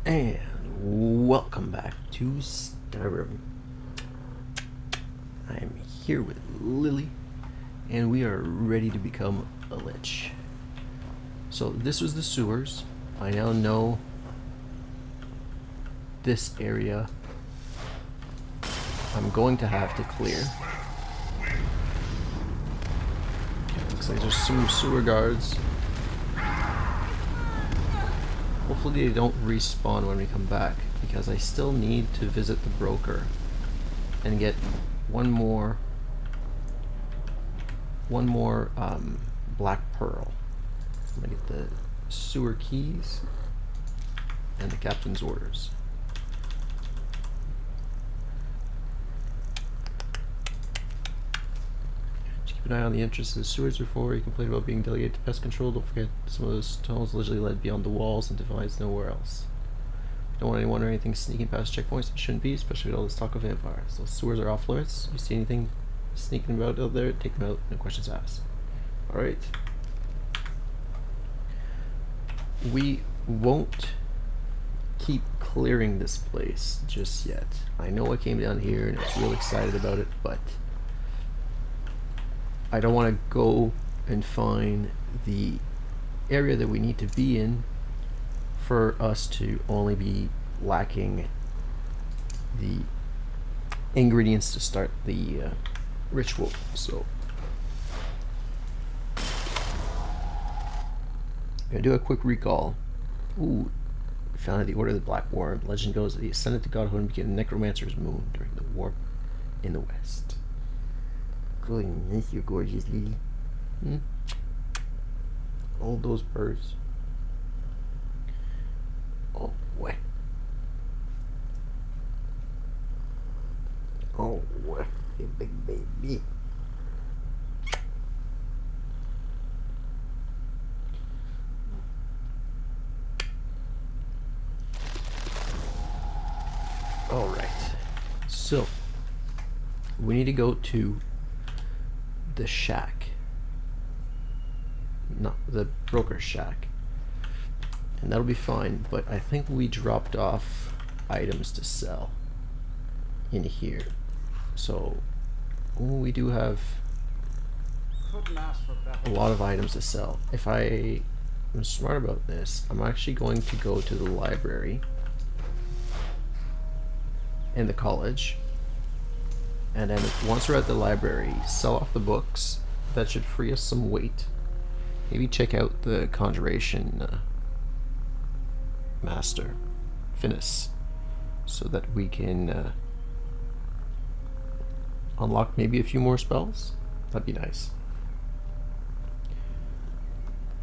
And welcome back to Skyrim. I'm here with Lily, and we are ready to become a Lich. So this was the sewers. I now know this area I'm going to have to clear. Okay, looks like there's some sewer guards. Hopefully they don't respawn when we come back, because I still need to visit the broker and get one more black pearl. I'm gonna get the sewer keys and the captain's orders. Just keep an eye on the entrance to the sewers before you complain about being delegated to pest control. Don't forget some of those tunnels literally led beyond the walls and divides nowhere else. Don't want anyone or anything sneaking past checkpoints that shouldn't be, especially with all this talk of vampires. Those sewers are off limits. You see anything sneaking about out there, take them out, no questions asked. Alright. We won't keep clearing this place just yet. I know I came down here and I was real excited about it, but I don't want to go and find the area that we need to be in for us to only be lacking the ingredients to start the ritual. So I'm gonna do a quick recall. Ooh, we founded the Order of the Black Worm. Legend goes that he ascended to godhood and became the Necromancer's moon during the warp in the west. Goodness, you're gorgeous, Lily. All those birds. Oh, what? Oh, what? You big baby. Alright. So, we need to go to the shack. Not the broker's shack. And that'll be fine, but I think we dropped off items to sell in here. So we do have a lot of items to sell. If I am smart about this, I'm actually going to go to the library and the college, and then once we're at the library, sell off the books. That should free us some weight. Maybe check out the conjuration master, Finis, so that we can unlock maybe a few more spells. That'd be nice.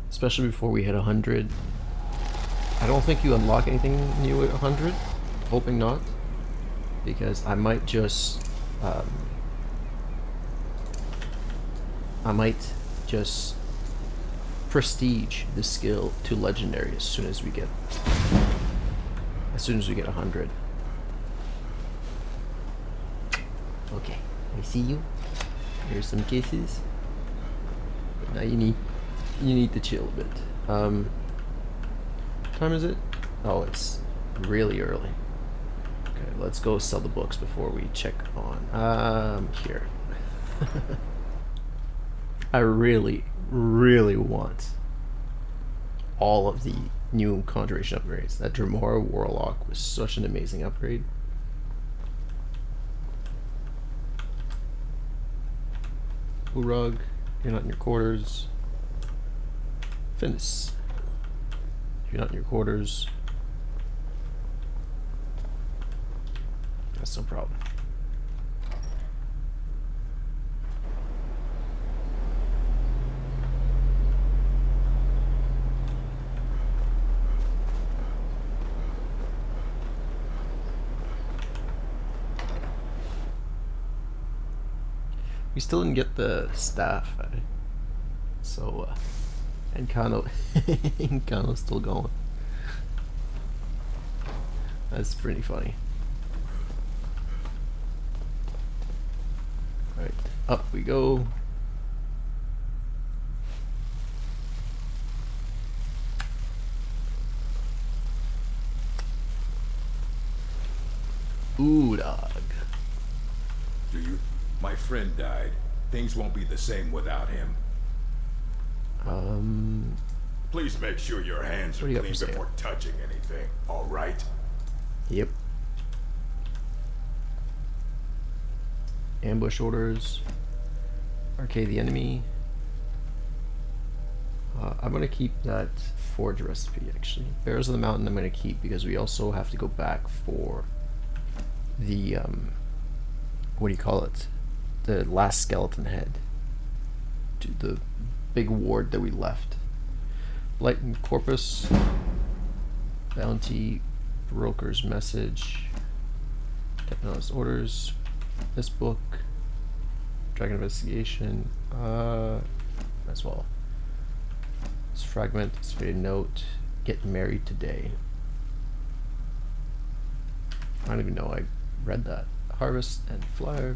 Especially before we hit 100. I don't think you unlock anything new at 100. Hoping not. Because I might just prestige the skill to legendary as soon as we get 100. Okay, I see you. Here's some kisses. But now you need to chill a bit. What time is it? Oh, it's really early. Okay, let's go sell the books before we check on here. I really want all of the new conjuration upgrades. That Dremora Warlock was such an amazing upgrade. Urug, you're not in your quarters. Finis, you're not in your quarters. That's no problem. We still didn't get the staff, so Encano's still going. That's pretty funny. Alright, up we go. Ooh, dog. Do you? My friend died. Things won't be the same without him. Please make sure your hands are What do you got clean for sale? before touching anything, alright? Yep. Ambush orders. Arcade the enemy. I'm gonna keep that forge recipe actually. Bears of the Mountain I'm gonna keep because we also have to go back for the what do you call it? The last skeleton head. To the big ward that we left. Lightened Corpus. Bounty. Broker's message. Technologist orders. This book. Dragon investigation. As well. This fragment. This faded note. Get married today. I don't even know I read that. Harvest and flyer.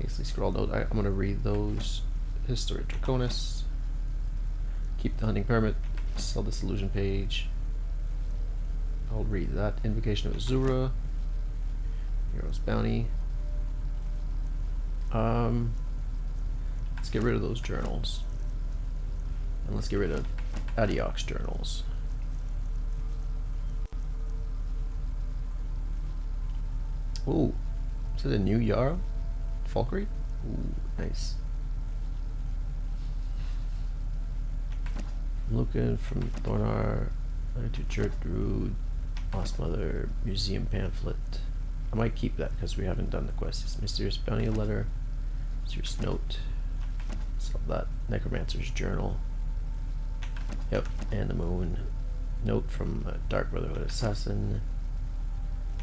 Hastily scrawled note. I'm gonna read those. History Draconis. Keep the hunting permit. Sell this illusion page. I'll read that. Invocation of Azura. Hero's Bounty. Let's get rid of those journals. And let's get rid of Adiok's journals. Ooh. Is it a new Yara? Falkreath? Ooh, nice. I'm looking from Thornar to Gertrude, Lost Mother, Museum Pamphlet. I might keep that because we haven't done the quest. It's Mysterious Bounty Letter, Mysterious Note. Sell that. Necromancer's Journal. Yep, and the Moon. Note from Dark Brotherhood Assassin.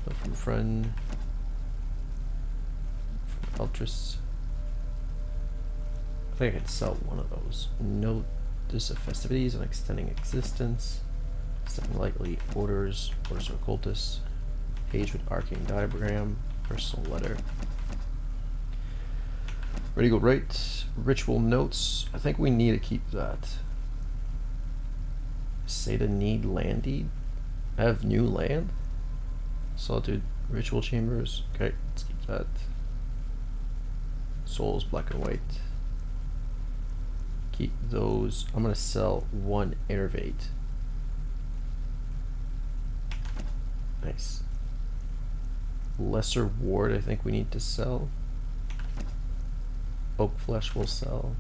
Note from Friend. From Eltress. I think I could sell one of those. Notice of Festivities and Extending Existence. Stepping Lightly. Orders. Orders of Occultus. Page with Arcane Diagram. Personal Letter. Ready to go right. Ritual Notes. I think we need to keep that. Seda need land deed. I have new land. Solitude. Ritual Chambers. Okay, let's keep that. Souls, black and white. Keep those. I'm gonna sell one Innervate. Nice. Lesser Ward I think we need to sell. Oak Flesh will sell.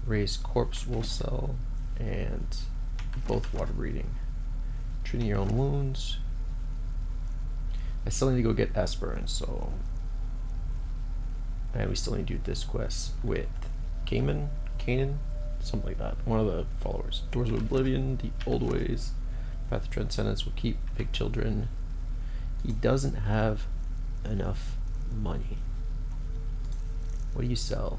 Raised Corpse will sell. And both Water Breeding. Treating Your Own Wounds. I still need to go get Aspirin, so... And we still need to do this quest with Kanan? Something like that. One of the followers. Doors of Oblivion, The Old Ways. Path of Transcendence will keep Big Children. He doesn't have enough money. What do you sell?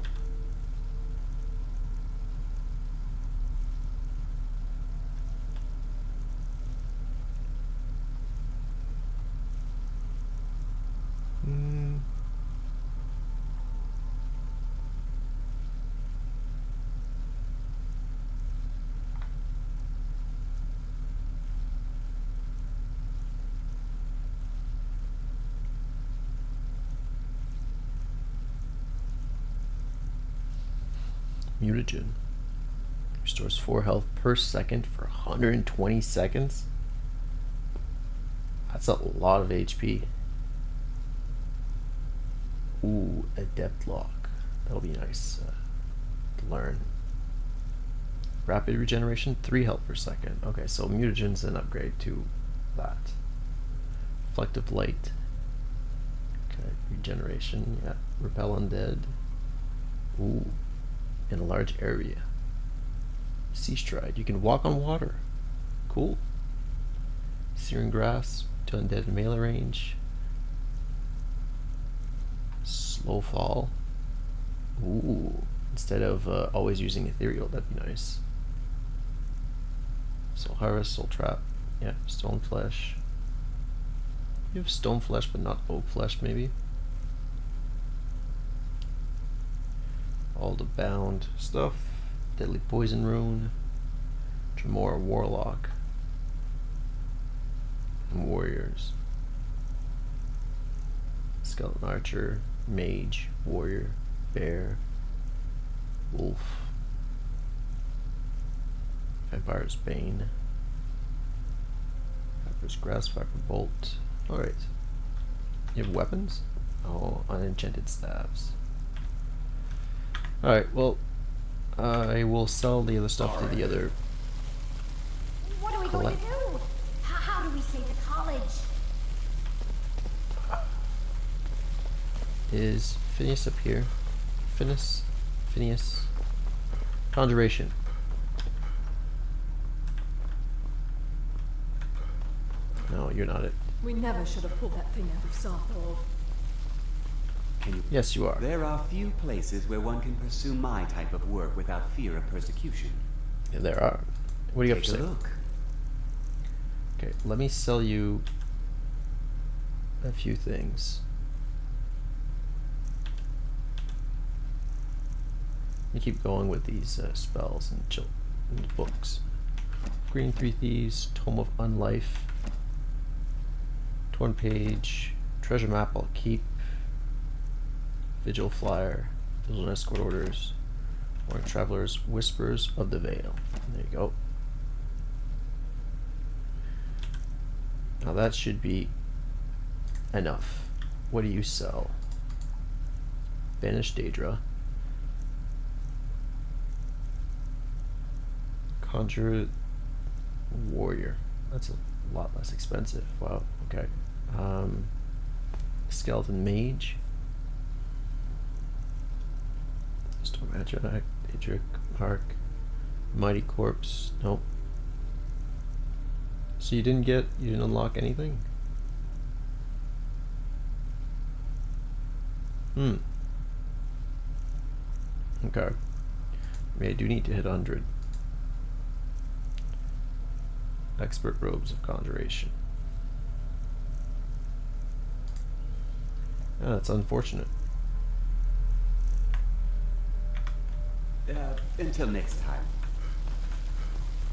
Mutagen. Restores 4 health per second for 120 seconds. That's a lot of HP. Ooh, Adept Lock. That'll be nice to learn. Rapid regeneration, 3 health per second. Okay, so Mutagen's an upgrade to that. Reflective Light. Okay, regeneration, yeah. Repel Undead. Ooh. In a large area. Sea Stride. You can walk on water. Cool. Searing Grass to undead melee range. Slow Fall. Ooh. Instead of always using Ethereal, that'd be nice. Soul Harvest, Soul Trap. Yeah, Stone Flesh. You have Stone Flesh but not Oak Flesh maybe. All the bound stuff. Deadly Poison Rune. Tremor Warlock. warriors. Skeleton archer, mage, warrior, bear, wolf, vampire's bane, viper's grasp, viper bolt. Alright. You have weapons? Oh, unenchanted staves. Alright, well, I will sell the other stuff to the other. What are we going to do? How do we save the college? Is Phineas up here? Phineas? Conjuration. No, you're not it. We never should have pulled that thing out of Sathor. Can you? Yes, you are. There are few places where one can pursue my type of work without fear of persecution. Yeah, there are. What do you have to Take say? a look. Okay, let me sell you a few things. You keep going with these spells and books. Green Three Thieves, Tome of Unlife, Torn Page, Treasure Map I'll keep, Vigil Flyer, Vigil Escort Orders, Warring Travelers, Whispers of the Veil. There you go. Now that should be enough. What do you sell? Banished Daedra. Conjure Warrior. That's a lot less expensive. Wow, okay. Skeleton Mage. Storm Adjunct, Daedric Arc. Mighty Corpse. Nope. So you didn't unlock anything? Okay. Maybe I do need to hit 100. Expert Robes of Conjuration. Yeah, that's unfortunate. Until next time.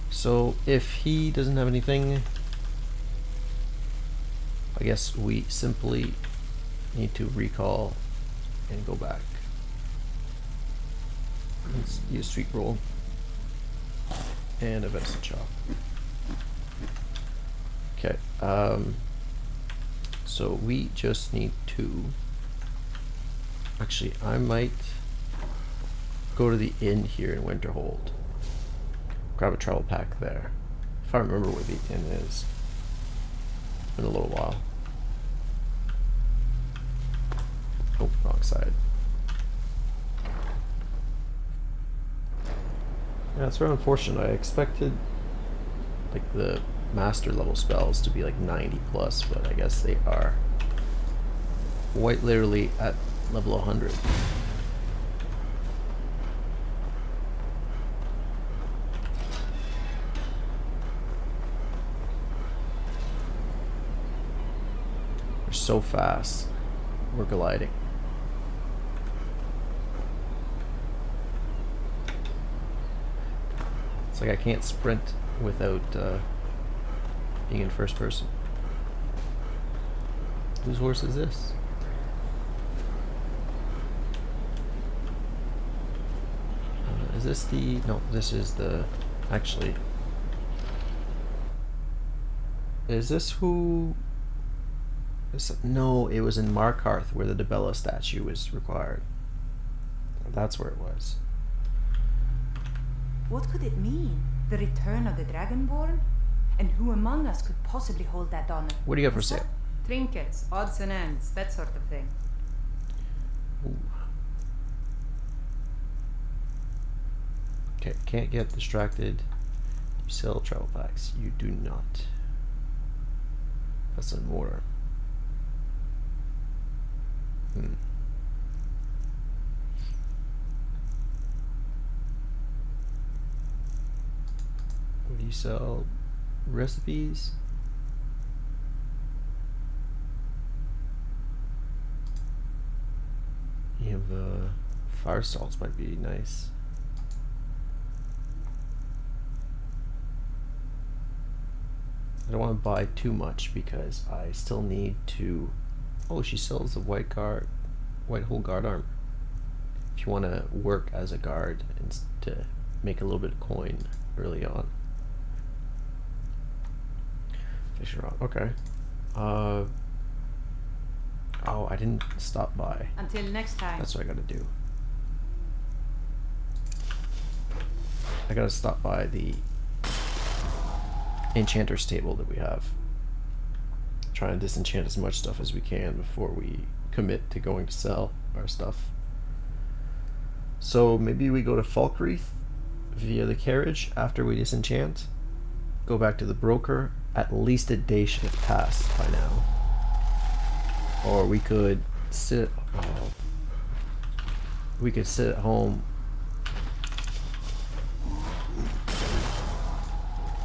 So if he doesn't have anything, I guess we simply need to recall and go back. Let's use Sweet Roll and a Venison Chop. Okay, so we just need to, actually I might go to the inn here in Winterhold, grab a travel pack there, if I remember where the inn is. It's been a little while. Oh, wrong side. Yeah, it's very unfortunate. I expected like the master level spells to be like 90 plus, but I guess they are quite literally at level 100. We're so fast. We're gliding. It's like I can't sprint without being in first person. Whose horse is this? Is this the... No, this is the... Actually... Is this who... No, it was in Markarth where the Debella statue was required. That's where it was. What could it mean? The return of the Dragonborn? And who among us could possibly hold that honor? What do you got for sale? Trinkets, odds and ends, that sort of thing. Ooh. Okay, can't get distracted. You sell travel packs. You do not. That's an order. What do you sell? Recipes? You have fire salts might be nice. I don't want to buy too much because I still need to... Oh, she sells the white hole guard armor. If you want to work as a guard and to make a little bit of coin early on. Fisher rod, okay. Oh, I didn't stop by. Until next time. That's what I gotta do. I gotta stop by the enchanter's table that we have. Try and disenchant as much stuff as we can before we commit to going to sell our stuff. So maybe we go to Falkreath via the carriage after we disenchant. Go back to the broker. At least a day should have passed by now. Or we could sit at home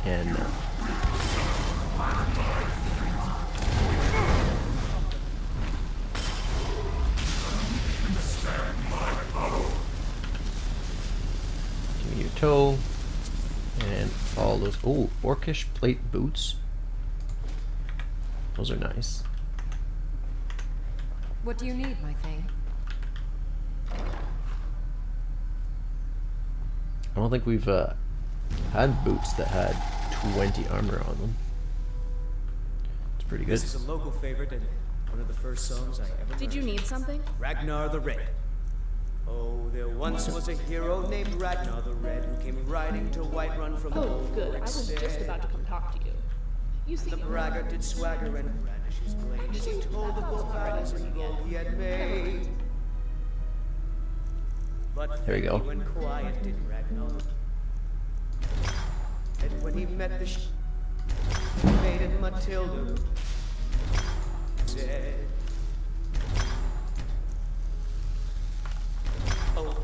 and give me your toe and all those. Oh, orcish plate boots. Those are nice. What do you need, my thing? I don't think we've had boots that had 20 armor on them. It's pretty good. This is a local favorite and one of the first songs I ever learned. Did you need something? Ragnar the Red. Oh, there once was a hero named Ragnar the Red who came riding to Whiterun from Oh, old good. I was Rickstead. just about to come talk to you. You see, The braggart did swagger and brandish his blade as he told of the battles and gold he had made. But There we go. when quiet did Ragnar. And when he met the maiden Matilda, said, "Oh,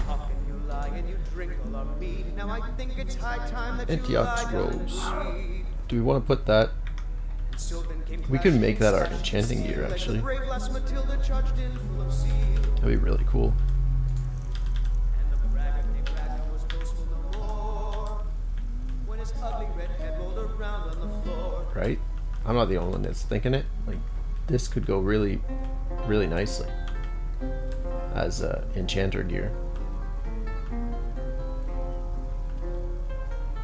how can you lie and you drink all our mead? Now I think it's high time that you Antioch's lie down and robes. bleed." Do we want to put that? We could make that our enchanting gear, Like the actually. brave lass Matilda charged in full of zeal. That'd be really cool. And the braggart named Ragnar was boastful no more when his ugly red head rolled around on the floor. Right? I'm not the only one that's thinking it. Like, this could go really, really nicely as enchanter gear.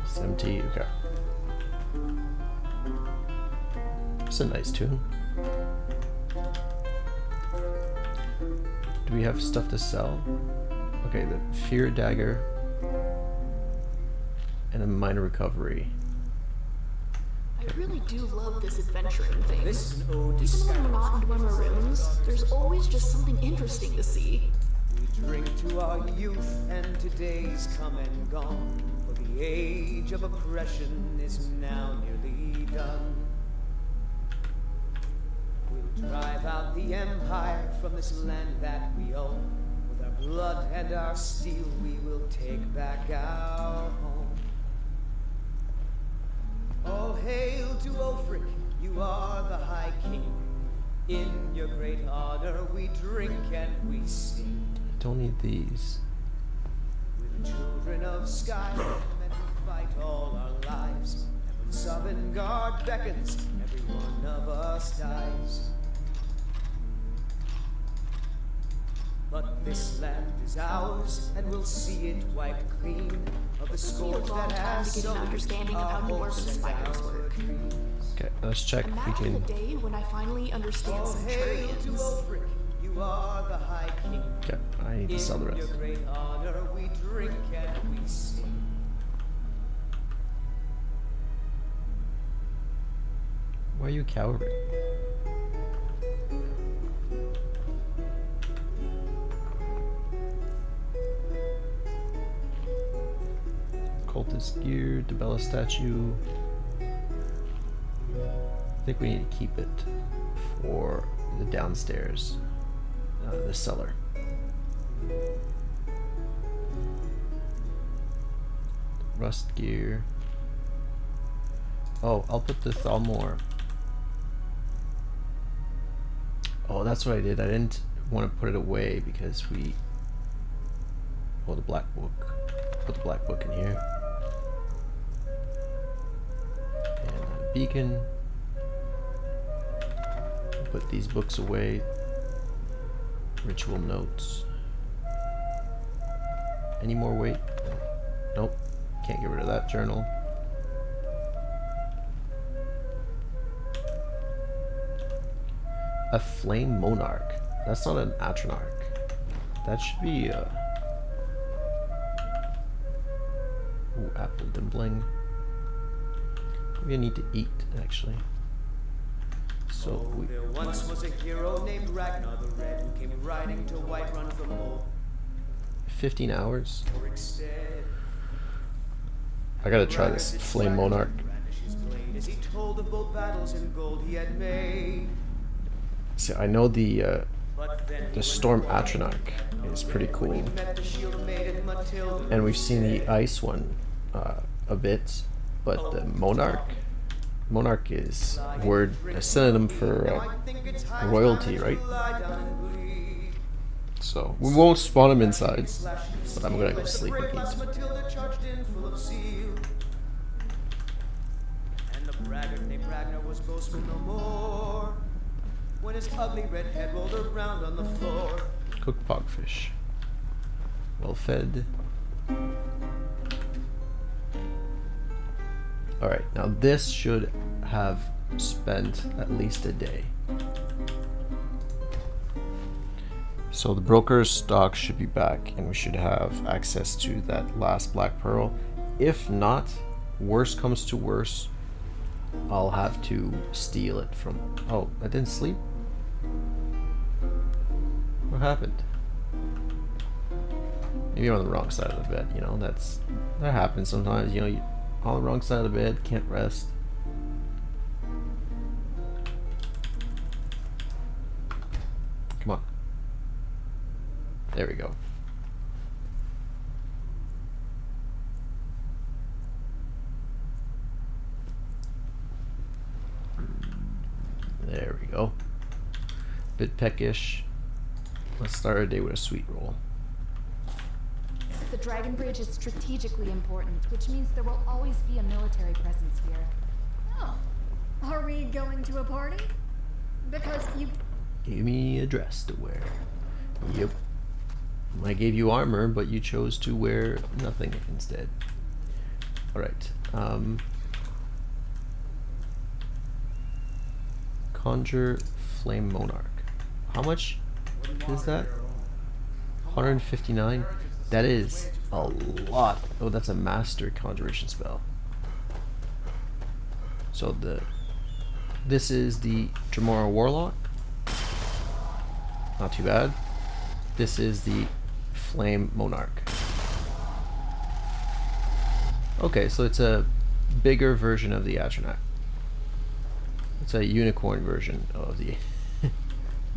70, okay. It's a nice tune. Do we have stuff to sell? Okay, the Fear Dagger and a Minor Recovery. I really do love this adventuring thing. This is an ode to Even when we're not Skyrim in Dwemer Special Runes, there's Edition. always just something interesting to see. We drink to our youth and today's come and gone. For the age of oppression is now nearly done. We'll drive out the empire from this land that we own. With our blood and our steel we will take back our home. All hail to Ulfric, you are the High King. In your great honor we drink and we sing. Don't need these. We're the children of Skyrim and we fight all our lives. And when Sovngarde beckons, every one of us dies. But this land is ours, and we'll see it wiped clean of the It took me a scourge long that time has to get an sullied understanding of our how dwarves hopes and and spiders our work. dreams. Okay, let's check if we Imagine the can. day when I finally understand All hail to centurions. Ulfric, you are the High King. Okay, I need to sell the In rest. your great honor we drink and we sing. Why are you cowering? Cultist gear, Debella statue. I think we need to keep it for the downstairs, the cellar. Rust gear. Oh, I'll put the Thalmor. Oh, that's what I did. I didn't want to put it away because we... Oh, the black book. Put the black book in here. beacon. Put these books away. Ritual notes. Any more weight? Nope. Can't get rid of that journal. A flame monarch. That's not an atronach. That should be ooh, apple dimpling. Maybe I need to eat actually. So Oh, there once was a hero named Ragnar the Red who came riding to Whiterun from old 15 hours. Instead. I gotta try this flame monarch. Brandish his blade as he told of both battles in gold he had made. See, I know the But then he storm went away. atronach is pretty When cool, he met the shield maiden Matilda, and we've seen the ice one a bit, but the monarch is a synonym for royalty, right? So we won't spawn him inside, but I'm gonna go sleep and eat. Matilda charged in full of zeal. And the braggart named Ragnar was boastful no more. When his ugly red head rolled around on the floor. Cooked pogfish. Well fed. Alright, now this should have spent at least a day. So the broker's stock should be back and we should have access to that last black pearl. If not, worst comes to worst, I'll have to steal it from... Oh, I didn't sleep? What happened? Maybe I'm on the wrong side of the bed, you know, that happens sometimes, you know, you're on the wrong side of the bed, can't rest. Come on. There we go. There we go. Bit peckish. Let's start our day with a sweet roll. The Dragon Bridge is strategically important, which means there will always be a military presence here. Oh, are we going to a party? Because you... Give me a dress to wear. Yep. I gave you armor, but you chose to wear nothing instead. Alright. Conjure Flame Monarch. How much is that? 159? That is a lot. Oh, that's a master conjuration spell. So this is the Dremora Warlock. Not too bad. This is the Flame Monarch. Okay, so it's a bigger version of the Atronach. It's a unicorn version of the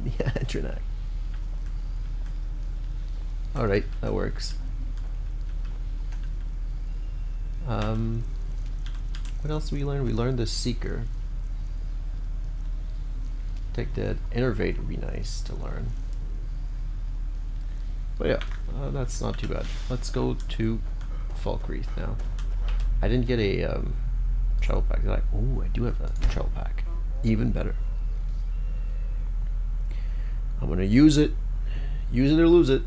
the Atronach. Alright, that works. What else did we learn? We learned the Seeker. Take that. Innervate would be nice to learn. But yeah, that's not too bad. Let's go to Falkreath now. I didn't get a travel pack. Did I? Oh, I do have a travel pack. Even better. I'm gonna use it. Use it or lose it.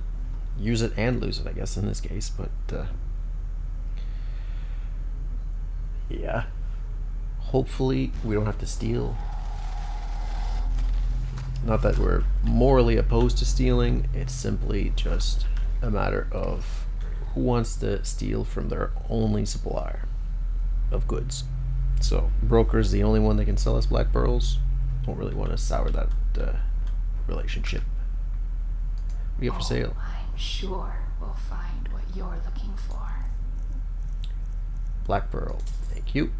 Use it and lose it, I guess, in this case. But yeah. Hopefully we don't have to steal. Not that we're morally opposed to stealing, it's simply just a matter of who wants to steal from their only supplier of goods. So, broker's the only one that can sell us black pearls. Don't really want to sour that relationship. What do you have for sale? I'm sure we'll find what you're looking for. Black pearl, thank you.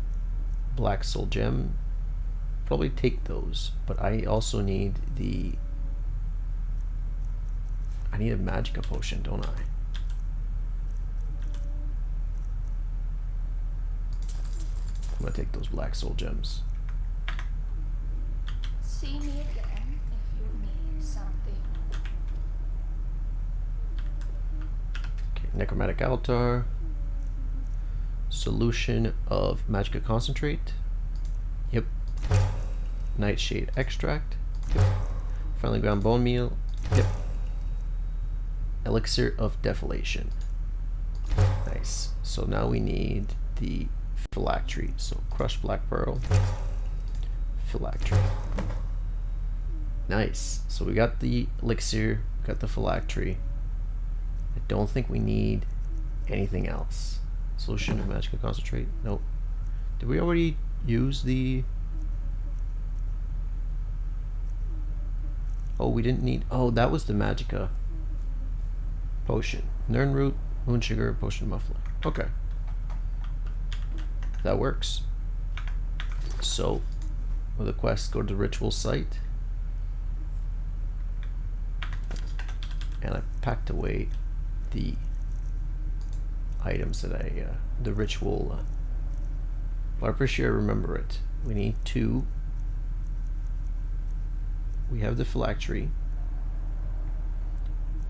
Black soul gem. Probably take those, but I also need I need a magicka potion, don't I? I'm gonna take those black soul gems. See me again if you need something. Okay, necromantic altar. Solution of magicka concentrate. Yep. Nightshade extract. Yep. Finely ground bone meal. Yep. Elixir of deflation. Nice. So now we need the phylactery. So crushed black pearl. Phylactery. Nice. So we got the elixir, we got the phylactery. I don't think we need anything else. Solution of magical concentrate. Nope. Did we already use the... Oh, we didn't need... Oh, that was the magica potion. Nern root, moon sugar, potion of muffler. Okay. That works. So, with the quest, go to the ritual site. And I packed away the items that the ritual, well, I'm pretty sure I remember it. We need 2. We have the phylactery.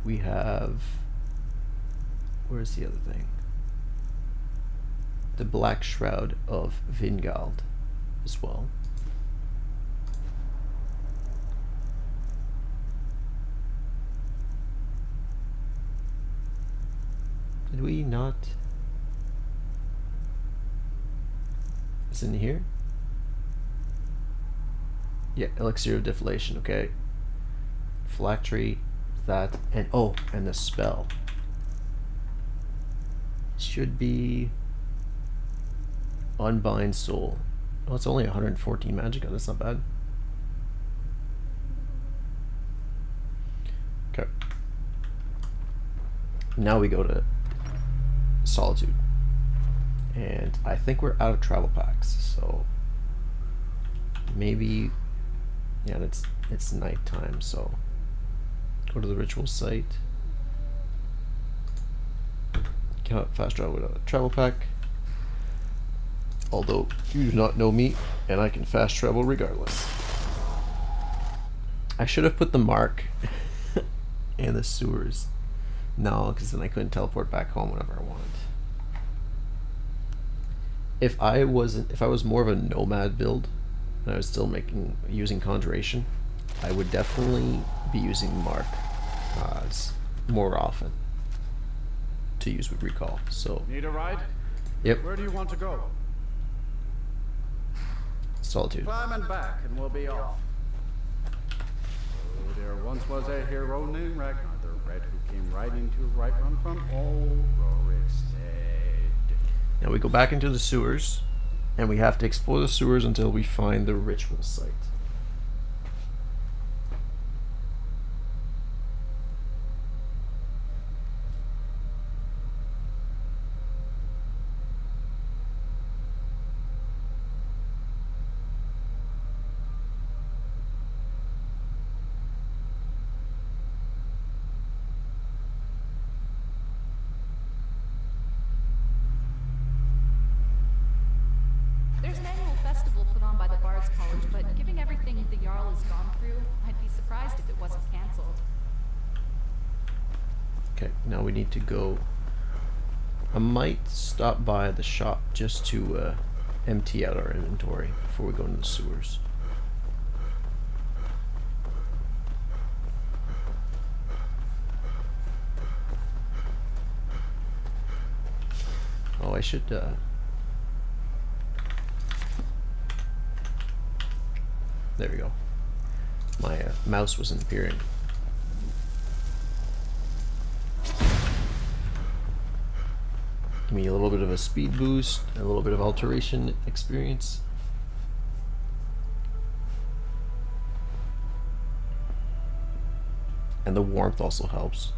We have, where's the other thing? The Black Shroud of Vingald as well. Did we not? It's in here? Yeah, elixir of deflation, okay. Phylactery, that, and oh, and the spell. Should be Unbind Soul. Oh, it's only 114 magicka, that's not bad. Okay. Now we go to Solitude. And I think we're out of travel packs, so maybe, yeah, it's nighttime, so go to the ritual site. Cannot fast travel without a travel pack. Although you do not know me, and I can fast travel regardless. I should have put the mark in the sewers. No, because then I couldn't teleport back home whenever I wanted. If I was more of a nomad build, and I was still using conjuration, I would definitely be using mark more often to use with recall. So need a ride? Yep. Where do you want to go? Solitude. Climb and back, and we'll be off. Oh, there once was a hero named Ragnar the Red who came riding to right run from old Rorikstead. Now we go back into the sewers, and we have to explore the sewers until we find the ritual site. There's an annual festival put on by the Bards College, but given everything the Jarl has gone through, I'd be surprised if it wasn't cancelled. Okay, now we need to go. I might stop by the shop just to empty out our inventory before we go into the sewers. Oh, I should there we go. My mouse wasn't appearing. Give me a little bit of a speed boost, a little bit of alteration experience. And the warmth also helps.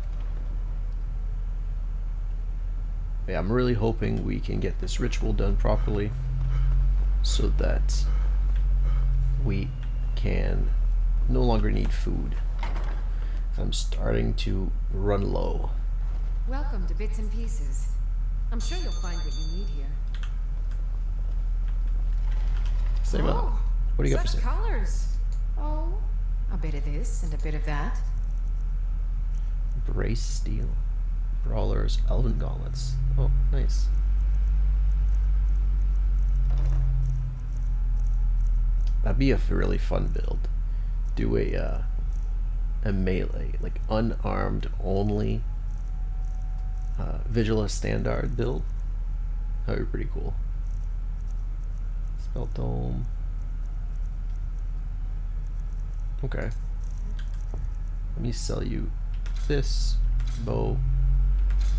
Yeah, I'm really hoping we can get this ritual done properly so that we can no longer need food. I'm starting to run low. Welcome to Bits and Pieces. I'm sure you'll find what you need here. Same up. What do you got for Such sale? colors. Oh, a bit of this and a bit of that. Brace steel. Brawlers, elven gauntlets. Oh, nice. That'd be a really fun build. Do a melee, like unarmed only Vigila Standard build. That'd be pretty cool. Spell Dome. Okay. Let me sell you this bow,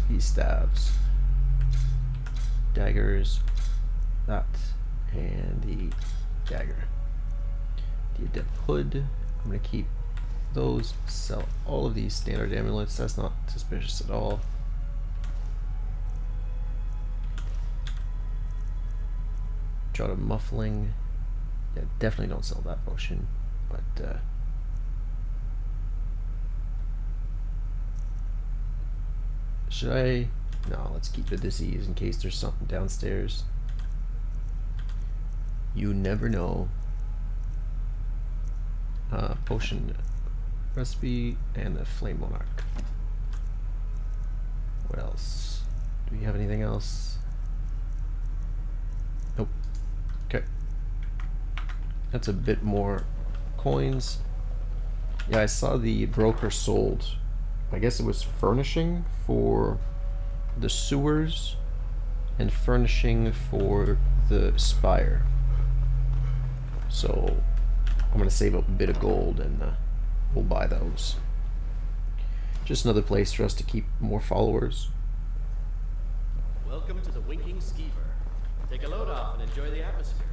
these staves, daggers, that, and the dagger. The adept hood. I'm gonna keep those. Sell all of these standard amulets. That's not suspicious at all. Draw to muffling. Yeah, definitely don't sell that potion, but should I? No, let's keep the disease in case there's something downstairs. You never know. Potion recipe and the Flame Monarch. What else? Do we have anything else? Nope. Okay. That's a bit more coins. Yeah, I saw the broker sold, I guess it was furnishing for the sewers and furnishing for the spire. So I'm gonna save up a bit of gold and we'll buy those. Just another place for us to keep more followers. Welcome to the Winking Skeever. Take a load off and enjoy the atmosphere.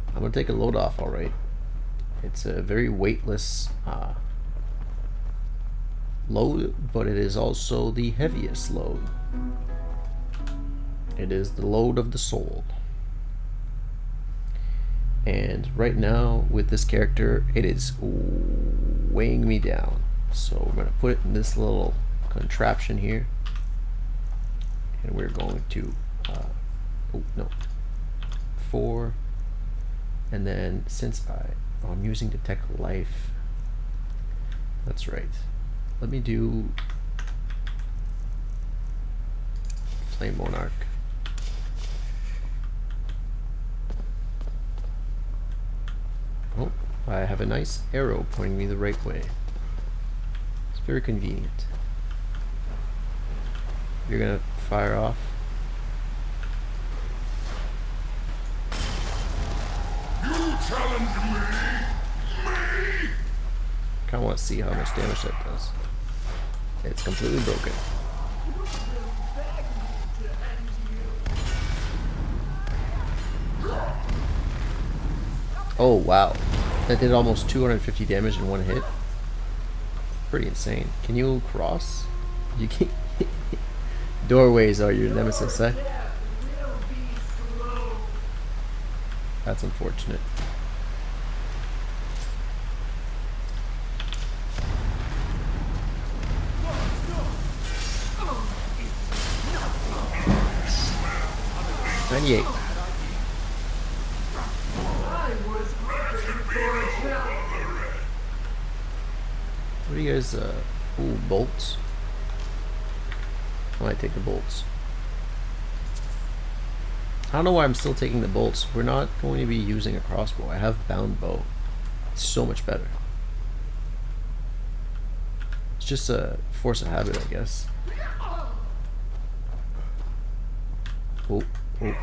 I'm gonna take a load off, alright. It's a very weightless load, but it is also the heaviest load. It is the load of the soul. And right now, with this character, it is weighing me down. So we're gonna put it in this little contraption here. And we're going to, oh no, 4. And then since I'm using Detect Life, that's right. Let me do Flame Monarch. Oh, I have a nice arrow pointing me the right way. It's very convenient. You're gonna fire off. You challenge me? Me? Kinda wanna see how much damage that does. It's completely broken. Oh wow, that did almost 250 damage in one hit. Pretty insane. Can you cross? You can't. Doorways are your nemesis, eh? That's unfortunate. $98. What do you guys, ooh, bolts? I might take the bolts. I don't know why I'm still taking the bolts. We're not going to be using a crossbow. I have bound bow. It's so much better. It's just a force of habit, I guess. Oh, oh.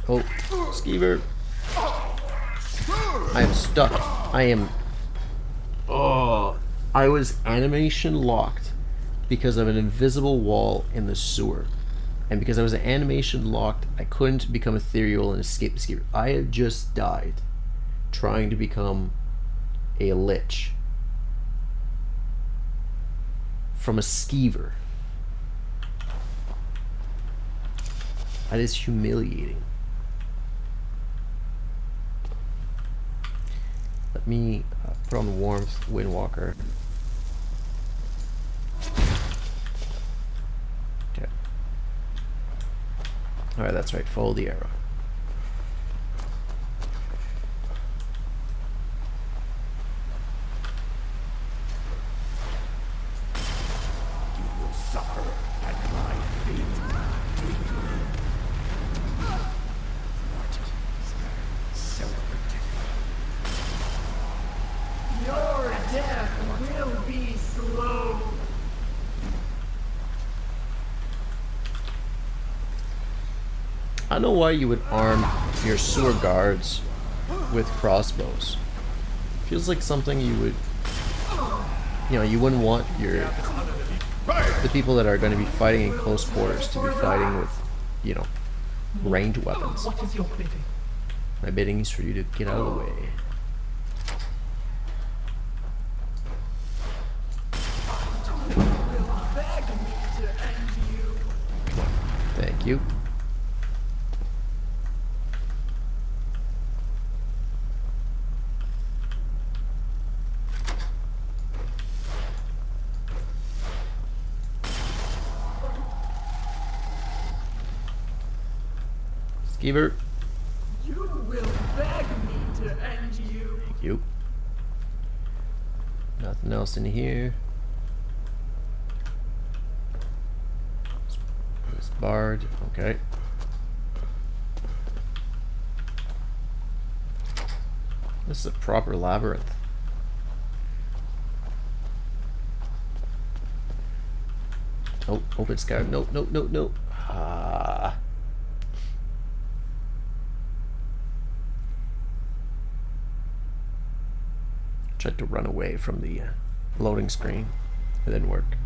Oh, Skeever. I am stuck. I am... Oh, I was animation locked because of an invisible wall in the sewer. And because I was animation locked, I couldn't become ethereal and escape the Skeever. I had just died trying to become a Lich from a Skeever. That is humiliating. Let me put on Warmth, Windwalker. Okay. Alright, that's right. Follow the arrow. You will suffer at my feet. Mortals, self-protect. don't know why you would arm your sewer guards with crossbows. Feels like something you would, you wouldn't want the people that are going to be fighting in close quarters to be fighting with, ranged weapons. My bidding is for you to get out of the way. Thank you. Skeever. You will beg me to end you. Thank you. Nothing else in here. This bard, okay. This is a proper labyrinth. Oh, open Skyrim. Nope, nope, nope, nope. Ah. Tried to run away from the loading screen. It didn't work.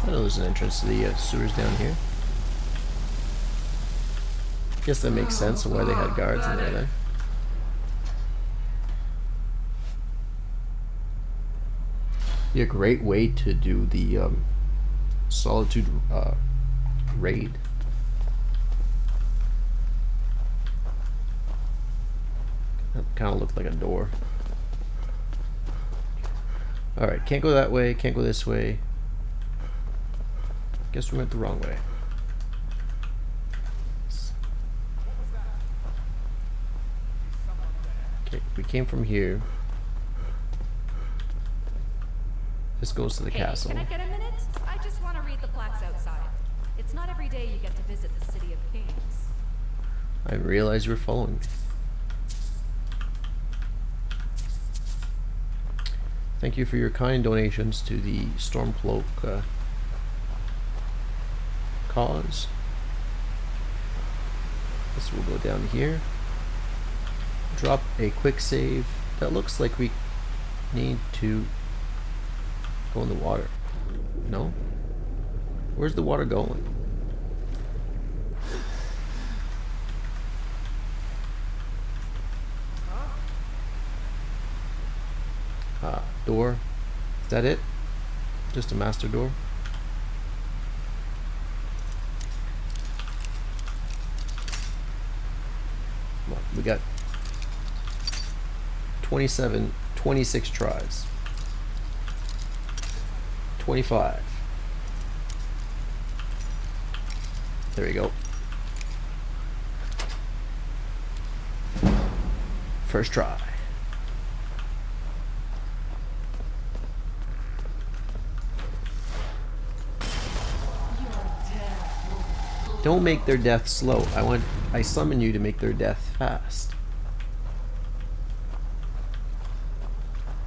I know there's an entrance to the sewers down here. Guess that makes sense of why they had guards in there then. Be a great way to do the Solitude raid. That kind of looked like a door. Alright, can't go that way, can't go this way. Guess we went the wrong way. Okay, we came from here. This goes to the castle. Can I get a minute? I just want to read the plaques outside. It's not every day you get to visit the City of Kings. I didn't realize you were following me. Thank you for your kind donations to the Stormcloak cause. This will go down here. Drop a quick save. That looks like we need to go in the water. No? Where's the water going? Door. Is that it? Just a master door? Come on, we got 26 tries. 25. There we go. First try. Don't make their death slow. I summon you to make their death fast.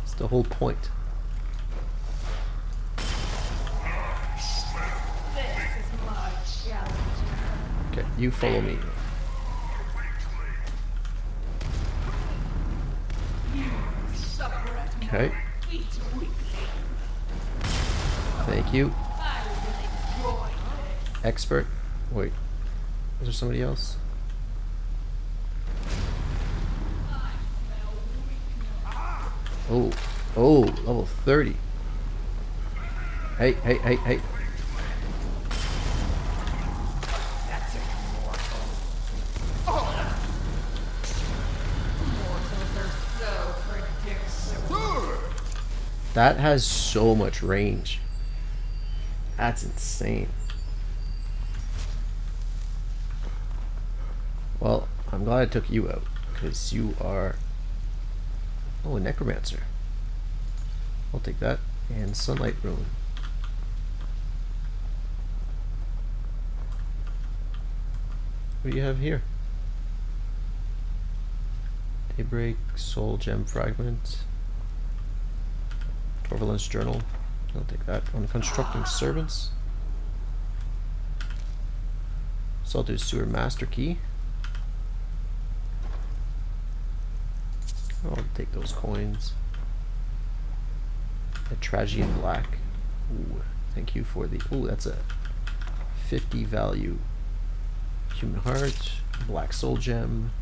That's the whole point. Okay, you follow me. Okay. Thank you. Expert. Wait. Is there somebody else? Oh. Oh, level 30. Hey, hey, hey, hey. That has so much range. That's insane. Well, I'm glad I took you out, because you are... Oh, a necromancer. I'll take that. And sunlight rune. What do you have here? Daybreak, soul gem fragment. Torvallin's journal. I'll take that. On constructing servants. Salted sewer master key. I'll take those coins. A tragedy in black. Ooh, thank you for the. Ooh, that's a 50 value human heart. Black soul gem.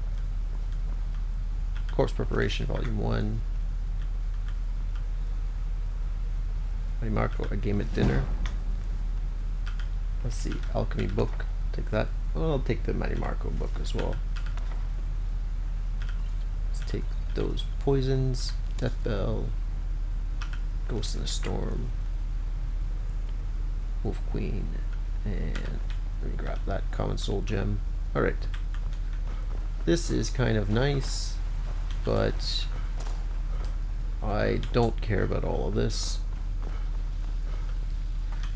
Corpse preparation, volume 1. Mighty Marco, a game at dinner. Let's see, alchemy book. Take that. Well, I'll take the Mighty Marco book as well. Let's take those poisons. Death Bell. Ghost in the Storm. Wolf Queen. And let me grab that common soul gem. Alright. This is kind of nice, but I don't care about all of this.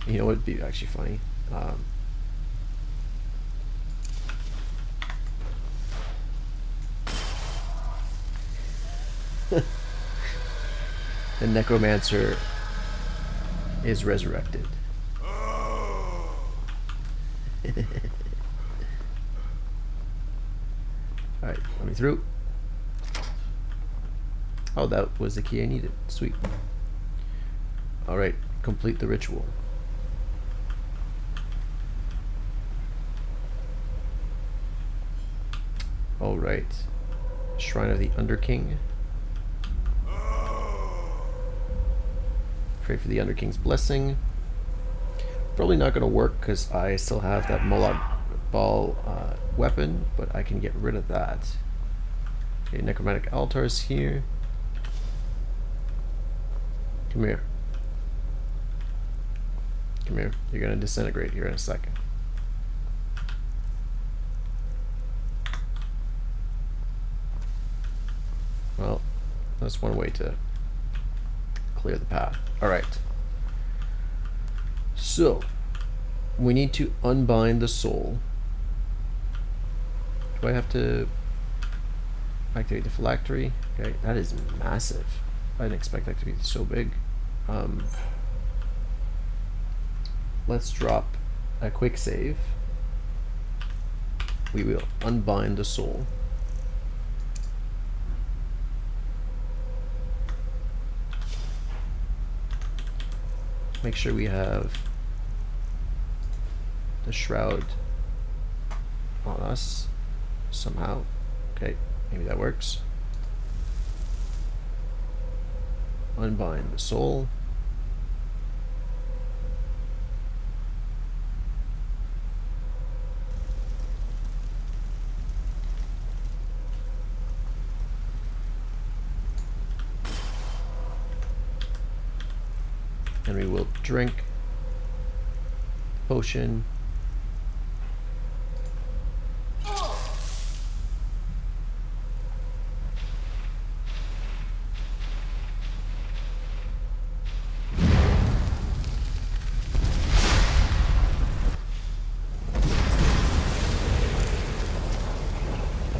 You know, it'd be actually funny. The necromancer is resurrected. Alright, let me through. Oh, that was the key I needed. Sweet. Alright, complete the ritual. Alright. Shrine of the Underking. Pray for the Underking's blessing. Probably not going to work because I still have that Moloch ball weapon, but I can get rid of that. Okay, necromantic altars here. Come here. Come here. You're going to disintegrate here in a second. Well, that's one way to clear the path. Alright. So, we need to unbind the soul. Do I have to activate the phylactery? Okay, that is massive. I didn't expect that to be so big. Let's drop a quick save. We will unbind the soul. Make sure we have the shroud on us somehow. Okay, maybe that works. Unbind the soul. And we will drink the potion.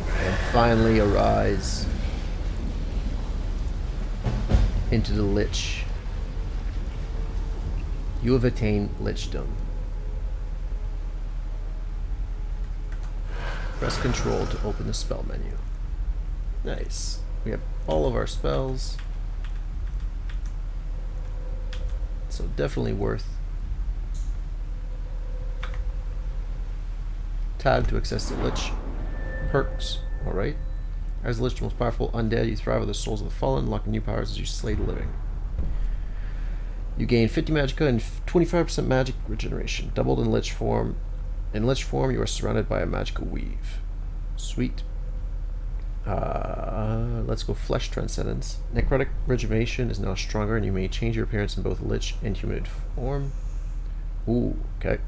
And finally arise into the Lich. You have attained Lichdom. Press Control to open the spell menu. Nice. We have all of our spells. So definitely worth. Tab to access the Lich. Perks. Alright. As the Lich, the most powerful undead, you thrive with the souls of the fallen, unlocking new powers as you slay the living. You gain 50 magicka and 25% magic regeneration, doubled in Lich form. In Lich form, you are surrounded by a magicka weave. Sweet. Let's go Flesh Transcendence. Necrotic Rejuvenation is now stronger, and you may change your appearance in both Lich and human form. Ooh, okay.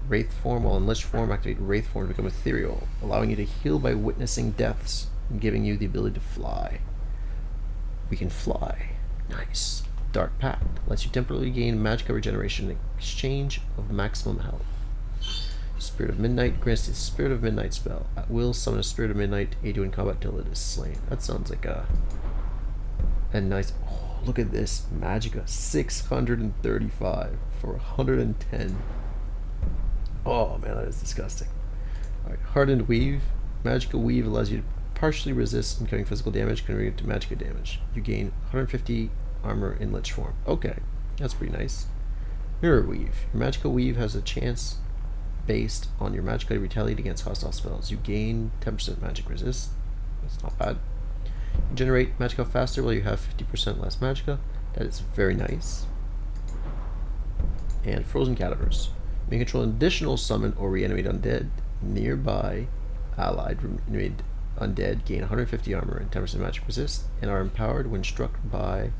Wraith form. While in Lich form, activate Wraith form to become ethereal, allowing you to heal by witnessing deaths and giving you the ability to fly. We can fly. Nice. Dark Pact lets you temporarily gain magicka regeneration in exchange of maximum health. Spirit of Midnight grants the Spirit of Midnight spell. At will, summon a Spirit of Midnight to aid you in combat till it is slain. That sounds like a nice. Oh, look at this. Magicka, 635 for 110. Oh man, that is disgusting. Alright, Hardened Weave. Magicka Weave allows you to partially resist incoming physical damage, converting it to Magicka damage. You gain 150 armor in Lich form. Okay, that's pretty nice. Mirror Weave. Your Magicka Weave has a chance based on your Magicka to retaliate against hostile spells. You gain 10% magic resist. That's not bad. You generate Magicka faster while you have 50% less Magicka. That is very nice. And Frozen Cadavers. You may control an additional summon or reanimate undead. Nearby allied reanimated undead gain 150 armor and 10% magic resist, and are empowered when struck by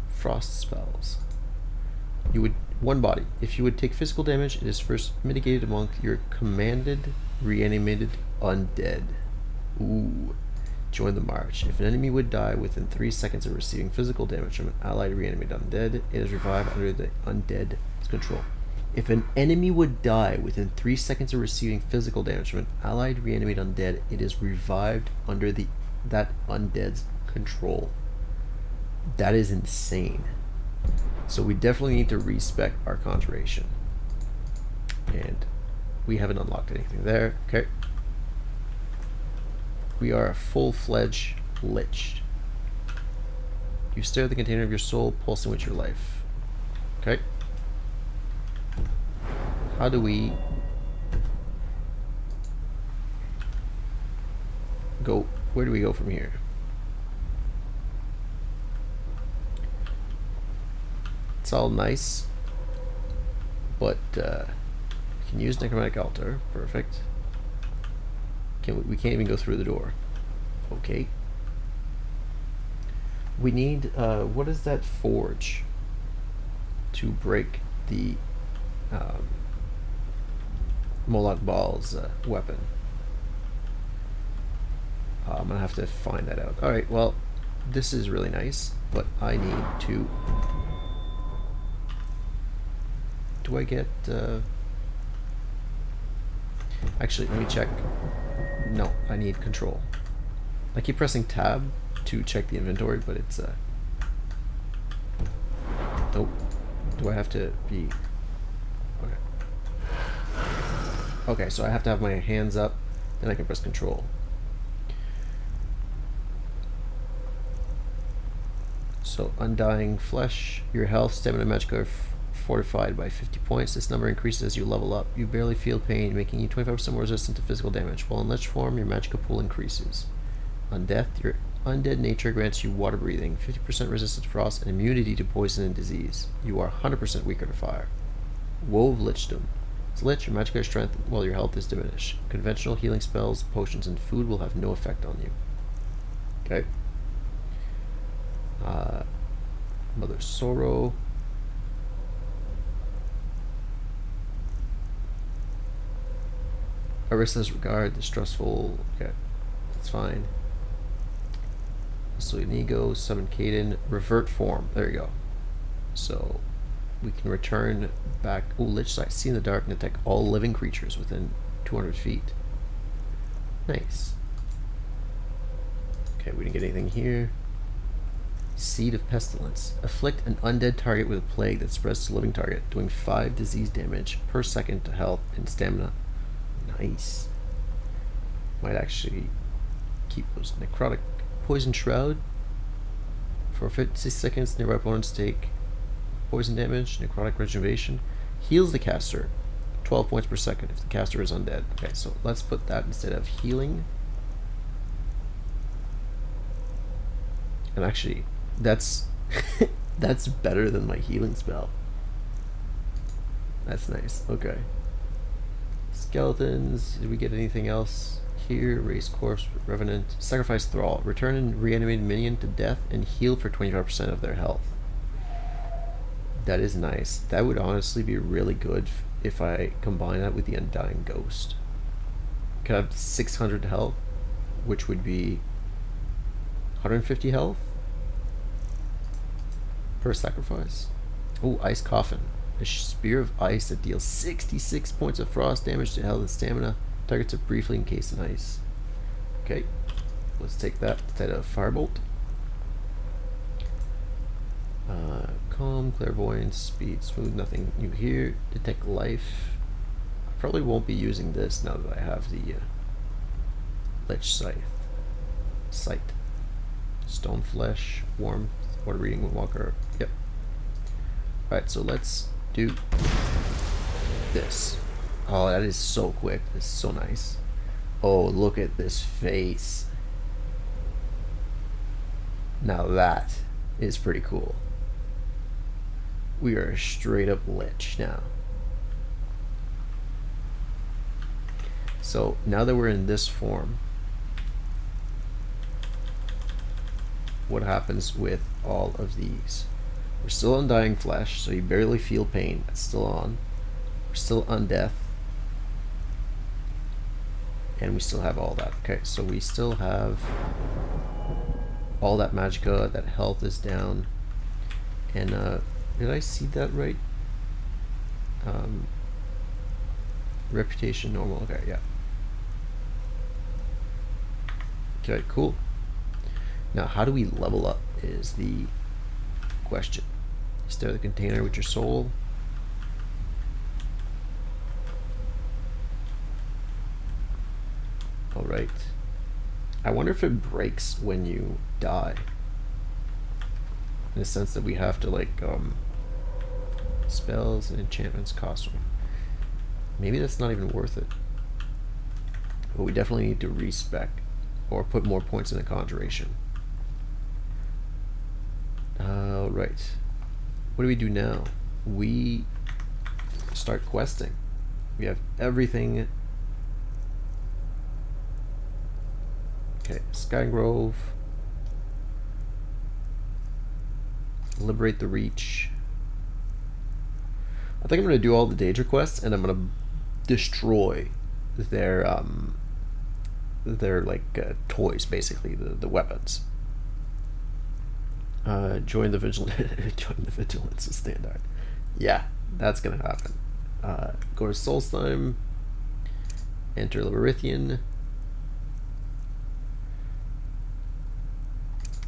frost spells. You would one body. If you would take physical damage, it is first mitigated among your commanded reanimated undead. Ooh. Join the march. If an enemy would die within 3 seconds of receiving physical damage from an allied reanimated undead, it is revived under the undead's control. If an enemy would die within 3 seconds of receiving physical damage from an allied reanimated undead, it is revived under that undead's control. That is insane. So we definitely need to respec our conjuration. And we haven't unlocked anything there. Okay. We are a full-fledged Lich. You stare at the container of your soul, pulsing with your life. Okay. How do we go? Where do we go from here? It's all nice, but we can use Necromantic Altar. Perfect. We can't even go through the door. Okay. We need what is that forge to break the Moloch Baal's weapon? I'm gonna have to find that out. Alright, well, this is really nice, but I need to... Do I get... Actually, let me check. No, I need control. I keep pressing tab to check the inventory, but it's... Nope. Do I have to be... Okay. Okay, so I have to have my hands up, then I can press control. So, Undying Flesh, your health, stamina, and magic are fortified by 50 points. This number increases as you level up. You barely feel pain, making you 25% more resistant to physical damage. While in Lich form, your magical pool increases. On death, your undead nature grants you water breathing, 50% resistance to frost, and immunity to poison and disease. You are 100% weaker to fire. Woe of Lichdom. As Lich, your magical strength while your health is diminished. Conventional healing spells, potions, and food will have no effect on you. Okay. Mother's Sorrow. Arissa's Regard, Distrustful. Okay, that's fine. So Inigo, Summon Caden, Revert Form. There you go. So we can return back. Oh, Lich Sight, see in the dark and detect all living creatures within 200 feet. Nice. Okay, we didn't get anything here. Seed of Pestilence. Afflict an undead target with a plague that spreads to a living target, doing 5 disease damage per second to health and stamina. Nice. Might actually keep those. Necrotic Poison Shroud. For 50 seconds, nearby opponents take poison damage. Necrotic Rejuvenation. Heals the caster 12 points per second if the caster is undead. Okay, so let's put that instead of healing. And actually, that's that's better than my healing spell. That's nice. Okay. Skeletons. Did we get anything else here? Raise Corpse, Revenant, Sacrifice Thrall. Return and reanimate minion to death and heal for 25% of their health. That is nice. That would honestly be really good if I combine that with the Undying Ghost. Could have 600 health, which would be 150 health per sacrifice. Oh, Ice Coffin. A spear of ice that deals 66 points of frost damage to health and stamina. Targets are briefly encased in ice. Okay, let's take that instead of Firebolt. Calm, clairvoyance, speed, smooth, nothing new here. Detect life. I probably won't be using this now that I have the Lich sight. Stone flesh, warmth, water reading, windwalker. Yep. Alright, so let's do this. Oh, that is so quick. This is so nice. Oh, look at this face. Now that is pretty cool. We are a straight up Lich now. So now that we're in this form, what happens with all of these? We're still undying flesh, so you barely feel pain. It's still on. We're still undeath. And we still have all that. Okay, so we still have all that magicka, that health is down. And did I see that right? Reputation normal. Okay, yeah. Okay, cool. Now, how do we level up is the question. Stare the container with your soul. Alright. I wonder if it breaks when you die. In the sense that we have to, like, spells and enchantments cost one. Maybe that's not even worth it. But we definitely need to respec or put more points in the conjuration. Right. What do we do now? We start questing. We have everything. Okay, Skygrove. Liberate the Reach. I think I'm gonna do all the Daedra quests, and I'm gonna destroy their toys, basically the weapons. Join the vigilance standard. Yeah, that's gonna happen. Go to Solstheim. Enter Labyrinthine.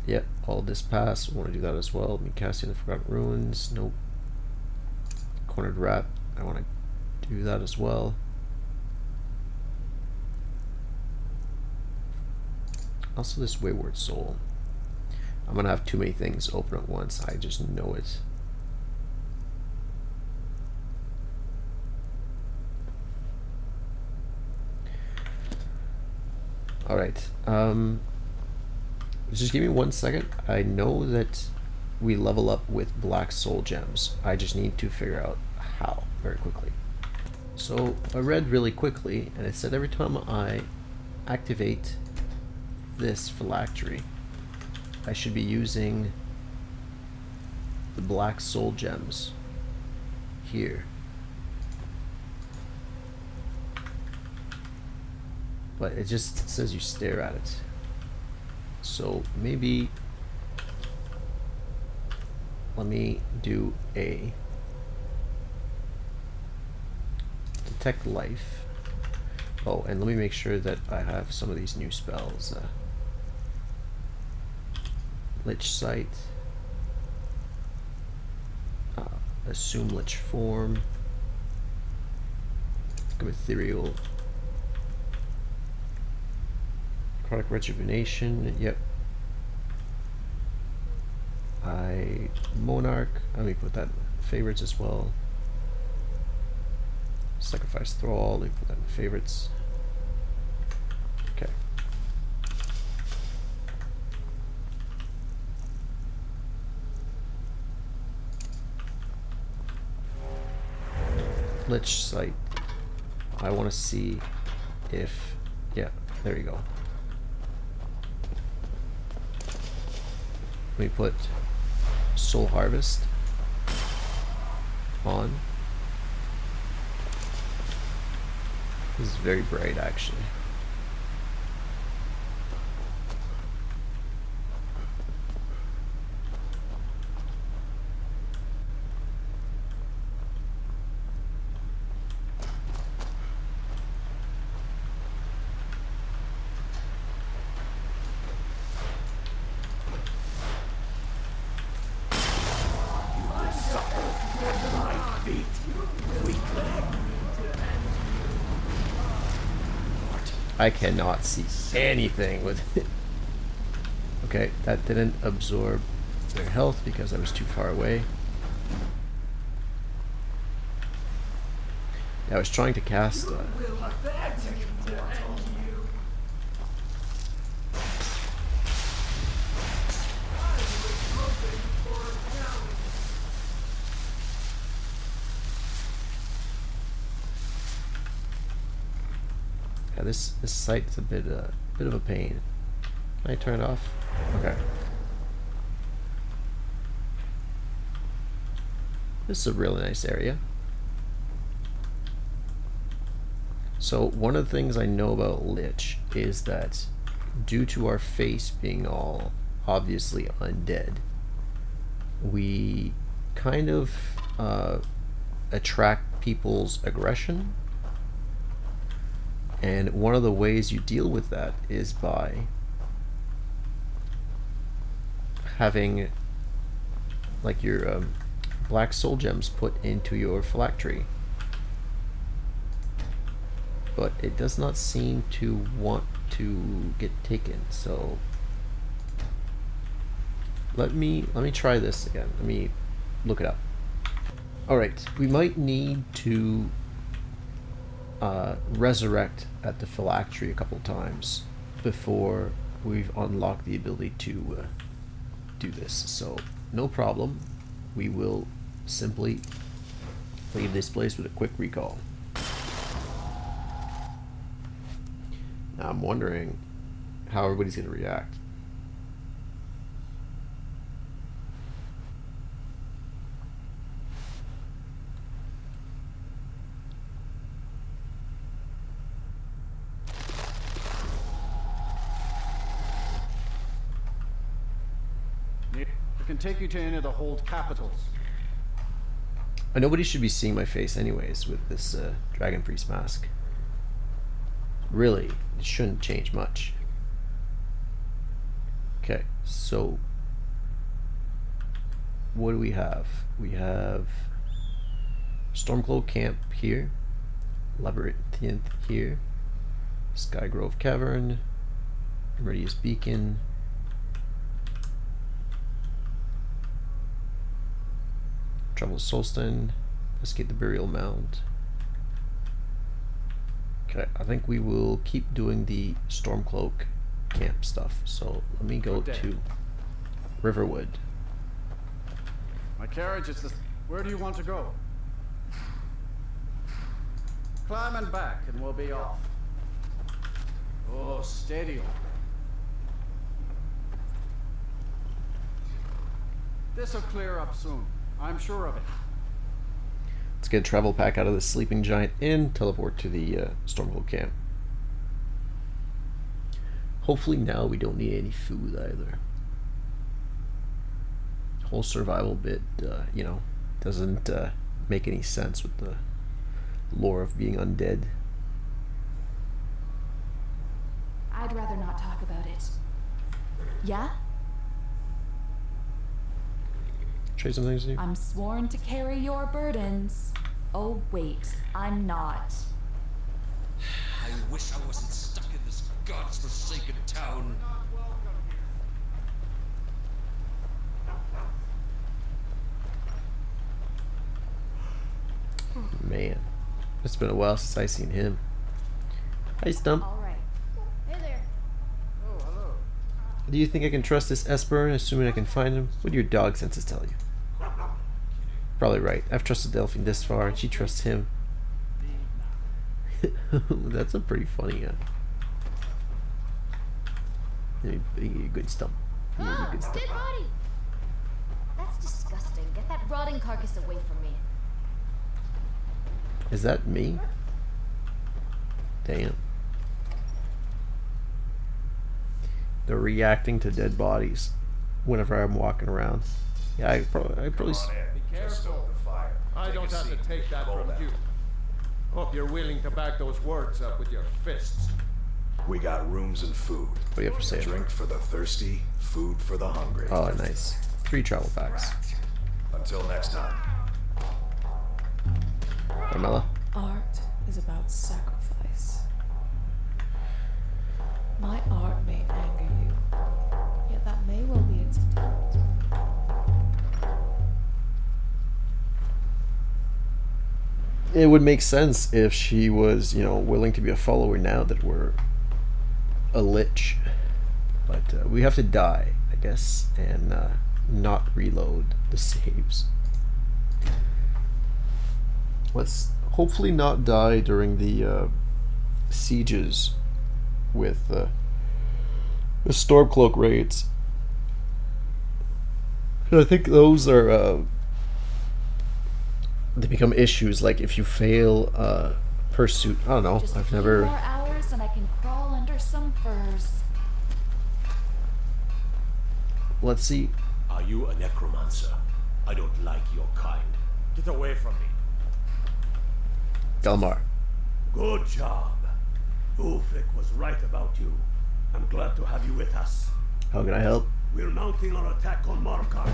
Yep, all this pass. Want to do that as well. Casting the Forgotten Ruins. Nope. Cornered Rat. I want to do that as well. Also, this Wayward Soul. I'm gonna have too many things open at once. I just know it. All right. Just give me 1 second. I know that we level up with black soul gems. I just need to figure out how very quickly. So I read really quickly, and it said every time I activate this phylactery, I should be using the black soul gems here. But it just says you stare at it. So maybe let me do a detect life. Oh, and let me make sure that I have some of these new spells. Lich Sight. Assume Lich Form. Go Ethereal. Chronic Rejuvenation. Yep. Monarch. Let me put that in favorites as well. Sacrifice Thrall. Let me put that in favorites. Okay. Lich Sight. I want to see if... Yeah, there you go. Let me put Soul Harvest on. This is very bright, actually. feet, weakling. I cannot see anything with it. Okay, that didn't absorb their health because I was too far away. Yeah, I was trying to cast yeah, this sight is a bit of a pain. Can I turn it off? Okay. This is a really nice area. So one of the things I know about Lich is that due to our face being all obviously undead, we kind of attract people's aggression. And one of the ways you deal with that is by having like your black soul gems put into your phylactery. But it does not seem to want to get taken, so let me try this again. Let me look it up. Alright, we might need to resurrect at the phylactery a couple times before we've unlocked the ability to do this, so no problem. We will simply leave this place with a quick recall. Now I'm wondering how everybody's going to react. I can take you to any of the hold capitals. Nobody should be seeing my face anyways with this Dragon Priest mask. Really, it shouldn't change much. Okay, so what do we have? We have Stormcloak Camp here, Labyrinth here, Skygrove Cavern, Meridius Beacon, Travel Solston, Escape the Burial Mound. Okay, I think we will keep doing the Stormcloak camp stuff. So let me go to Riverwood. My carriage is the... Where do you want to go? Climb and back and we'll be off. Oh, steady on. This'll clear up soon. I'm sure of it. Let's get a travel pack out of the Sleeping Giant Inn, teleport to the Stormcloak camp. Hopefully now we don't need any food either. Whole survival bit, you know, doesn't make any sense with the lore of being undead. I'd rather not talk about it. Yeah? Trade some things with you? I'm sworn to carry your burdens. Oh, wait, I'm not. I wish I wasn't stuck in this godforsaken town. Man, it's been a while since I seen him. Hi, Stump. All right. Hey there. Oh, hello. Do you think I can trust this Esper, assuming I can find him? What do your dog senses tell you? Probably right. I've trusted Delphine this far, and she trusts him. That's a pretty funny, good Stump. Ah, dead body. That's disgusting. Get that rotting carcass away from me. Is that me? Damn. They're reacting to dead bodies whenever I'm walking around. Yeah, I probably. Be careful. I don't have to take that from you. Hope you're willing to back those words up with your fists. We got rooms and food. What do you have for sale? Drink for the thirsty, food for the hungry. Oh, nice. 3 travel packs. Until next time. Carmela. Art is about sacrifice. My art may anger you, yet that may well be its intent. It would make sense if she was, you know, willing to be a follower now that we're a lich. But we have to die, I guess, and not reload the saves. Let's hopefully not die during the sieges with the Stormcloak raids. I think those are they become issues, like if you fail pursuit. I don't know. Just I've a few never. more hours and I can crawl under some furs. Let's see. Are you a necromancer? I don't like your kind. Get away from me. Delmar. Good job. Ulfric was right about you. I'm glad to have you with us. How can I help? We're mounting our attack on Markarth.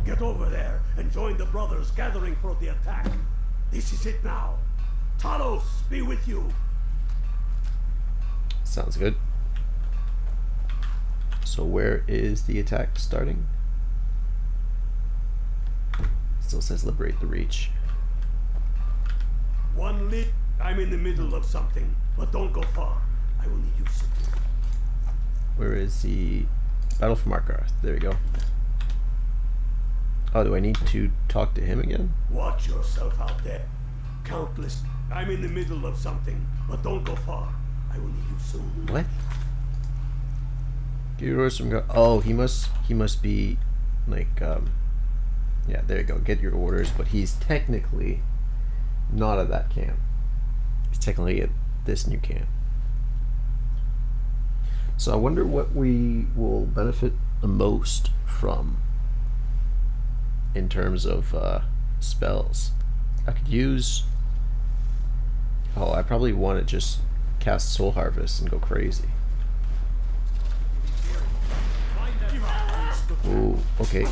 Get over there and join the brothers gathering for the attack. This is it now. Talos be with you. Sounds good. So where is the attack starting? Still says liberate the Reach. One lead. I'm in the middle of something, but don't go far. I will need you soon. Where is the Battle for Markarth? There we go. Oh, do I need to talk to him again? Watch yourself out there. Countless. I'm in the middle of something, but don't go far. I will need you soon. What? Get your orders from God. Oh, he must be like yeah, there you go. Get your orders, but he's technically not at that camp. He's technically at this new camp. So I wonder what we will benefit the most from in terms of spells. I could use... Oh, I probably want to just cast Soul Harvest and go crazy. Ooh, okay.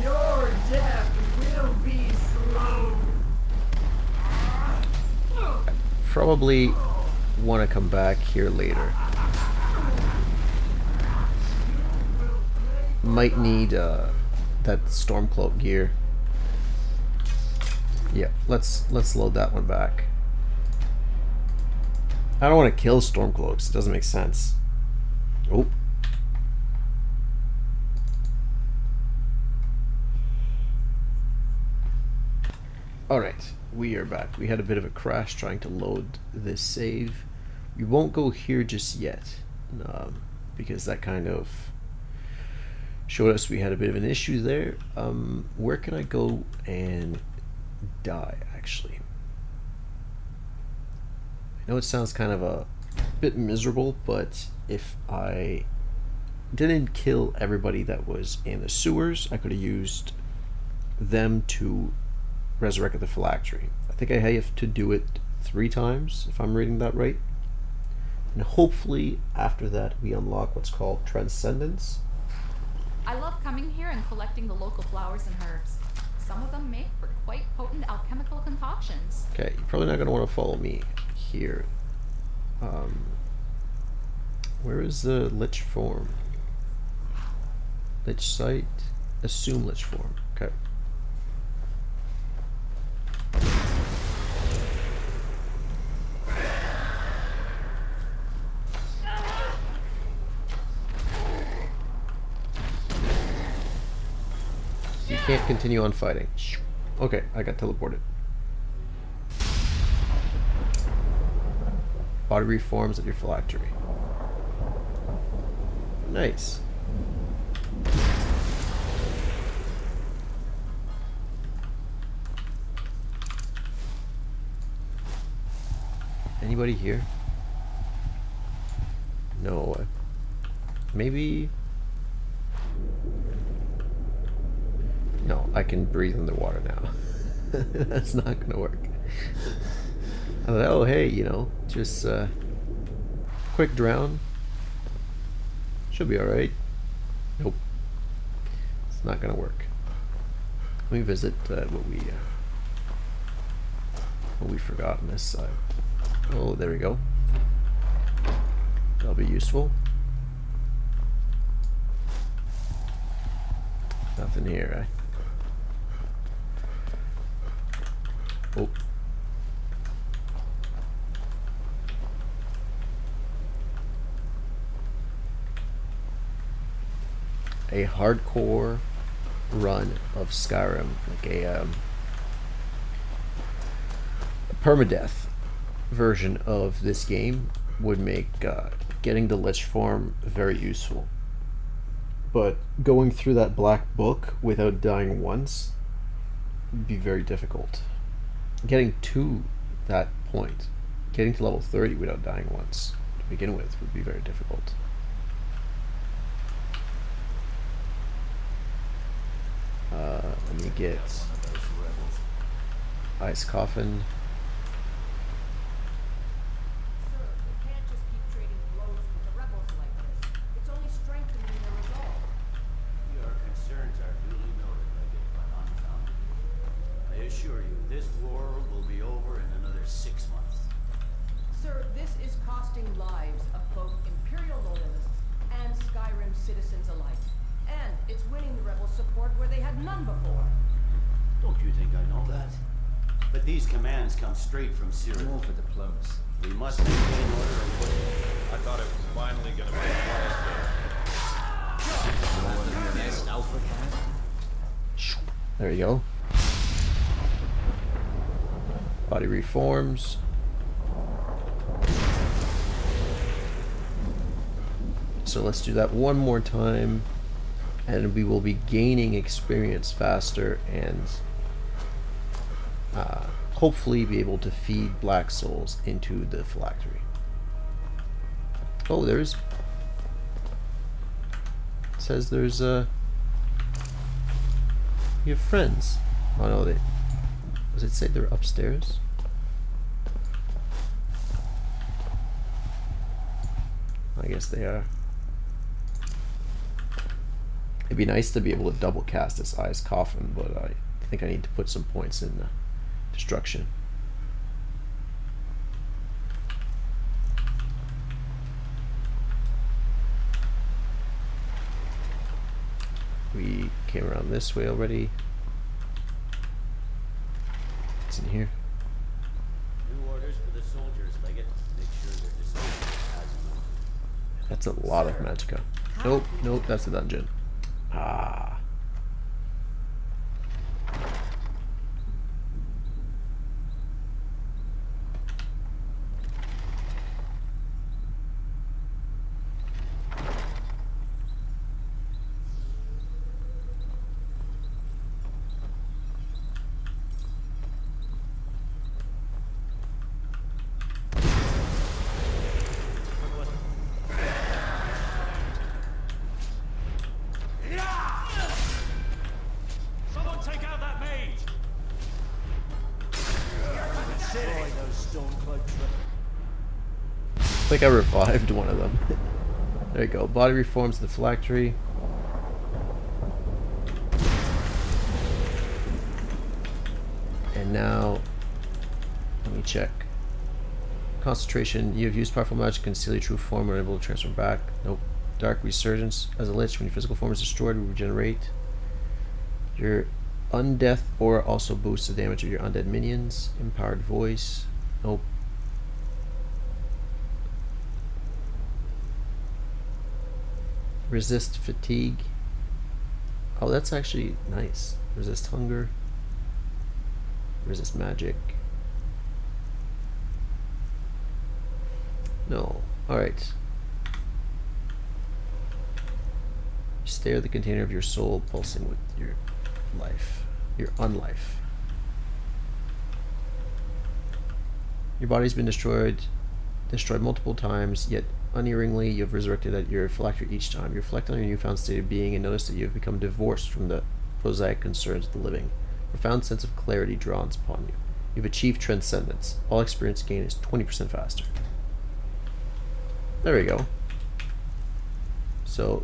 Your death will be slow. Probably want to come back here later. Might need that Stormcloak gear. Yeah, let's load that one back. I don't want to kill Stormcloaks. It doesn't make sense. Oh. Alright, we are back. We had a bit of a crash trying to load this save. We won't go here just yet, because that kind of showed us we had a bit of an issue there. Where can I go and die, actually? I know it sounds kind of a bit miserable, but if I didn't kill everybody that was in the sewers, I could have used them to resurrect the phylactery. I think I have to do it 3 times, if I'm reading that right. And hopefully after that we unlock what's called Transcendence. I love coming here and collecting the local flowers and herbs. Some of them make for quite potent alchemical concoctions. Okay, you're probably not going to want to follow me here. Where is the Lich form? Lich site? Assume Lich form. Okay. You can't continue on fighting. Okay, I got teleported. Body reforms at your phylactery. Nice. Anybody here? No. Maybe... No, I can breathe underwater now. That's not gonna work. I thought, oh hey, you know, just quick drown. Should be alright. Nope. It's not gonna work. Let me visit what we forgot on this side. Oh, there we go. That'll be useful. Nothing here, eh? Oh. A hardcore run of Skyrim, like a permadeath version of this game would make getting the Lich form very useful. But going through that black book without dying once would be very difficult. Getting to that point, getting to level 30 without dying once to begin with would be very difficult. Let me get Ice Coffin. Straight from Syria. More for diplomacy. We must maintain order and put. I thought it was finally gonna be quiet. There you go. Body reforms. So let's do that one more time, and we will be gaining experience faster and hopefully be able to feed black souls into the phylactery. Oh, there's... It says there's you have friends. Oh no, they... Does it say they're upstairs? I guess they are. It'd be nice to be able to double cast this Ice Coffin, but I think I need to put some points in destruction. We came around this way already. What's in here? New orders for the soldiers, Leggett. Make sure they're disposed. That's a lot of magicka. Nope, nope, that's the dungeon. Ah. I think I revived one of them. There you go. Body reforms the phylactery. And now, let me check. Concentration. You have used powerful magic to conceal your true form or able to transform back. Nope. Dark Resurgence. As a Lich, when your physical form is destroyed, we regenerate. Your Undeath Aura also boosts the damage of your undead minions. Empowered Voice. Nope. Resist Fatigue. Oh, that's actually nice. Resist Hunger. Resist Magic. No. Alright. Stare at the container of your soul pulsing with your life. Your unlife. Your body's been destroyed multiple times, yet unerringly you have resurrected at your phylactery each time. You reflect on your newfound state of being and notice that you have become divorced from the prosaic concerns of the living. A profound sense of clarity dawns upon you. You've achieved Transcendence. All experience gain is 20% faster. There we go. So,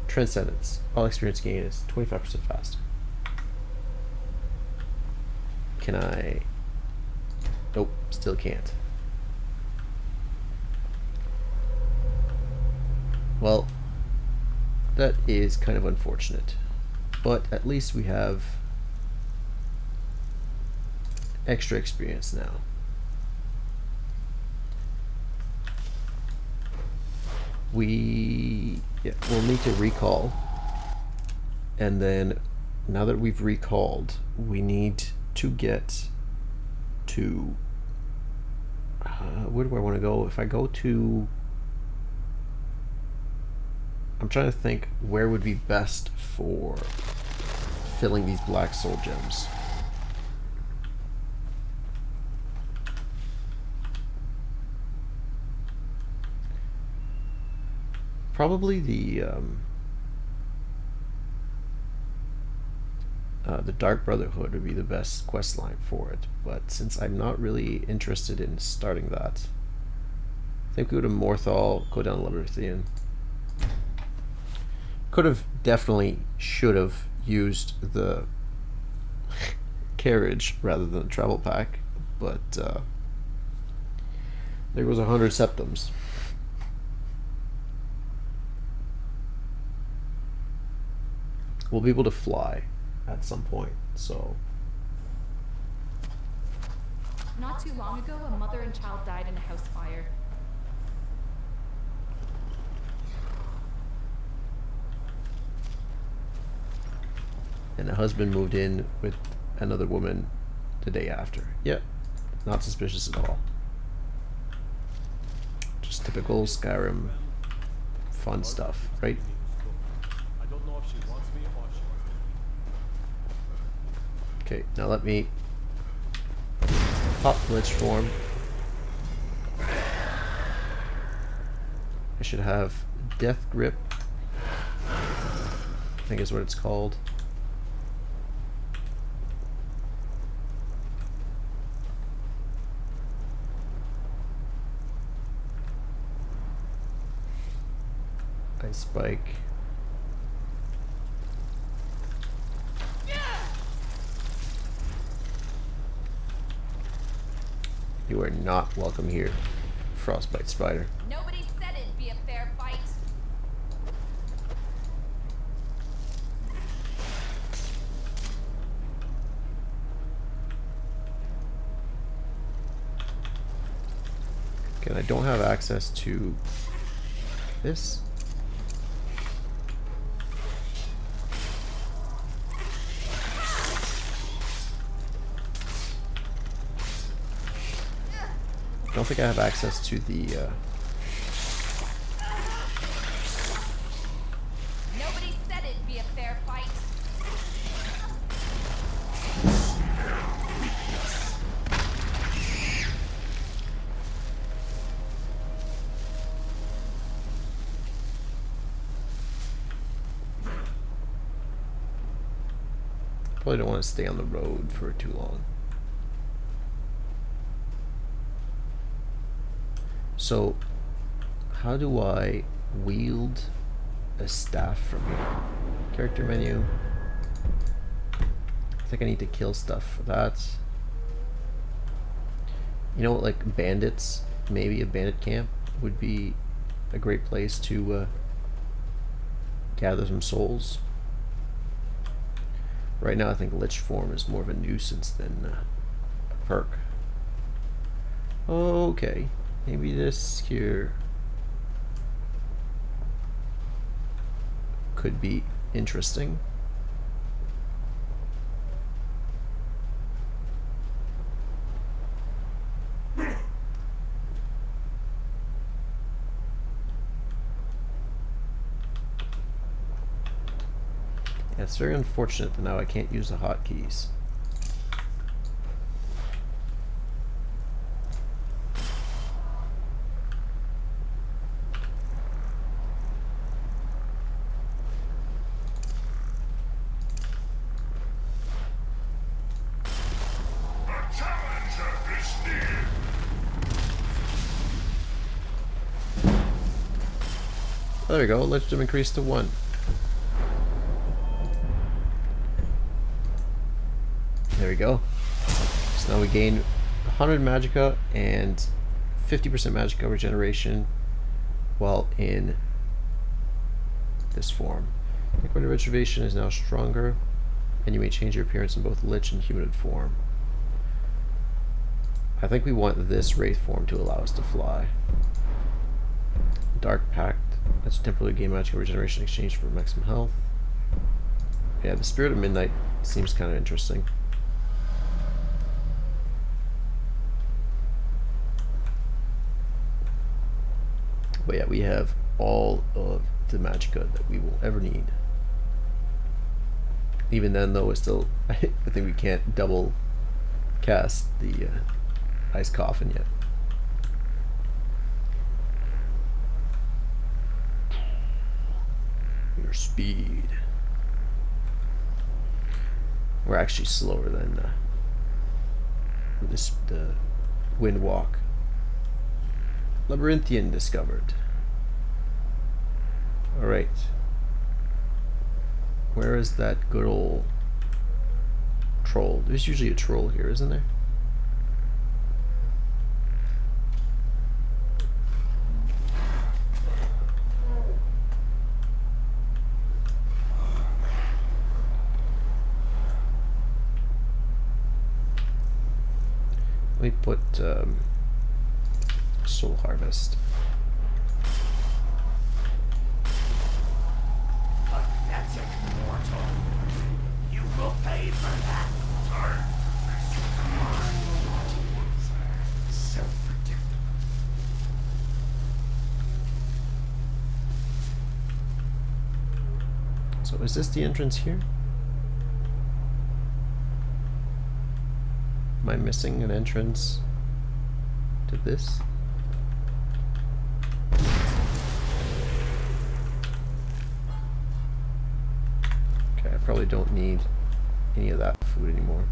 Transcendence. All experience gain is 25% faster. Can I... Nope, still can't. Well, that is kind of unfortunate. But at least we have extra experience now. We'll need to recall. And then, now that we've recalled, we need to get to... where do I want to go? If I go to... I'm trying to think where would be best for filling these black soul gems. Probably the Dark Brotherhood would be the best quest line for it, but since I'm not really interested in starting that, I think we go to Morthal, go down Labyrinthian. Could have definitely should have used the carriage rather than the travel pack, but there goes 100 septums. We'll be able to fly at some point, so... Not too long ago, a mother and child died in a house fire. And a husband moved in with another woman the day after. Yep, not suspicious at all. Just typical Skyrim fun stuff, right? Okay, now let me pop Lich form. I should have Death Grip, I think is what it's called. Ice Spike. You are not welcome here, Frostbite Spider. Nobody said it'd be a fair fight. Okay, I don't have access to this. I don't think I have access to the Nobody said it'd be a fair fight. probably don't want to stay on the road for too long. So, how do I wield a staff from here? Character menu. I think I need to kill stuff for that. You know what, like bandits, maybe a bandit camp would be a great place to gather some souls. Right now I think Lich form is more of a nuisance than a perk. Okay. Maybe this here could be interesting. Yeah, it's very unfortunate that now I can't use the hotkeys. Oh, there we go. Let's them increase to 1. There we go. So now we gain 100 magicka and 50% magicka regeneration while in this form. Liquid retribution is now stronger, and you may change your appearance in both Lich and humanoid form. I think we want this wraith form to allow us to fly. Dark Pact. Let's temporarily gain magical regeneration in exchange for maximum health. Yeah, the Spirit of Midnight seems kind of interesting. But yeah, we have all of the magicka that we will ever need. Even then, though, it's still I think we can't double cast the Ice Coffin yet. Your speed. We're actually slower than the Wind Walk. Labyrinthian discovered. Alright. Where is that good old troll? There's usually a troll here, isn't there? Let me put Soul Harvest. Pathetic mortal. You will pay for that. So predictable. So is this the entrance here? Am I missing an entrance to this? Okay, I probably don't need any of that food anymore.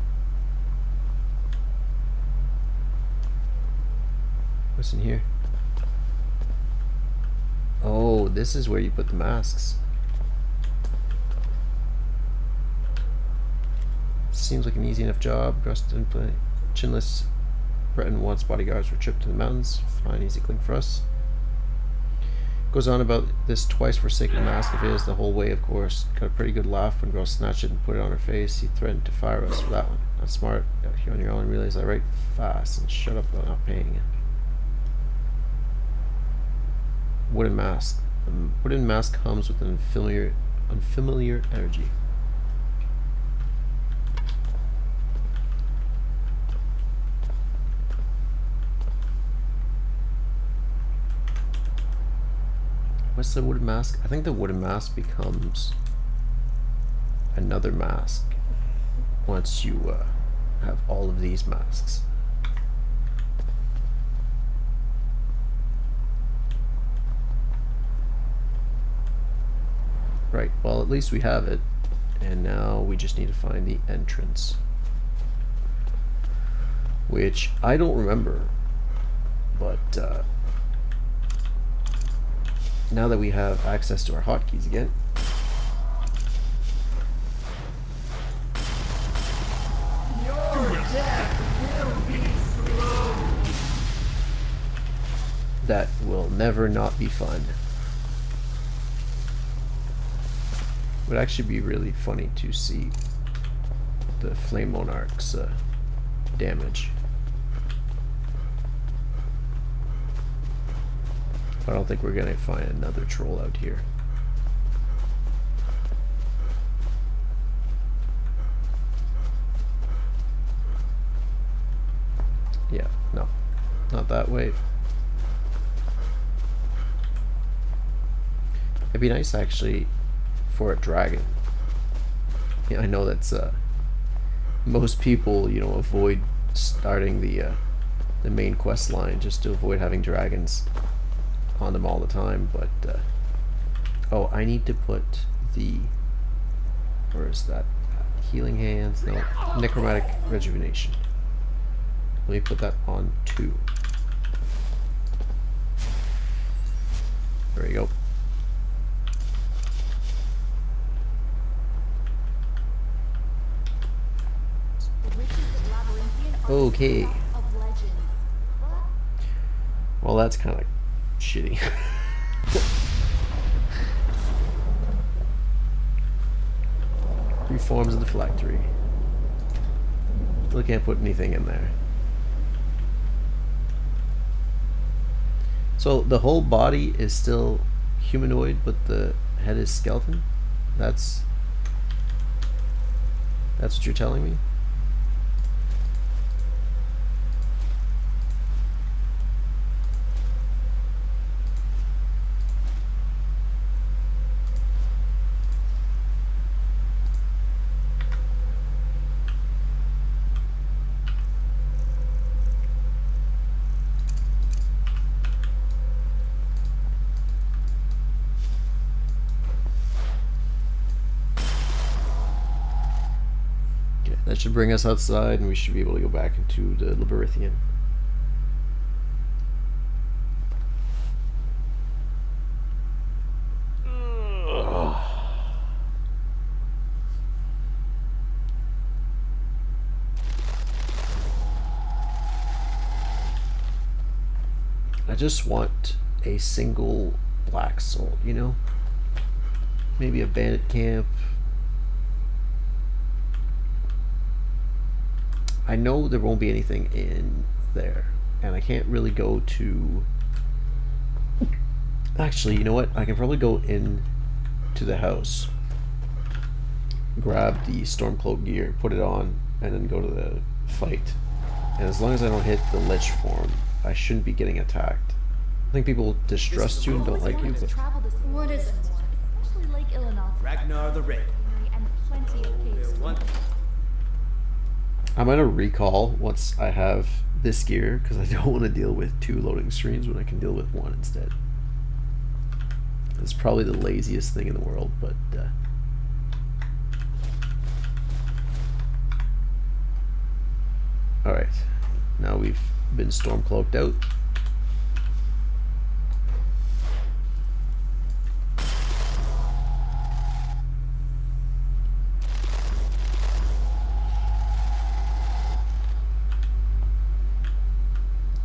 What's in here? Oh, this is where you put the masks. Seems like an easy enough job. Chinless Breton wants bodyguards for a trip to the mountains. Fine, easy clink for us. Goes on about this twice forsaken mask of his the whole way, of course. Got a pretty good laugh when girl snatched it and put it on her face. He threatened to fire us for that one. Not smart. Got here on your own and realize I write fast and shut up about not paying you. Wooden mask. The wooden mask comes with an unfamiliar energy. What's the wooden mask? I think the wooden mask becomes another mask once you have all of these masks. Right, well at least we have it, and now we just need to find the entrance, which I don't remember, but now that we have access to our hotkeys again, that will never not be fun. It would actually be really funny to see the Flame Monarch's damage. I don't think we're gonna find another troll out here. Yeah, no, not that way. It'd be nice actually for a dragon. Yeah, I know that's most people, you know, avoid starting the main quest line just to avoid having dragons on them all the time, but oh, I need to put the, where is that? Healing hands? No, necromantic rejuvenation. Let me put that on 2. There we go. Okay. Of legends. Well, that's kind of shitty. Reforms of the phylactery. Still can't put anything in there. So the whole body is still humanoid, but the head is skeleton? That's what you're telling me? That should bring us outside, and we should be able to go back into the Labyrinthine. I just want a single black soul, you know? Maybe a bandit camp. I know there won't be anything in there, and I can't really go to... Actually, you know what? I can probably go in to the house, grab the Stormcloak gear, put it on, and then go to the fight. And as long as I don't hit the Lich form, I shouldn't be getting attacked. I think people distrust you and don't like you, but... What is it? Especially Lake Illinois. Ragnar the Red. And plenty of caves. I'm gonna recall once I have this gear, because I don't want to deal with 2 loading screens when I can deal with 1 instead. It's probably the laziest thing in the world, but alright, now we've been Stormcloaked out.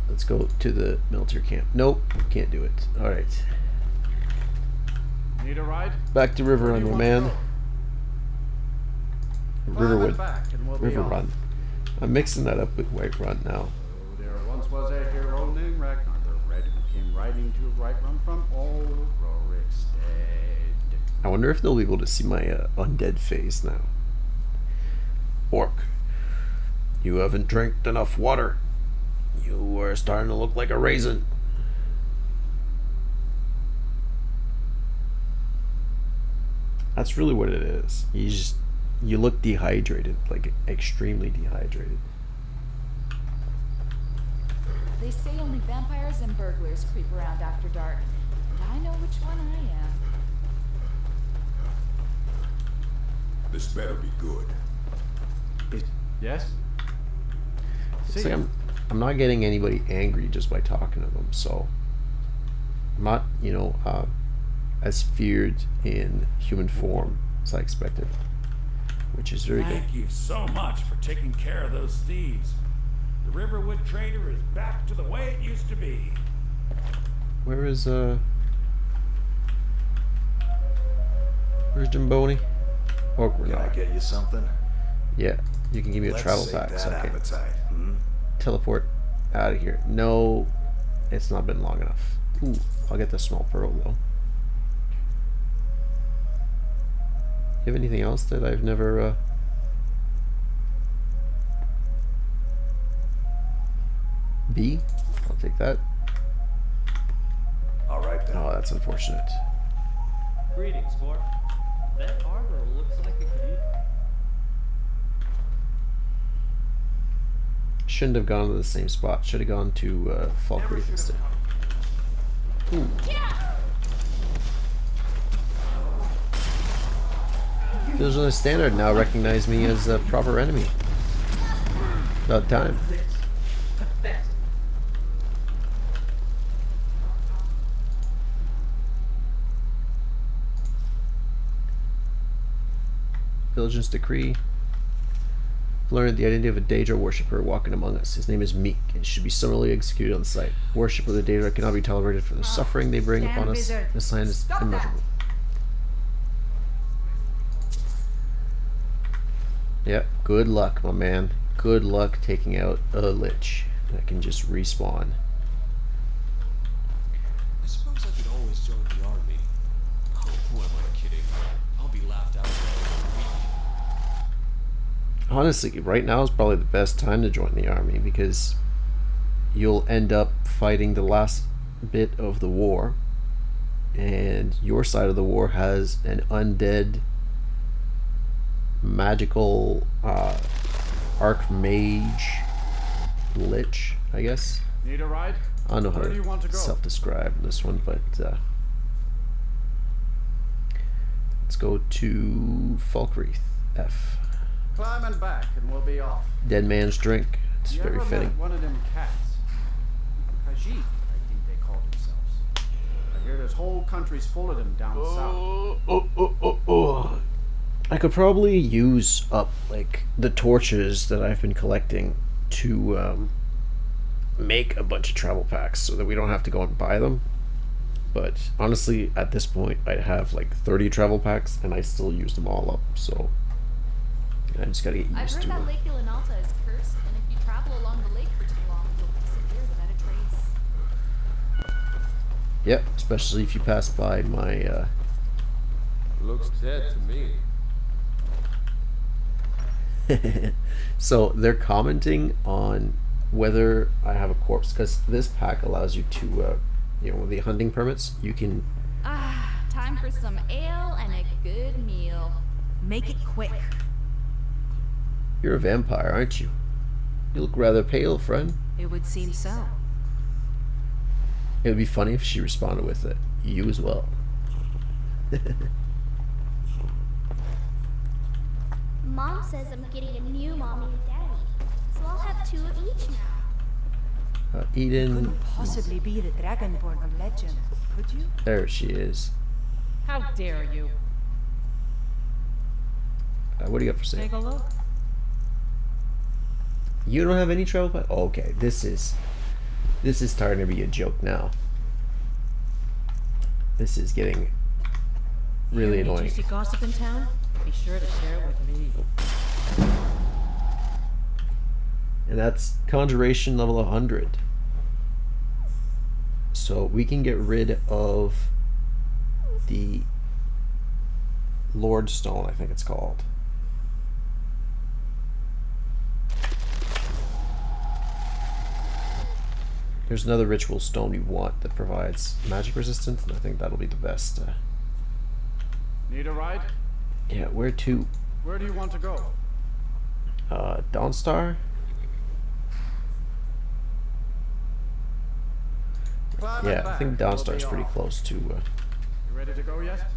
Let's go to the military camp. Nope, can't do it. Alright. Need a ride? Back to River Run, my man. Riverwood. Back and we'll be River off. Run. I'm mixing that up with White Run now. There once was a hero named Ragnar the Red who came riding to right run from old Rorikstead. I wonder if they'll be able to see my undead face now. Orc, you haven't drank enough water. You are starting to look like a raisin. That's really what it is. You look dehydrated, like extremely dehydrated. They say only vampires and burglars creep around after dark. And I know which one I am. This better be good. Yes? It's like I'm not getting anybody angry just by talking to them, so I'm not, you know, as feared in human form as I expected, which is very good. Thank you so much for taking care of those thieves. The Riverwood Trader is back to the way it used to be. Where's Jimboni? Can I get you something? Yeah, you can give me a Let's travel sate pack. that Okay. appetite. Teleport out of here. No, it's not been long enough. Ooh, I'll get the small pearl though. You have anything else that I've never B? I'll take that. All right then. Oh, that's unfortunate. Greetings, Sport. That arbor looks like it could eat. Shouldn't have gone to the same spot. Should have gone to Falk Reef instead. Ooh. Village on the Standard now recognize me as a proper enemy. About time. Village's decree. learned the identity of a Daedra worshipper walking among us. His name is Meek, and should be summarily executed on sight. Worship of the Daedra cannot be tolerated for the suffering they bring upon us. This land is immeasurable. Yeah, good luck, my man. Good luck taking out a Lich that can just respawn. I suppose I could always join the army. Oh, who am I kidding? I'll be laughed out of a week. Honestly, right now is probably the best time to join the army because you'll end up fighting the last bit of the war, and your side of the war has an undead magical archmage lich, I guess. Need a ride? I don't know how Where do you want to to go? self-describe this one, but let's go to Falkreath F. Climb and back, and we'll be off. Dead Man's Drink. It's You very ever fitting. met one of them cats? Khajiit, I think they call themselves. I hear there's whole countries full of them down south. I could probably use up like the torches that I've been collecting to make a bunch of travel packs so that we don't have to go and buy them. But honestly, at this point, I have like 30 travel packs and I still use them all up. So I just gotta get I've used heard to that it. Lake Ilanalta is cursed, and if you travel along the lake for too long, you'll disappear without a trace. Yep, especially if you pass by my Looks dead to me. so they're commenting on whether I have a corpse, because this pack allows you to with the hunting permits you can Time for some ale and a good meal. Make it quick. You're a vampire, aren't you? You look rather pale, friend. It would seem so. It would be funny if she responded with it. You as well. Mom says I'm getting a new mommy and daddy, so I'll have 2 of each now. Eden. Couldn't possibly be the Dragonborn of legend, could you? There she is. How dare you? What do you got for sale? Take a look. You don't have any travel pack? Oh, okay, this is starting to be a joke now. This is getting really Hear any annoying. juicy gossip in town? Be sure to share it with me. And that's conjuration level 100. So we can get rid of the Lord Stone, I think it's called. There's another ritual stone we want that provides magic resistance, and I think that'll be the best. Need a ride? Yeah, where to? Where do you want to go? Dawnstar? Climb Yeah, and I think back, and we'll Dawnstar's be pretty off. close to. You ready to go yet?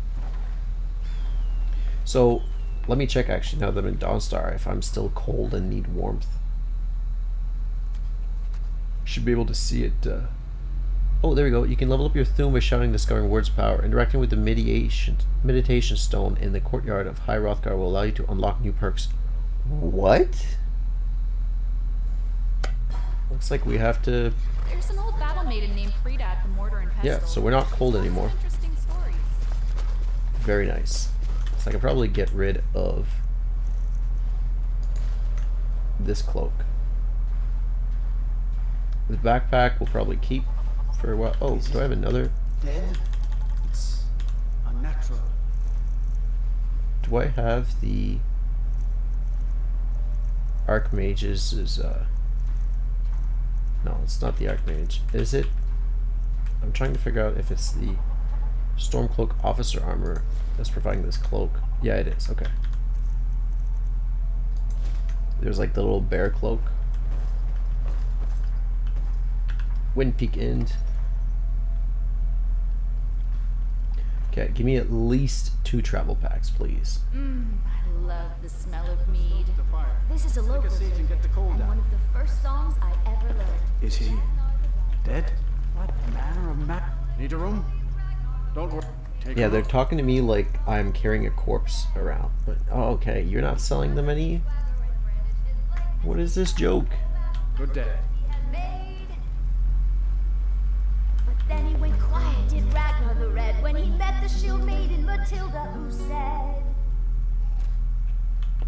So, let me check actually now that I'm in Dawnstar if I'm still cold and need warmth. Should be able to see it. Oh, there we go. You can level up your Thum by shouting, discovering words of power. Interacting with the meditation stone in the courtyard of High Rothgar will allow you to unlock new perks. What? Looks like we have to. There's an old battle maiden named Frida at the Mortar and Pestle. Yeah, so we're not cold anymore. Interesting stories. Very nice. So I can probably get rid of this cloak. The backpack we'll probably keep for a while. Oh, do I have another? Dead? It's unnatural. Do I have the Archmage's no, it's not the Archmage. Is it? I'm trying to figure out if it's the Stormcloak officer armor that's providing this cloak. Yeah, it is. Okay. There's like the little bear cloak. Wind Peak End. Okay, give me at least 2 travel packs, please. I love the smell of mead. This is a local seat and get the cold and down. one of the first songs I ever learned. Is he dead? What manner of man? Need a room? Don't worry. Take Yeah, a they're look. talking to me like I'm carrying a corpse around. But oh, okay, you're not selling them any? What is this joke? Good day. But then he went quiet, did Ragnar the Red, when he met the shield maiden Matilda, who said,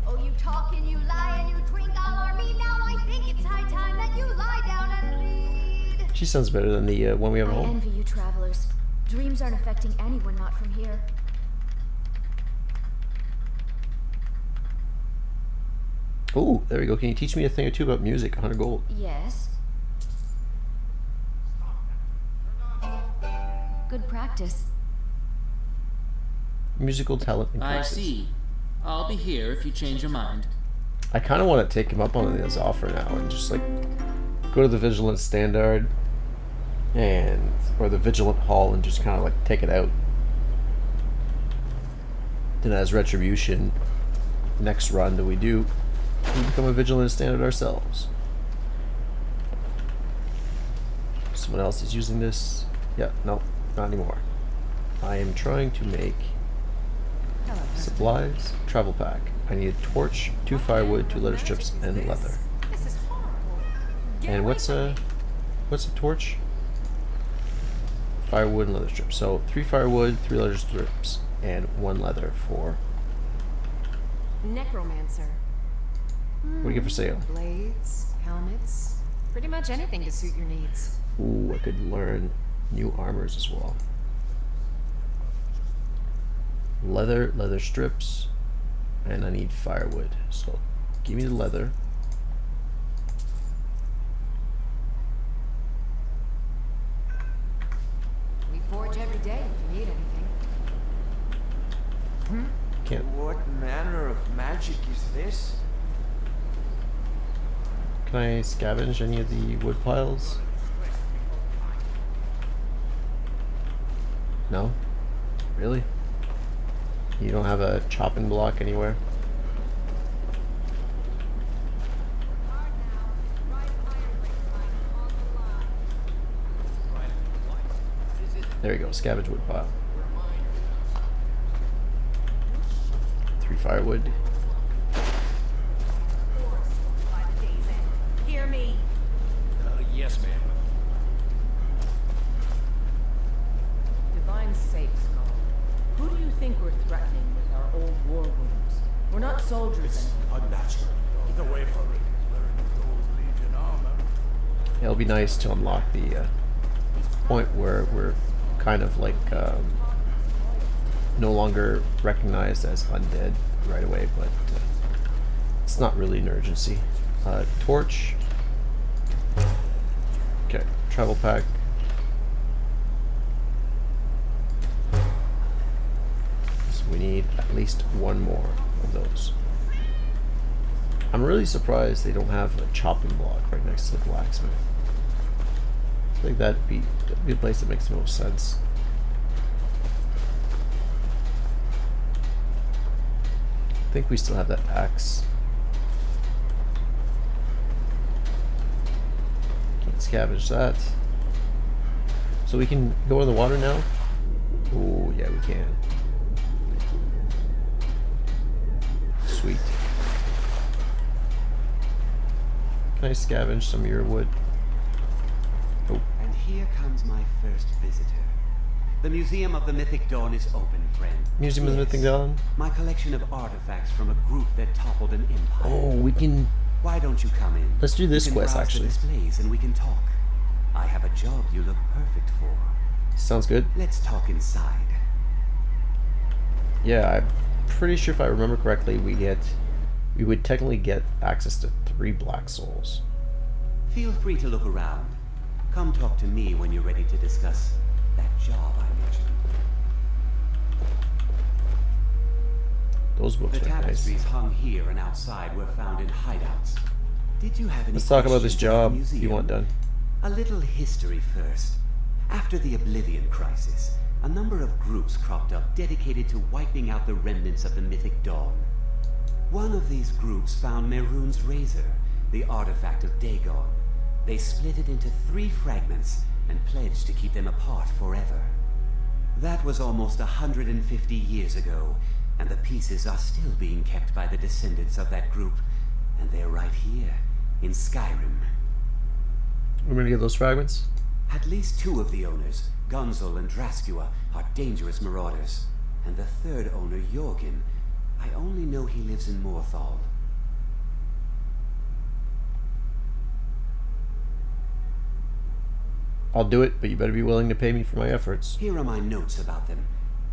"Oh, you talk and you lie and you drink all army. Now I think it's high time that you lie down and read." She sounds better than the one we have at I home. envy you travelers. Dreams aren't affecting anyone not from here. Oh, there we go. Can you teach me a thing or two about music? 100 gold. Yes. Good practice. Musical talent increases. I see. I'll be here if you change your mind. I kind of want to take him up on this offer now and just like go to the Vigilant Standard and or the Vigilant Hall and just kind of like take it out. Then as retribution, next run that we do, we become a Vigilant Standard ourselves. Someone else is using this. Yeah, no, not anymore. I am trying to make supplies, travel pack. I need a torch, 2 firewood, 2 leather strips, and leather. And what's a torch? Firewood and leather strips. So 3 firewood, 3 leather strips, and 1 leather for. Necromancer. What do you get for sale? Blades, helmets, pretty much anything to suit your needs. Ooh, I could learn new armors as well. Leather strips, and I need firewood. So give me the leather. We forge every day if you need anything. Can't. What manner of magic is this? Can I scavenge any of the wood piles? No? Really? You don't have a chopping block anywhere? There you go, scavenge wood pile. 3 firewood. Hear me. Yes, ma'am. Divine sakes, Skull. Who do you think we're threatening with our old war wounds? We're not soldiers It's unnatural. Get away from it. Wearing the old Legion armor. It'll be nice to unlock the point where we're kind of like no longer recognized as undead right away, but it's not really an urgency. Torch. Okay, travel pack. So we need at least 1 more of those. I'm really surprised they don't have a chopping block right next to the blacksmith. I think that'd be a place that makes the most sense. I think we still have that axe. Can't scavenge that. So we can go in the water now? Oh, yeah, we can. Sweet. Can I scavenge some of your wood? Oh. And here comes my first visitor. The Museum of the Mythic Dawn is open, friend. Museum of the Mythic Dawn? My collection of artifacts from a group that toppled an empire. Oh, we can... Why don't you come in? Let's do this You can quest, browse the actually. displays and we can talk. I have a job you look perfect for. Sounds good. Let's talk inside. Yeah, I'm pretty sure if I remember correctly, we would technically get access to 3 black souls. Feel free to look around. Come talk to me when you're ready to discuss that job I mentioned. Those books The are nice. tapestries hung here and outside were found in hideouts. Did you have any Let's talk about this questions about job the museum? you want done. A little history first. After the Oblivion crisis, a number of groups cropped up dedicated to wiping out the remnants of the Mythic Dawn. One of these groups found Mehrunes' razor, the artifact of Dagon. They split it into 3 fragments and pledged to keep them apart forever. That was almost 150 years ago, and the pieces are still being kept by the descendants of that group, and they're right here, in Skyrim. We're gonna get those fragments? At least 2 of the owners, Gunzel and Draskua, are dangerous marauders. And the 3rd owner, Jorgen, I only know he lives in Morthal. I'll do it, but you better be willing to pay me for my efforts. Here are my notes about them.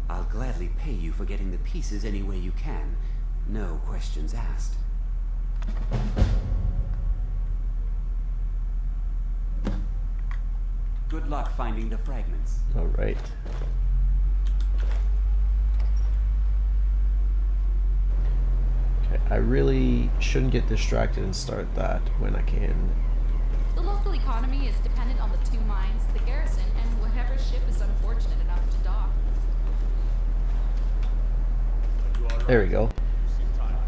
I'll gladly pay you for getting the pieces any way you can. No questions asked. Good luck finding the fragments. All right. Okay, I really shouldn't get distracted and start that when I can. The local economy is dependent on the 2 mines, the garrison, and whatever ship is unfortunate enough to dock. There we go.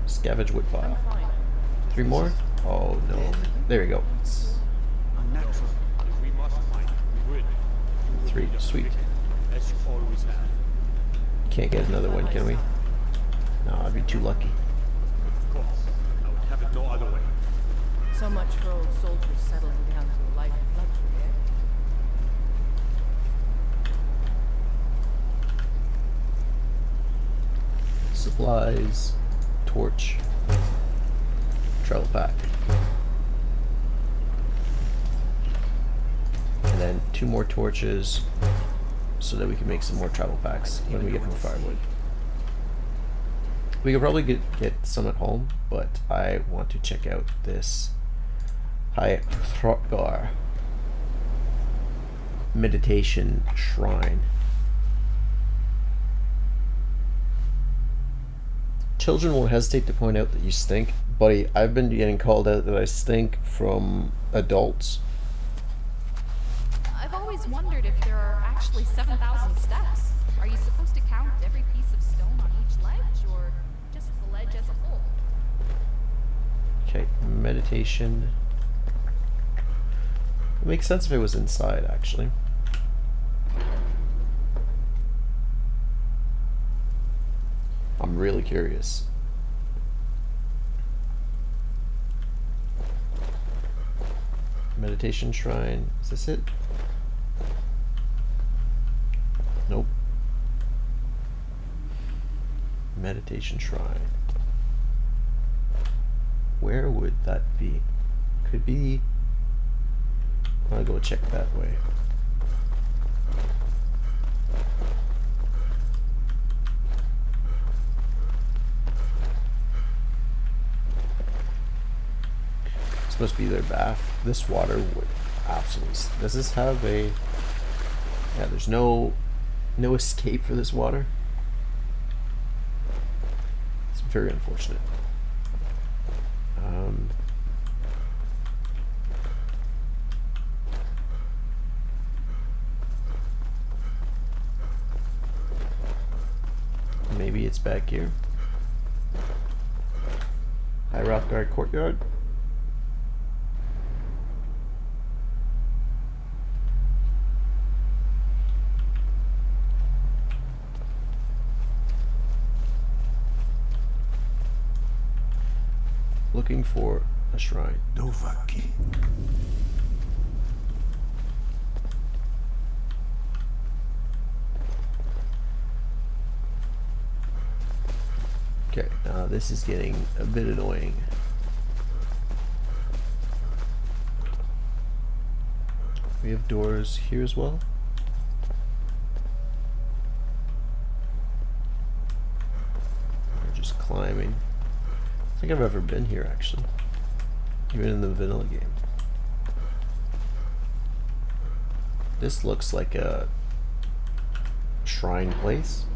Scavenge wood pile. 3 more? Oh no. There we go. Unnatural. If we must find it, we will. 3. Sweet. As you always have. Can't get another one, can we? No, I'd be too lucky. Of course. I would have it no other way. So much for old soldiers settling down to a life of luxury, eh? Supplies, torch, travel pack. And then 2 more torches so that we can make some more travel packs when we get more firewood. We could probably get some at home, but I want to check out this High Sovngarde meditation shrine. Children won't hesitate to point out that you stink. Buddy, I've been getting called out that I stink from adults. I've always wondered if there are actually 7,000 steps. Are you supposed to count every piece of stone on each ledge, or just the ledge as a whole? Okay, meditation. It makes sense if it was inside, actually. I'm really curious. Meditation shrine. Is this it? Nope. Meditation shrine. Where would that be? Could be. I'll go check that way. It's supposed to be their bath. This water would absolutely. Does this have a? Yeah, there's no escape for this water. It's very unfortunate. Maybe it's back here. High Rothgard Courtyard. Looking for a shrine. Dovaki. Okay, now this is getting a bit annoying. We have doors here as well. We're just climbing. I don't think I've ever been here actually, even in the vanilla game. This looks like a shrine place.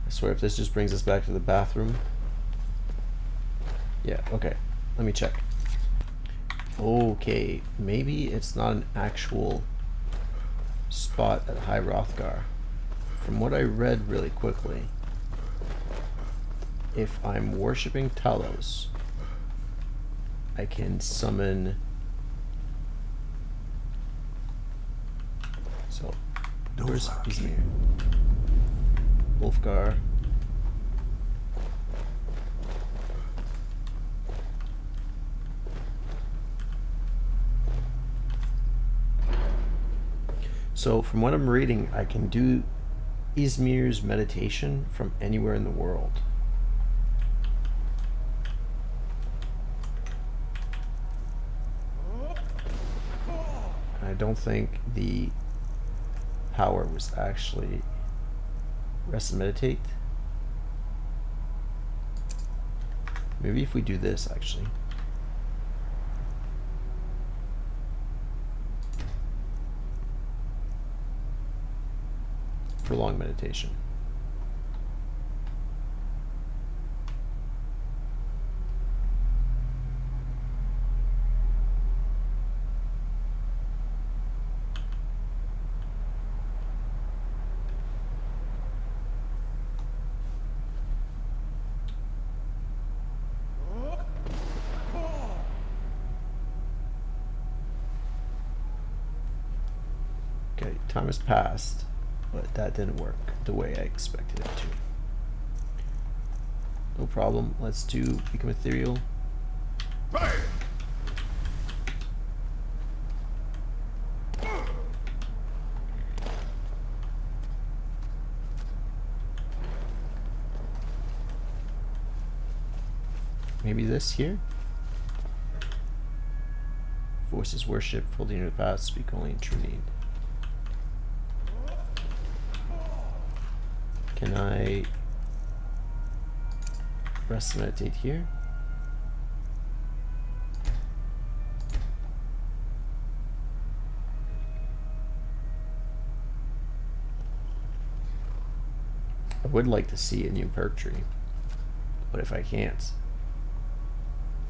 I swear if this just brings us back to the bathroom. Yeah, okay. Let me check. Okay, maybe it's not an actual spot at High Rothgar. From what I read really quickly, if I'm worshipping Talos, I can summon. So, where's Izmir? Wolfgar. So from what I'm reading, I can do Izmir's meditation from anywhere in the world. I don't think the power was actually rest and meditate. Maybe if we do this, actually. Prolonged meditation. Okay, time has passed, but that didn't work the way I expected it to. No problem. Let's do become ethereal. Maybe this here? Voices worship, holding in the past, speak only in true need. Can I rest and meditate here? I would like to see a new perk tree, but if I can't,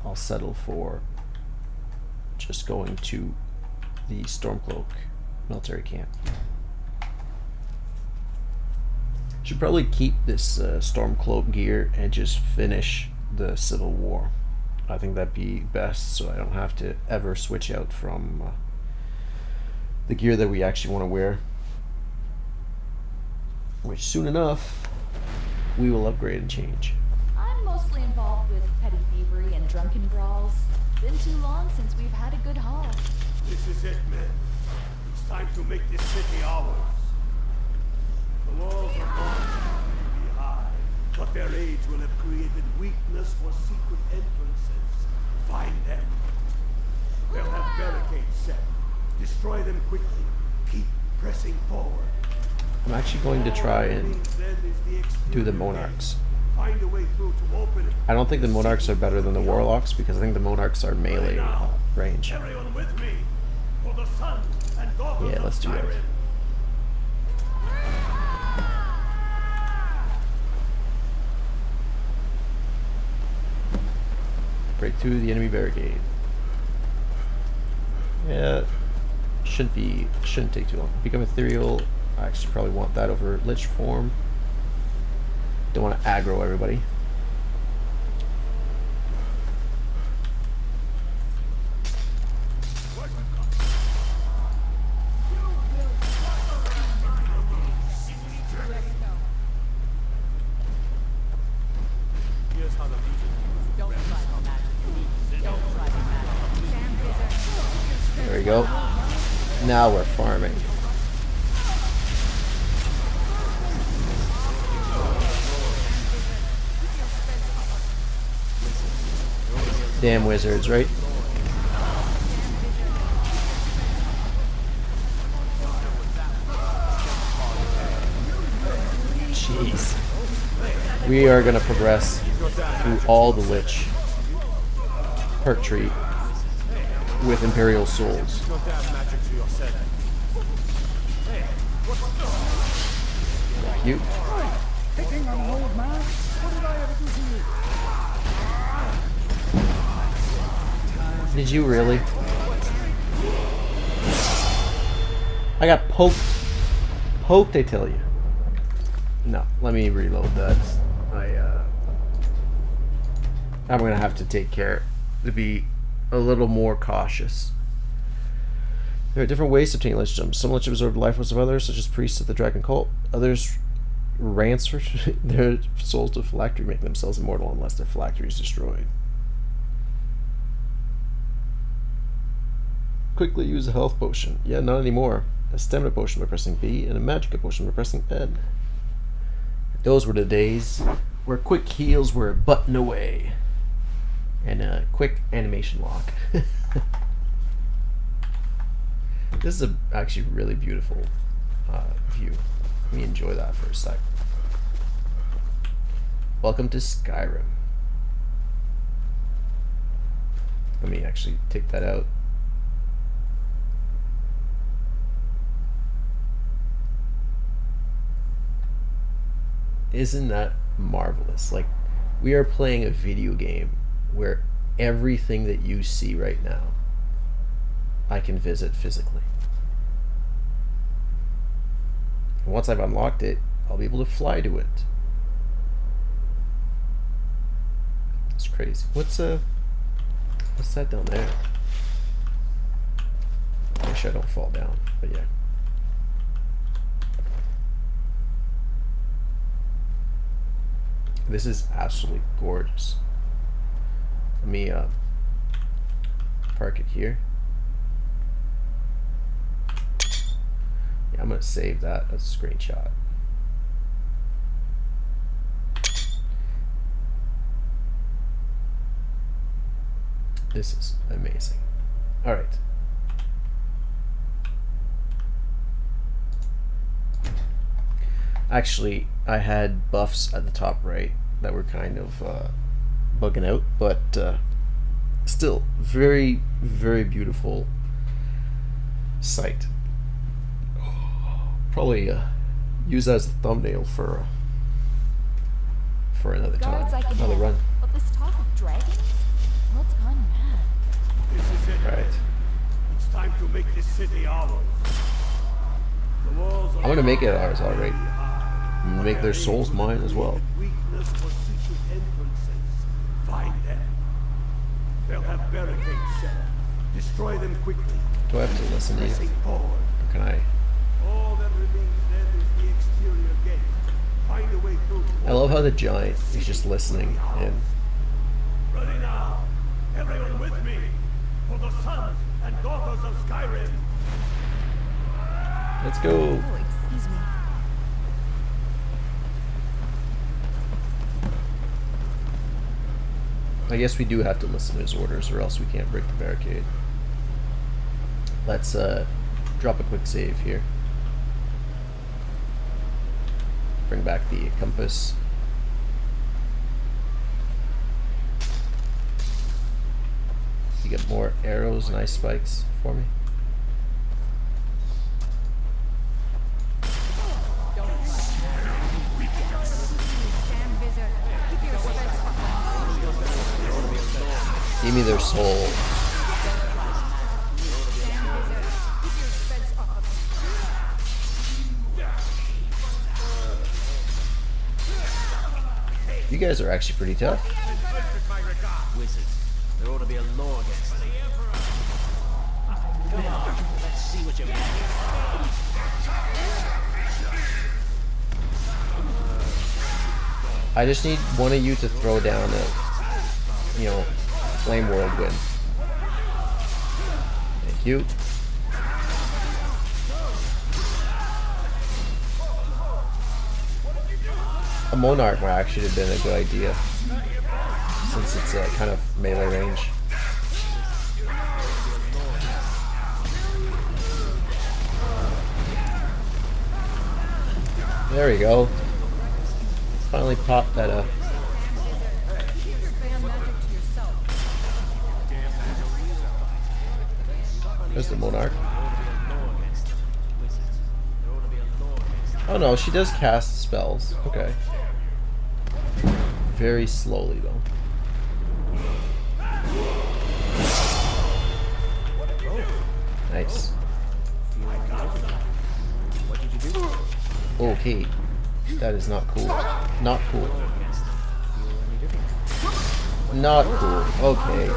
I'll settle for just going to the Stormcloak military camp. Should probably keep this Stormcloak gear and just finish the Civil War. I think that'd be best, so I don't have to ever switch out from the gear that we actually want to wear. Which soon enough, we will upgrade and change. I'm mostly involved with petty thievery and drunken brawls. Been too long since we've had a good haul. This is it, men. It's time to make this city ours. The walls are long, maybe high, but their age will have created weakness for secret entrances. Find them. They'll have barricades set. Destroy them quickly. Keep pressing forward. I'm actually going to try and do the Monarchs. Find a way through to open it. I don't think the Monarchs are better than the Warlocks because I think the Monarchs are melee range. Everyone with me. For the sun and daughters Yeah, let's do that. Skyrim. Break through the enemy barricade. Yeah, shouldn't take too long. Become ethereal. I actually probably want that over Lich form. Don't want to aggro everybody. There we go. Now we're farming. Damn wizards, right? Jeez. We are going to progress through all the Lich perk tree with Imperial Souls. Thank you. Taking on hold, man. What did I ever do to you? Did you really? I got poked. Poked, I tell you. No, let me reload that. I'm gonna have to take care to be a little more cautious. There are different ways to obtain Lich gems. Some Lich absorb the life force of others, such as priests of the Dragon Cult. Others transfer their souls to phylactery, making themselves immortal unless their phylactery is destroyed. Quickly use a health potion. Yeah, not anymore. A stamina potion by pressing B and a magica potion by pressing N. Those were the days where quick heals were a button away. And a quick animation lock. This is actually really beautiful view. Let me enjoy that for a sec. Welcome to Skyrim. Let me actually take that out. Isn't that marvelous? Like, we are playing a video game where everything that you see right now I can visit physically. And once I've unlocked it, I'll be able to fly to it. It's crazy. What's that down there? Make sure I don't fall down, but yeah. This is absolutely gorgeous. Let me park it here. Yeah, I'm gonna save that as a screenshot. This is amazing. All right. Actually, I had buffs at the top right that were kind of bugging out, but still very, very beautiful sight. Probably use that as a thumbnail for another time, another run. But this talk of dragons? Well, it's gone mad. This is it. Right. It's time to make this city ours. The walls I'm gonna make it ours, alright. I'm gonna make their souls mine as well. Weakness for secret entrances. Find them. They'll have barricades set. Destroy them quickly. Do I have to listen to you? Pressing forward. Or can I? All that remains then is the exterior gate. Find a way through. I love how the giant is just listening in. Ready now. Everyone with me. For the sons and daughters of Skyrim. Let's go. Oh, excuse me. I guess we do have to listen to his orders or else we can't break the barricade. Let's drop a quick save here. Bring back the compass. You get more arrows and ice spikes for me. Give me their soul. You guys are actually pretty tough. Wizards, there ought to be a law against them. Come on, let's see what you make. I just need one of you to throw down a, flame whirlwind. Thank you. A monarch might actually have been a good idea, since it's kind of melee range. There we go. Finally popped that There's the monarch. Oh no, she does cast spells. Okay. Very slowly though. Nice. Okay. That is not cool. Not cool. Not cool. Okay.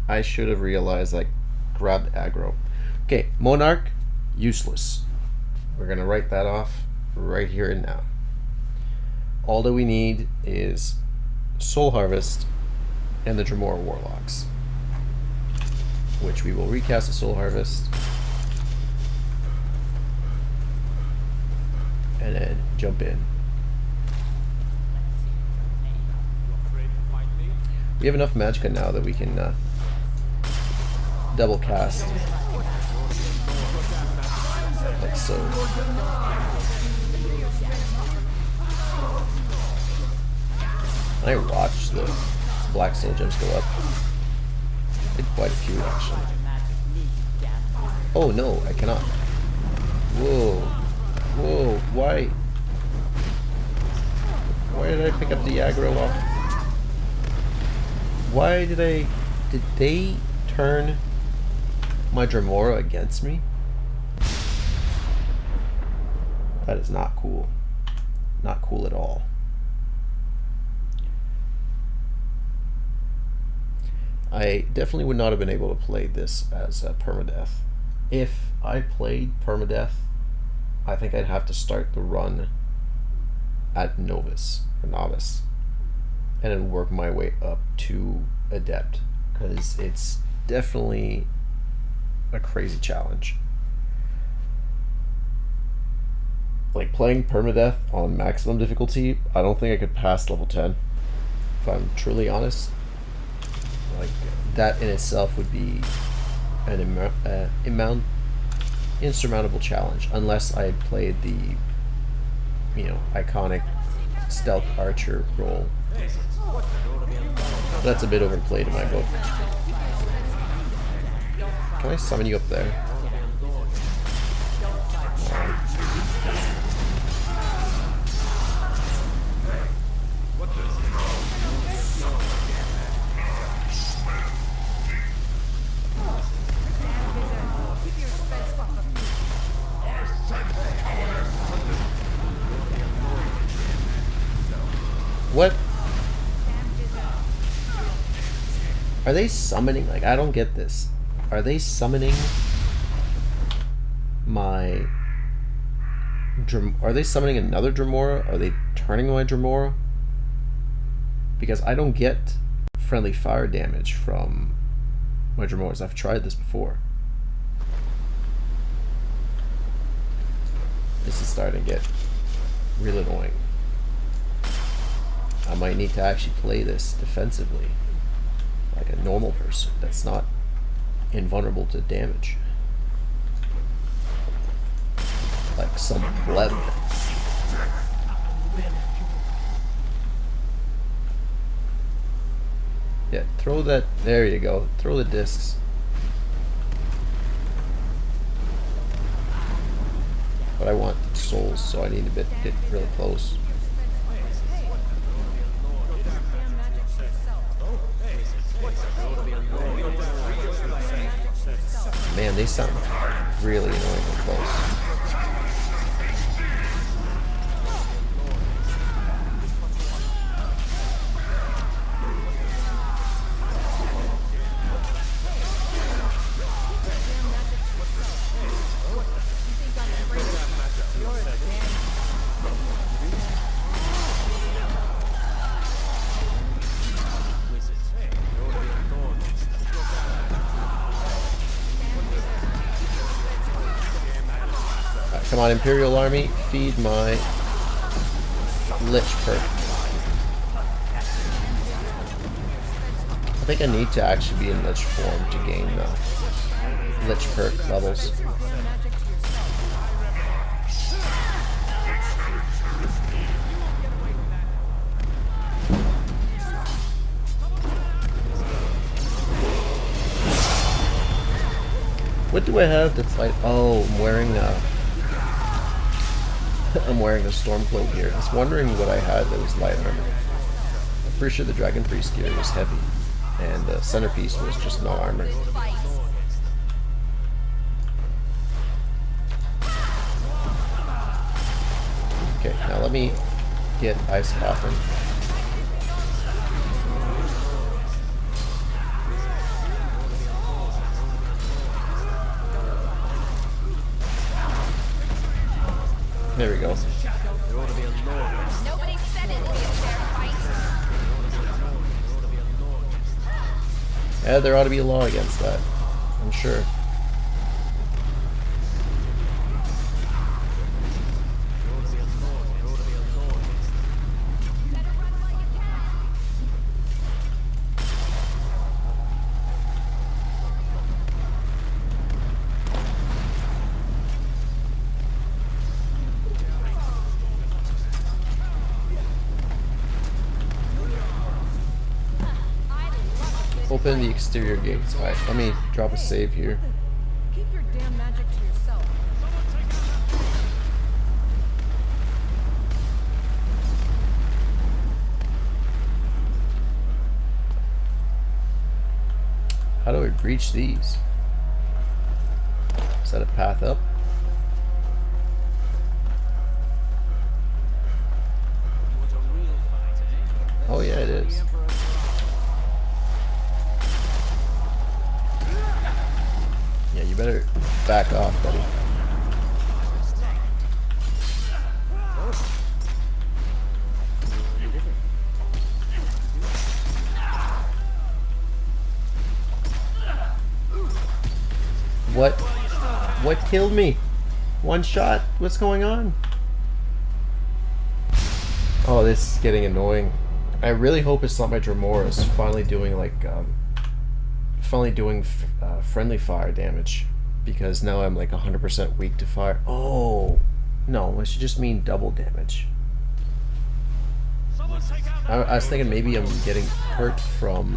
I should have realized I grabbed aggro. Okay, Monarch, useless. We're gonna write that off right here and now. All that we need is Soul Harvest and the Dremora Warlocks. which we will recast a Soul Harvest. And then jump in. We have enough magicka now that we can double cast. Like so. I watched the Black Soul Gems go up. Did quite a few actually. Oh no, I cannot. Whoa. Whoa, why? Why did I pick up the aggro off? Why did they turn my Dremora against me? That is not cool. Not cool at all. I definitely would not have been able to play this as permadeath. If I played permadeath, I think I'd have to start the run at novice or novice and then work my way up to adept, because it's definitely a crazy challenge. Like playing permadeath on maximum difficulty, I don't think I could pass level 10 if I'm truly honest. Like that in itself would be an insurmountable challenge unless I had played the, you know, iconic stealth archer role. That's a bit overplayed in my book. Can I summon you up there? What? Are they summoning? Like, I don't get this. Are they summoning my... Are they summoning another Dremora? Are they turning my Dremora? Because I don't get friendly fire damage from my Dremoras. I've tried this before. This is starting to get really annoying. I might need to actually play this defensively, like a normal person that's not invulnerable to damage, like some pleb. Yeah, throw that. There you go. Throw the discs. But I want souls, so I need to get really close. Man, they sound really annoyingly close. Come on, Imperial Army, feed my Lich perk. I think I need to actually be in Lich form to gain the Lich perk levels. What do I have that's like... Oh, I'm wearing a... I'm wearing a storm cloak here. I was wondering what I had that was light armor. I'm pretty sure the Dragon Priest gear was heavy, and the centerpiece was just no armor. Okay, now let me get Ice Coffin. There we go. Yeah, there ought to be a law against that. I'm sure. Open the exterior gates. Alright, let me drop a save here. Keep your damn magic to yourself. How do I breach these? Is that a path up? Oh yeah, it is. Yeah, you better back off, buddy. What killed me? One shot? What's going on? Oh, this is getting annoying. I really hope it's not my Dramoris finally doing like friendly fire damage, because now I'm like 100% weak to fire. Oh no, I should just mean double damage. I was thinking maybe I'm getting hurt from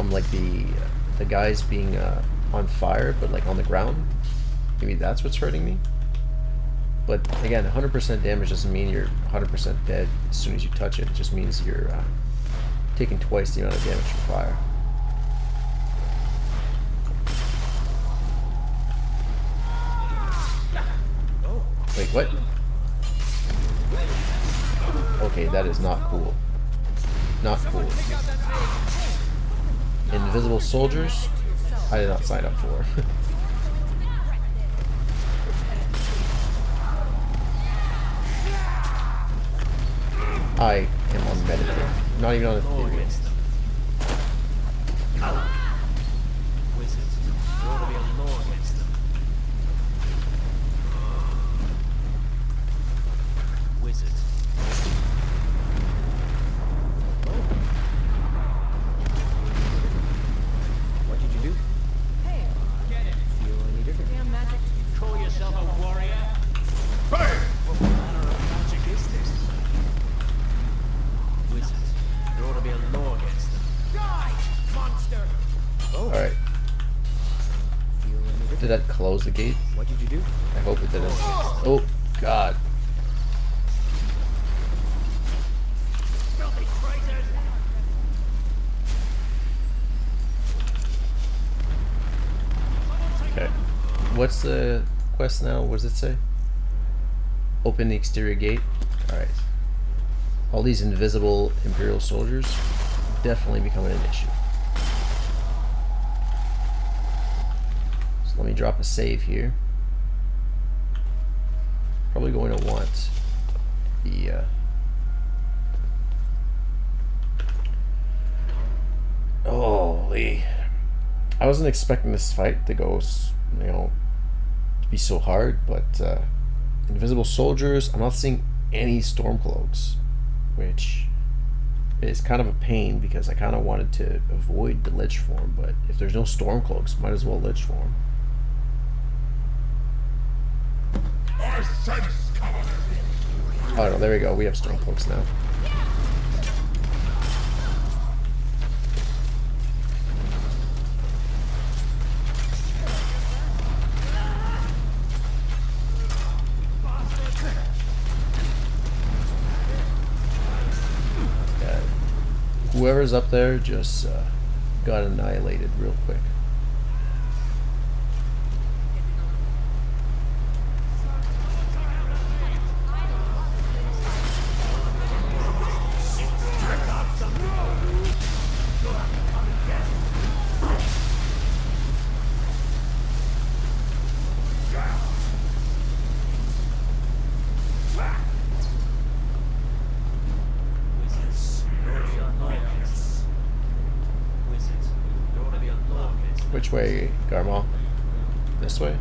like the guys being on fire, but like on the ground. Maybe that's what's hurting me. But again, 100% damage doesn't mean you're 100% dead as soon as you touch it. It just means you're taking twice the amount of damage from fire. Wait, what? Okay, that is not cool. Not cool. Invisible soldiers? I did not sign up for. I am on meditate. Not even on a theory. Wizards. There ought to be a law against them. Wizards. What did you do? Hey, Get it. Feel any different? damn magic. Call yourself a warrior? Hey! What manner of magic is this? Wizards. There ought to be a law against them. Die, monster! Alright. Feel any different? Did that close the gate? What did you do? I hope it didn't. Oh, God. Filthy traitors! Okay. What's the quest now? What does it say? Open the exterior gate. Alright. All these invisible Imperial soldiers definitely becoming an issue. So let me drop a save here. Probably going to want the holy. I wasn't expecting this fight to go, you know, to be so hard, but invisible soldiers, I'm not seeing any Stormcloaks, which is kind of a pain because I kind of wanted to avoid the Lich form, but if there's no Stormcloaks, might as well Lich form. Oh no, there we go, we have Stormcloaks now. Whoever's up there just got annihilated real quick. Wizards. There ought to be a law against them. Wizards. Which way, Garmal? This way?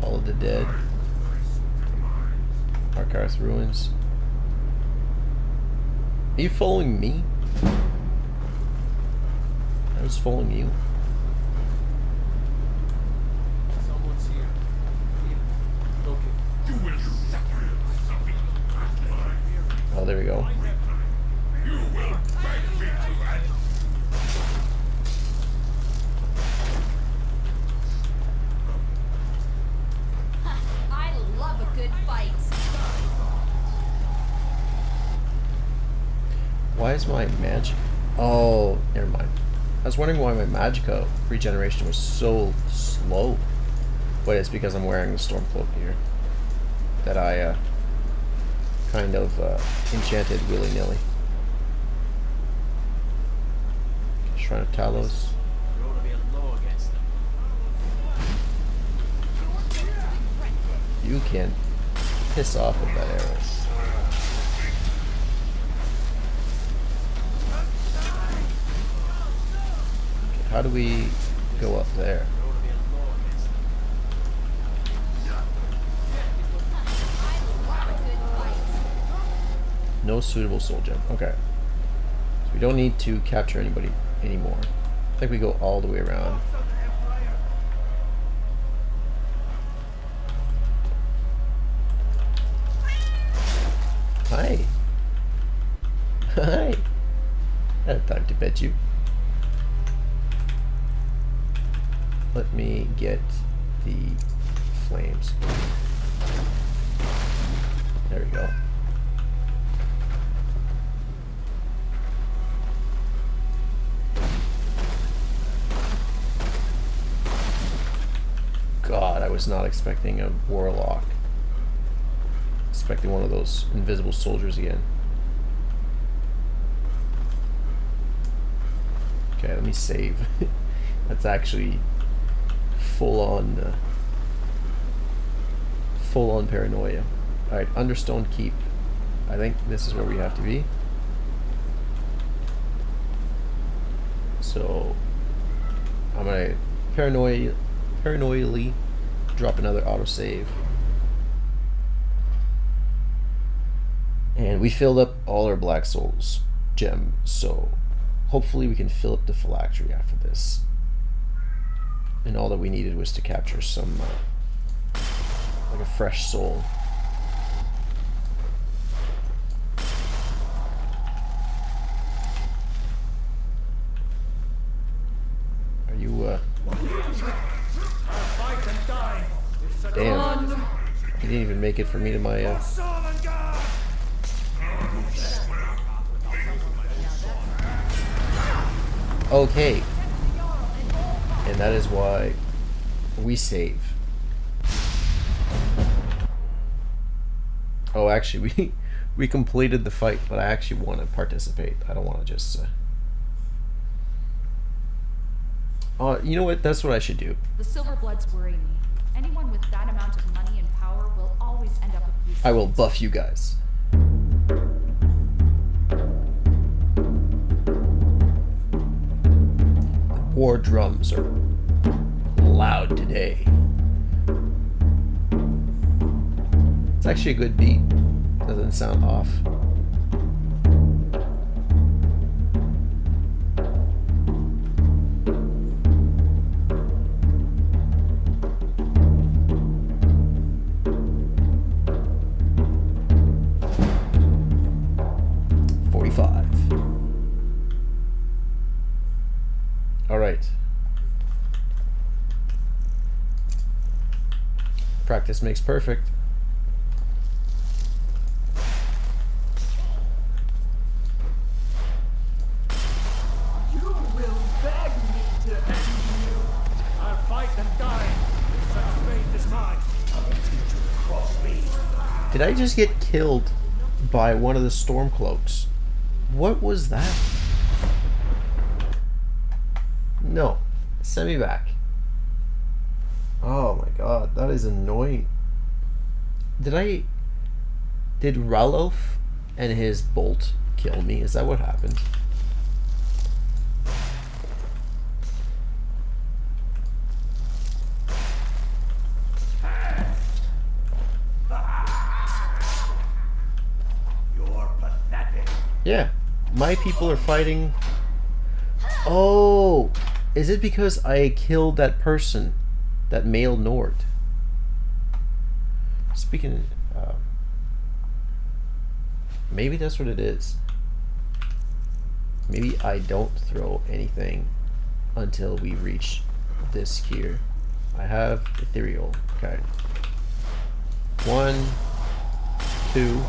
Hall of the Dead. Arkarth Ruins. Are you following me? I was following you. Someone's here. Okay. You will suffer. Oh, there we go. You will beg me to end. I love a good fight. Why is my magic? Oh, never mind. I was wondering why my magicka regeneration was so slow. But it's because I'm wearing the storm cloak here. That I kind of enchanted willy-nilly. Shrine of Talos. Roll to be low against them. You can piss off with that arrow. Okay, how do we go up there? No suitable soul gem. Okay. So we don't need to capture anybody anymore. I think we go all the way around. Hi. Hi. I have time to pet you. Let me get the flames. There we go. God, I was not expecting a warlock. Expecting one of those invisible soldiers again. Okay, let me save. That's actually full on paranoia. Alright, Understone Keep. I think this is where we have to be. So I'm gonna paranoidally drop another autosave. And we filled up all our Black Souls gem, so hopefully we can fill up the phylactery after this. And all that we needed was to capture some, like a fresh soul. Are you, damn. You didn't even make it for me to my, Okay. And that is why we save. Oh, actually, we completed the fight, but I actually want to participate. I don't want to just... you know what? That's what I should do. The Silverbloods worry me. Anyone with that amount of money and power will always end up with I will buff you guys. War drums are loud today. It's actually a good beat. Doesn't sound off. Alright. Practice makes perfect. You will beg me to end you. I'll fight and die. If such fate is mine, I will teach you to cross me. Did I just get killed by one of the Stormcloaks? What was that? No. Send me back. Oh my god, that is annoying. Did Ralof and his bolt kill me. Is that what happened? You're pathetic. Yeah, my people are fighting. Oh, is it because I killed that person, that male Nord? Speaking, maybe that's what it is. Maybe I don't throw anything until we reach this here. I have ethereal. Okay. 1, 2,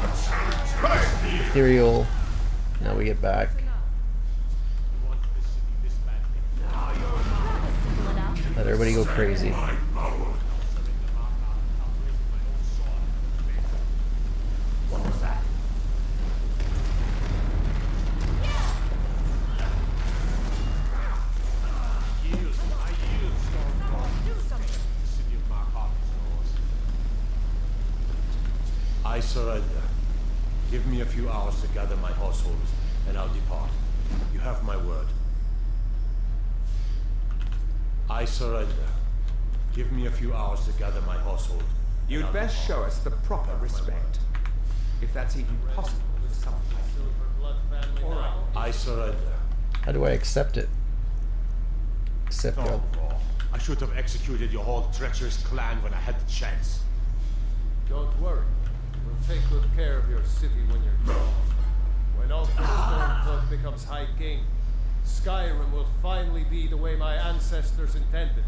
ethereal. Now we get back. Let everybody go crazy. What was that? I surrender. Give me a few hours to gather my household, and I'll depart. You have my word. I surrender. Give me a few hours to gather my household. You'd best show us the proper respect. If that's even possible for someone like you. Alright. I surrender. How do I accept it? Accept it. I should have executed your whole treacherous clan when I had the chance. Don't worry. We'll take good care of your city when you're gone. When Ulfric Stormcloak becomes High King, Skyrim will finally be the way my ancestors intended.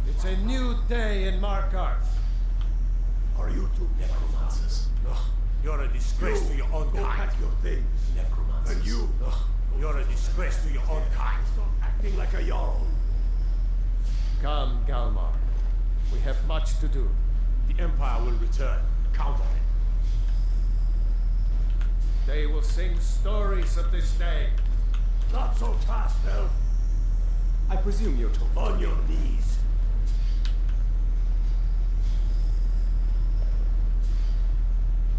It's a new day in Markarth. Are you two necromancers? Ugh, you're a disgrace to your own Go kind. pack your things. Necromancers. And you? Ugh, you're a disgrace to your own kind. Stop acting like a Jarl. Come, Galmar. We have much to do. The Empire will return. Count on it. They will sing stories of this day. Not so fast, Elf. I presume you're talking On your knees.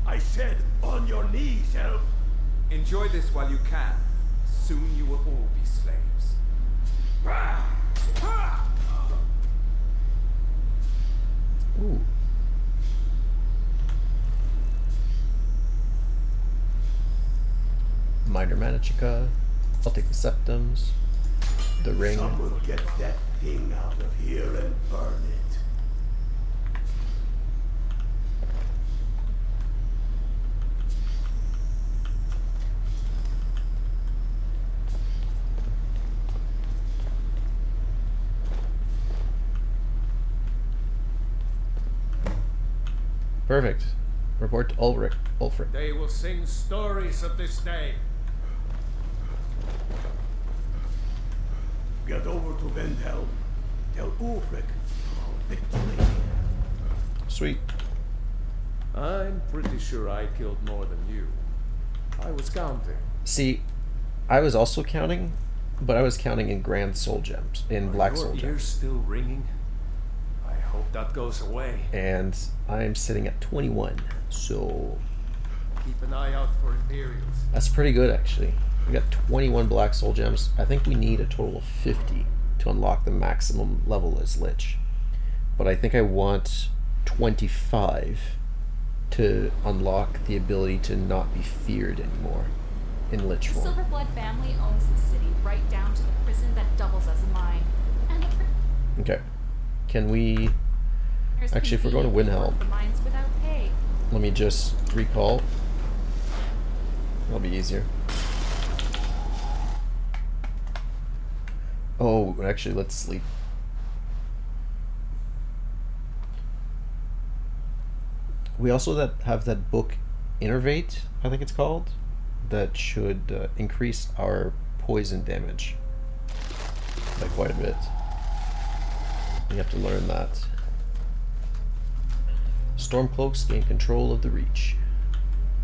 I said on your knees, Elf. Enjoy this while you can. Soon you will all be slaves. Ooh. Minor Manichica. I'll take the septums. The ring. Someone get that thing out of here and burn it. Perfect. Report to Ulfric. They will sing stories of this day. Get over to Vendhelm. Tell Ulfric of victory. Sweet. I'm pretty sure I killed more than you. I was counting. See, I was also counting, but I was counting in grand soul gems, in black soul Your ears gems. still ringing? I hope that goes away. And I'm sitting at 21, so Keep an eye out for Imperials. that's pretty good actually. We got 21 black soul gems. I think we need a total of 50 to unlock the maximum level as Lich. But I think I want 25 to unlock the ability to not be feared anymore in Lich The form. Silverblood family owns the city right down to the prison that doubles as a mine. And the Okay. Can we... prisoners Actually, if we're going to conveniently Windhelm, work the mines without pay. let me just recall. That'll be easier. Oh, actually, let's sleep. We also have that book, Innervate, I think it's called, that should increase our poison damage by quite a bit. We have to learn that. Stormcloaks gain control of the Reach.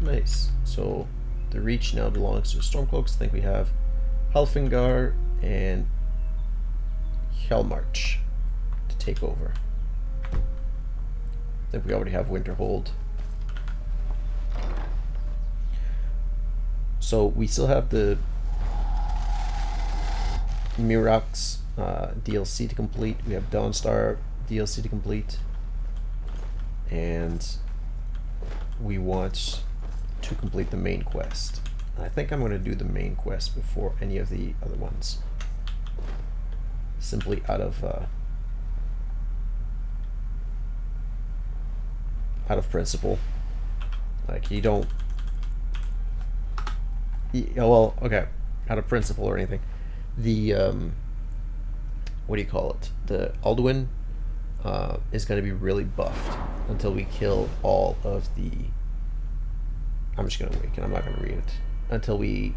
Nice. So the Reach now belongs to Stormcloaks. I think we have Helfingar and Hellmarch to take over. I think we already have Winterhold. So we still have the Mirox DLC to complete. We have Dawnstar DLC to complete. And we want to complete the main quest. I think I'm going to do the main quest before any of the other ones. Simply out of principle. Like, you don't... well, okay. Out of principle or anything. The, what do you call it? The Alduin is going to be really buffed until we kill all of the... I'm just going to awaken. I'm not going to read it. Until we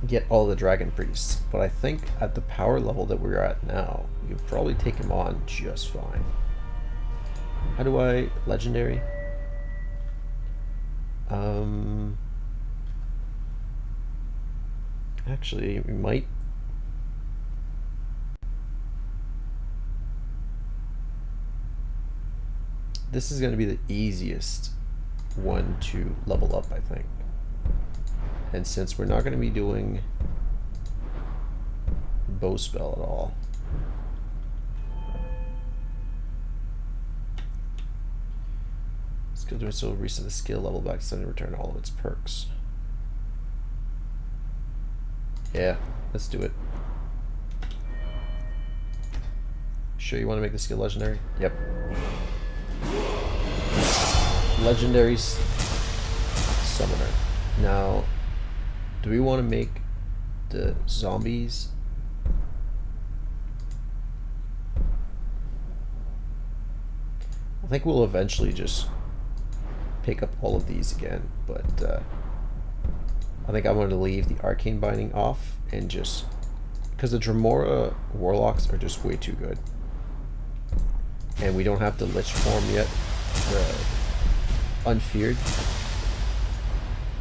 get all the dragon priests. But I think at the power level that we're at now, we could probably take him on just fine. How do I... legendary? Actually, we might... This is going to be the easiest one to level up, I think. And since we're not going to be doing bow spell at all, skill doing so reset the skill level back so to return all of its perks. Yeah, let's do it. Sure you want to make the skill legendary? Yep. Legendary Summoner. Now, do we want to make the zombies? I think we'll eventually just pick up all of these again, but I think I'm going to leave the arcane binding off and just... because the Dremora warlocks are just way too good. And we don't have the Lich form yet. The Unfeared.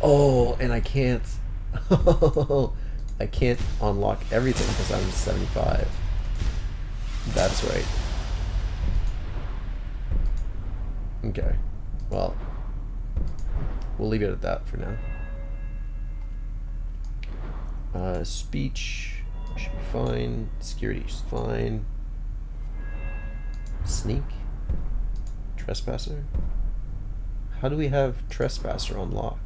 Oh, and I can't... I can't unlock everything because I'm 75. That's right. Okay. Well, we'll leave it at that for now. Speech should be fine. Security is fine. Sneak? Trespasser? How do we have Trespasser unlocked?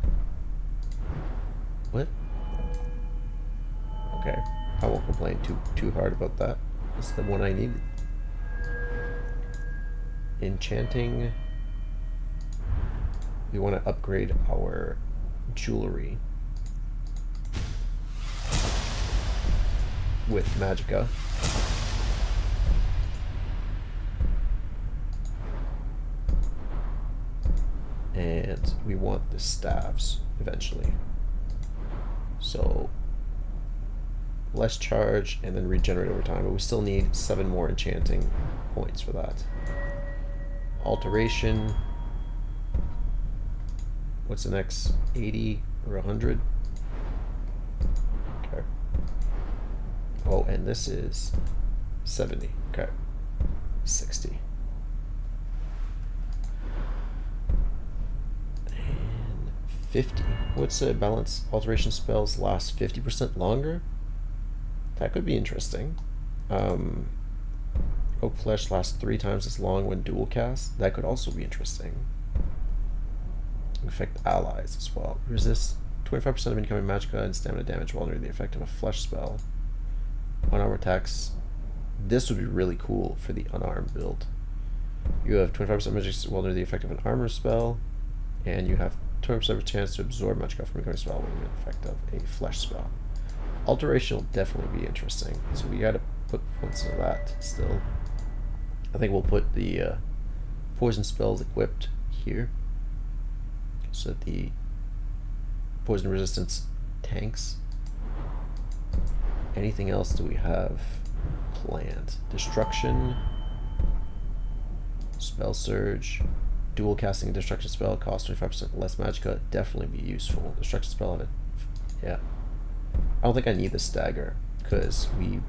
What? Okay, I won't complain too hard about that. It's the one I needed. Enchanting. We want to upgrade our jewelry with Magicka. And we want the staves eventually. So less charge and then regenerate over time, but we still need 7 more enchanting points for that. Alteration. What's the next? 80 or 100? Okay. Oh, and this is 70. Okay. 60. And 50. What's the balance? Alteration spells last 50% longer? That could be interesting. Oak Flesh lasts 3 times as long when dual cast. That could also be interesting. Affect allies as well. Resist 25% of incoming magicka and stamina damage while under the effect of a flesh spell. Unarmed attacks. This would be really cool for the unarmed build. You have 25% magic while under the effect of an armor spell, and you have 20% of a chance to absorb magicka from incoming spell when under the effect of a flesh spell. Alteration will definitely be interesting, so we gotta put points into that still. I think we'll put the poison spells equipped here, so that the poison resistance tanks. Anything else do we have planned? Destruction, spell surge, dual casting a destruction spell costs 25% less magicka. Definitely be useful. Destruction spell of it, yeah. I don't think I need the stagger because we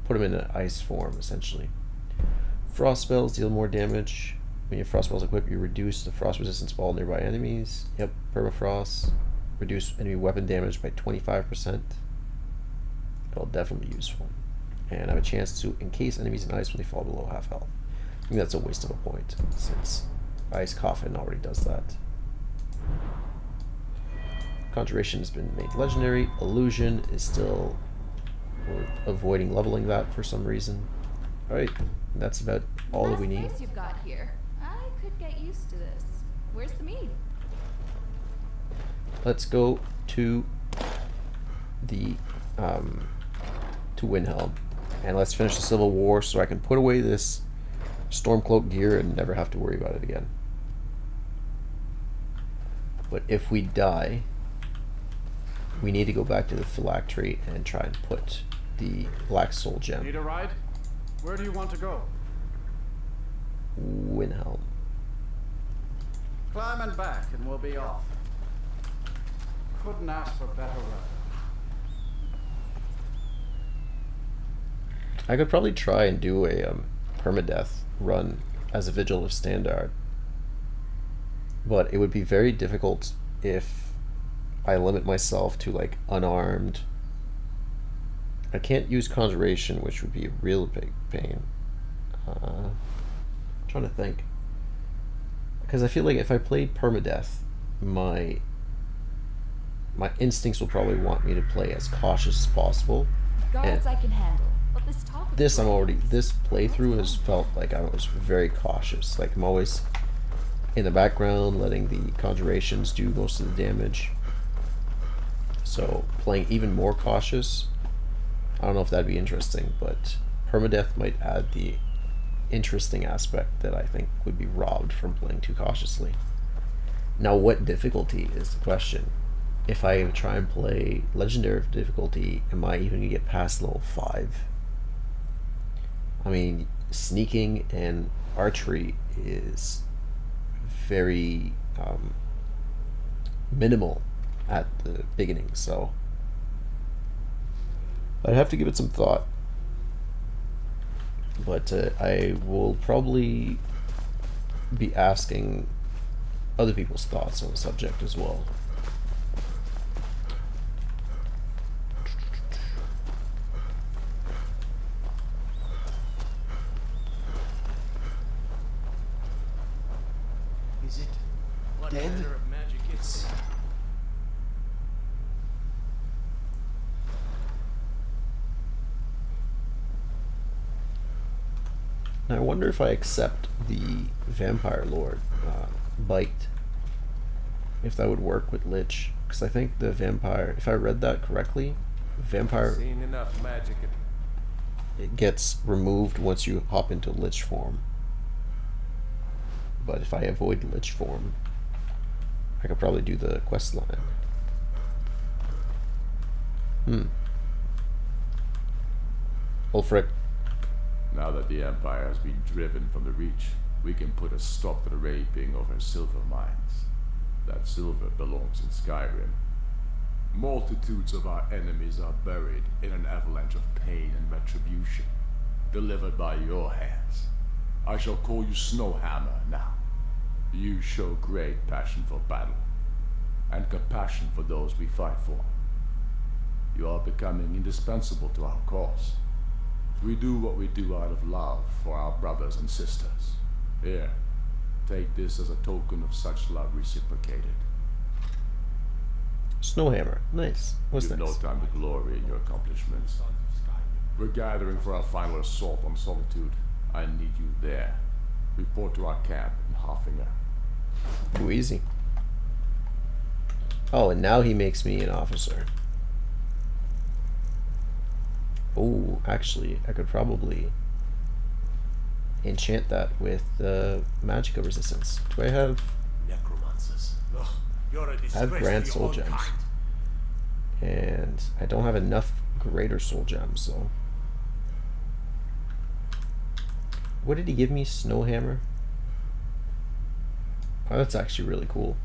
put him in an ice form essentially. Frost spells deal more damage. When your frost spells equipped, you reduce the frost resistance of all nearby enemies. Yep, permafrost. Reduce enemy weapon damage by 25%. That'll definitely be useful. And have a chance to encase enemies in ice when they fall below half health. I think that's a waste of a point, since Ice Coffin already does that. Conjuration has been made legendary. Illusion is still... We're avoiding leveling that for some reason. Alright, that's about all that we need. Nice you've got here. I could get used to this. Where's the mead? Let's go to the to Windhelm, and let's finish the Civil War so I can put away this Stormcloak gear and never have to worry about it again. But if we die, we need to go back to the phylactery and try and put the Black Soul Gem. Need a ride? Where do you want to go? Windhelm. Climb and back and we'll be off. Couldn't ask for better weather. I could probably try and do a permadeath run as a Vigil of Standard, but it would be very difficult if I limit myself to like unarmed. I can't use Conjuration, which would be a real big pain. I'm trying to think, because I feel like if I played permadeath, my instincts will probably want me to play as cautious as possible. Guards I can handle, but this talk of This playthrough has felt like I was very cautious. Like I'm always in the background, letting the conjurations do most of the damage. So playing even more cautious, I don't know if that'd be interesting, but permadeath might add the interesting aspect that I think would be robbed from playing too cautiously. Now, what difficulty is the question? If I try and play legendary difficulty, am I even gonna get past level 5? I mean, sneaking and archery is very minimal at the beginning, so I'd have to give it some thought. But I will probably be asking other people's thoughts on the subject as well. Is it dead? Of magic it's... Now I wonder if I accept the Vampire Lord bite, if that would work with Lich, because I think the vampire, if I read that correctly, vampire, Seen enough magic. it gets removed once you hop into Lich form. But if I avoid Lich form, I could probably do the quest line. Ulfric. Now that the Empire has been driven from the Reach, we can put a stop to the raping of her silver mines. That silver belongs in Skyrim. Multitudes of our enemies are buried in an avalanche of pain and retribution, delivered by your hands. I shall call you Snowhammer now. You show great passion for battle, and compassion for those we fight for. You are becoming indispensable to our cause. We do what we do out of love for our brothers and sisters. Here, take this as a token of such love reciprocated. Snowhammer. Nice. What's You've next? no time to glory in your accomplishments. We're gathering for our final assault on Solitude. I need you there. Report to our camp in Hoffinger. Too easy. Oh, and now he makes me an officer. Oh, actually, I could probably enchant that with Magicka resistance. Do I have... Necromancers. Ugh, you're a I disgrace have to Grand your Soul own Gems. kind. And I don't have enough Greater Soul Gems, so... What did he give me? Snowhammer? Oh, that's actually really cool.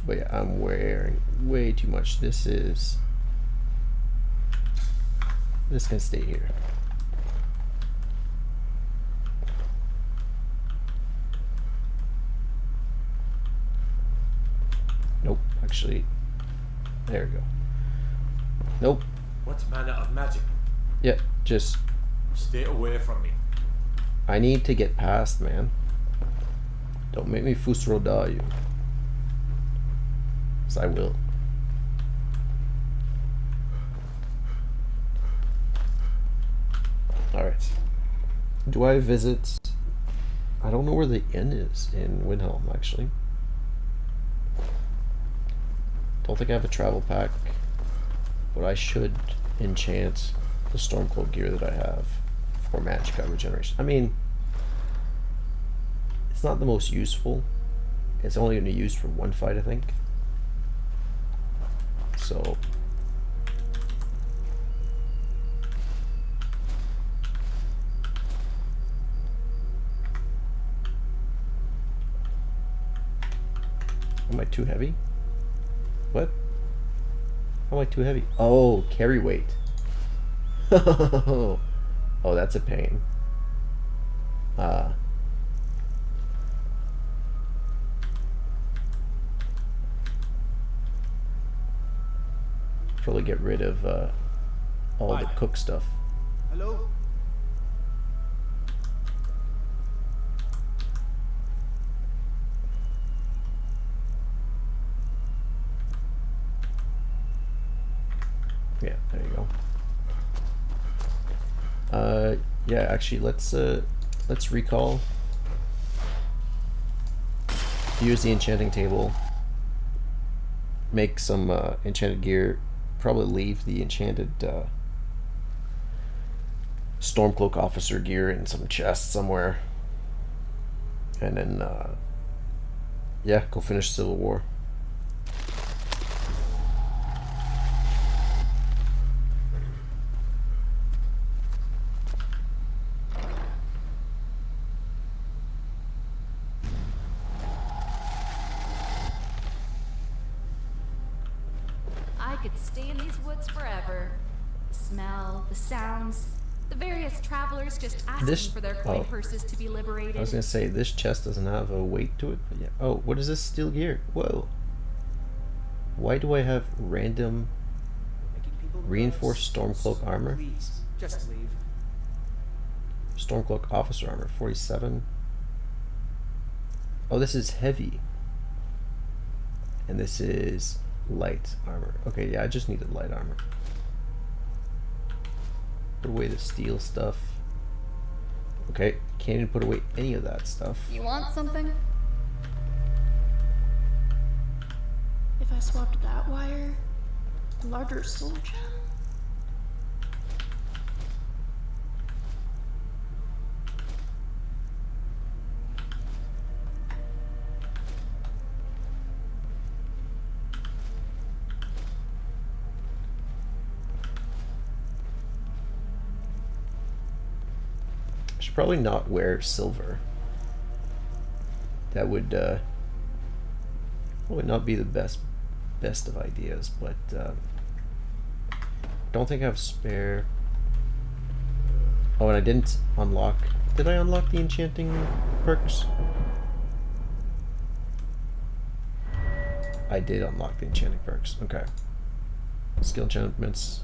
But yeah, I'm wearing way too much. This can stay here. Actually, there we go. Nope. What manner of magic? Yeah, just... Stay away from me. I need to get past, man. Don't make me fusroda you. 'Cause I will. Alright. Do I visit... I don't know where the inn is in Windhelm, actually. Don't think I have a travel pack. But I should enchant the Stormcloak gear that I have for magic regeneration. I mean, it's not the most useful. It's only going to be used for one fight, I think. So... Am I too heavy? What? How am I too heavy? Oh, carry weight. Oh, that's a pain. Probably get rid of all the cook stuff. Hello? Yeah, there you go. Yeah, actually, let's recall. Use the enchanting table. Make some enchanted gear. Probably leave the enchanted Stormcloak officer gear in some chest somewhere. And then, yeah, go finish Civil War. I could stay in these woods forever. The smell, the sounds, the various travelers just asking for their coin purses to be liberated. I was gonna say, this chest doesn't have a weight to it, but yeah. Oh, what is this steel gear? Whoa. Why do I have random reinforced Stormcloak armor? Please, just leave. Stormcloak officer armor, 47. Oh, this is heavy. And this is light armor. Okay, yeah, I just needed light armor. Put away the steel stuff. Okay, can't even put away any of that stuff. You want something? If I swapped that wire, a larger soul gem. Should probably not wear silver. That would probably not be the best of ideas, but don't think I have spare. Oh, and I didn't unlock. Did I unlock the enchanting perks? I did unlock the enchanting perks. Okay. Skill enchantments.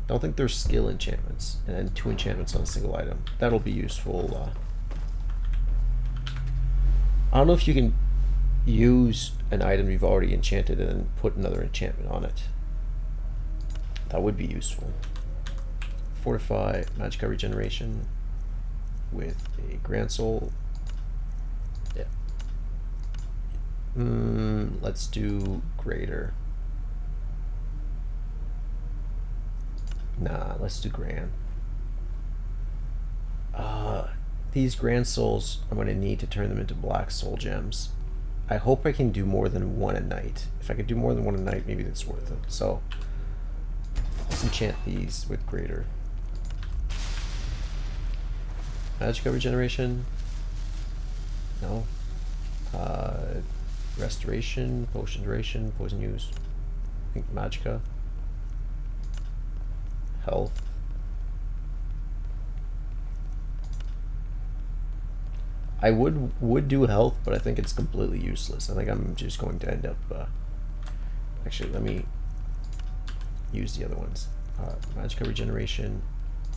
Don't think there's skill enchantments, and then 2 enchantments on a single item. That'll be useful. I don't know if you can use an item you've already enchanted and then put another enchantment on it. That would be useful. Fortify magic regeneration with a Grand Soul. Yeah. Let's do Greater. Nah, let's do Grand. These Grand Souls, I'm going to need to turn them into Black Soul Gems. I hope I can do more than one a night. If I could do more than one a night, maybe that's worth it. So, let's enchant these with Greater. Magic regeneration. No. Restoration, potion duration, poison use. I think Magicka. Health. I would do health, but I think it's completely useless. I think I'm just going to end up Actually, let me use the other ones. Magicka regeneration,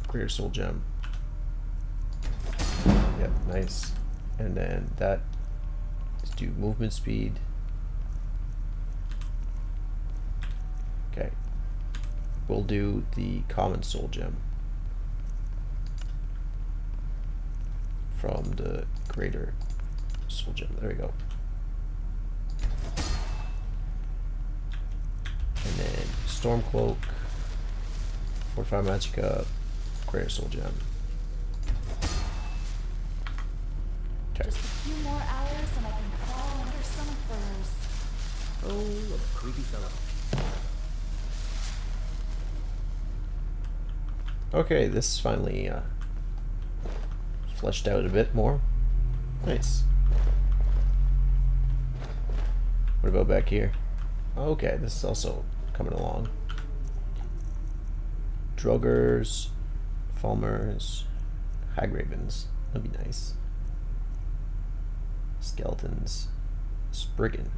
greater soul gem. Yep, nice. And then that is do movement speed. Okay. We'll do the common soul gem from the greater soul gem. There we go. And then storm cloak, fortify magicka, greater soul gem. Okay. Just a few more hours and I can crawl under some furs. Oh, a creepy fellow. Okay, this finally fleshed out a bit more. Nice. What about back here? Okay, this is also coming along. Druggers, Falmers, Hagravens. That'd be nice. Skeletons. Spriggan.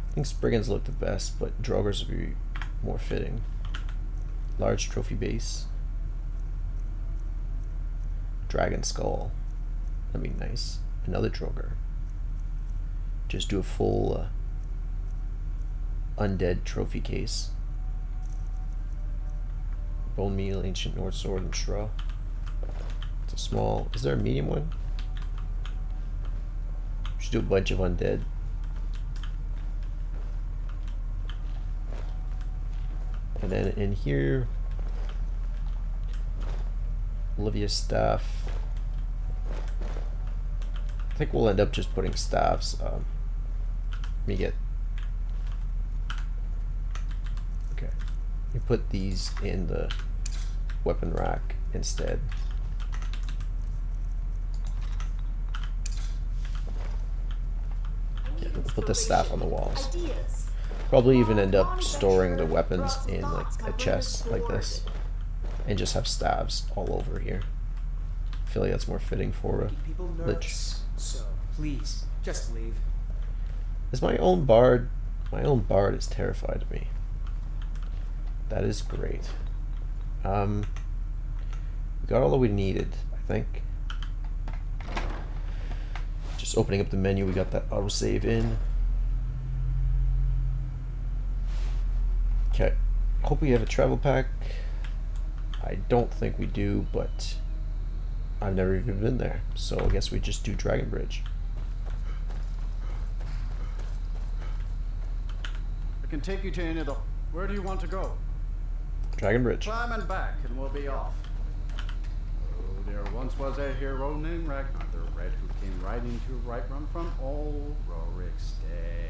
I think Spriggans look the best, but Druggers would be more fitting. Large trophy base. Dragon skull. That'd be nice. Another Drogger. Just do a full undead trophy case. Bone meal, ancient North sword, and straw. It's a small. Is there a medium one? We should do a bunch of undead. And then in here, Olivia's staff. I think we'll end up just putting staffs. Let me get. Okay, you put these in the weapon rack instead. Yeah, we'll put the staff on the walls. Probably even end up storing the weapons in like a chest like this, and just have staves all over here. I feel like that's more fitting for a Lich. So please, just leave. Is my own bard? My own bard is terrified of me. That is great. We got all that we needed, I think. Just opening up the menu, we got that autosave in. Okay. Hope we have a travel pack. I don't think we do, but I've never even been there, so I guess we just do Dragon Bridge. I can take you to any of the... Where do you want to go? Dragon Bridge. Climb and back, and we'll be off. Oh, there once was a hero named Ragnar the Red who came riding to a right run from old Rorikstead.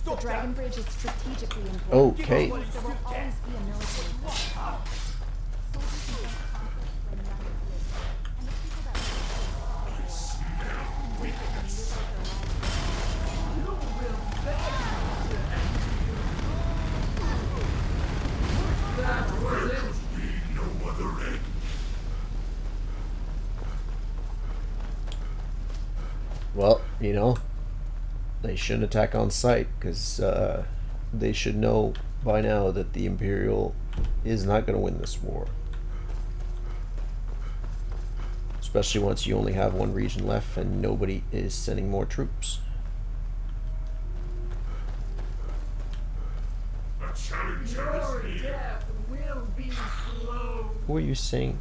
The Dragon Bridge is strategically important. Okay. There will always be a military presence. Soldiers can fight conflict when numbers live, and the people that Well, you know, they shouldn't attack on sight, because they should know by now that the Imperial is not going to win this war. Especially once you only have one region left and nobody is sending more troops. A challenger is here. Will be slow. Who are you saying?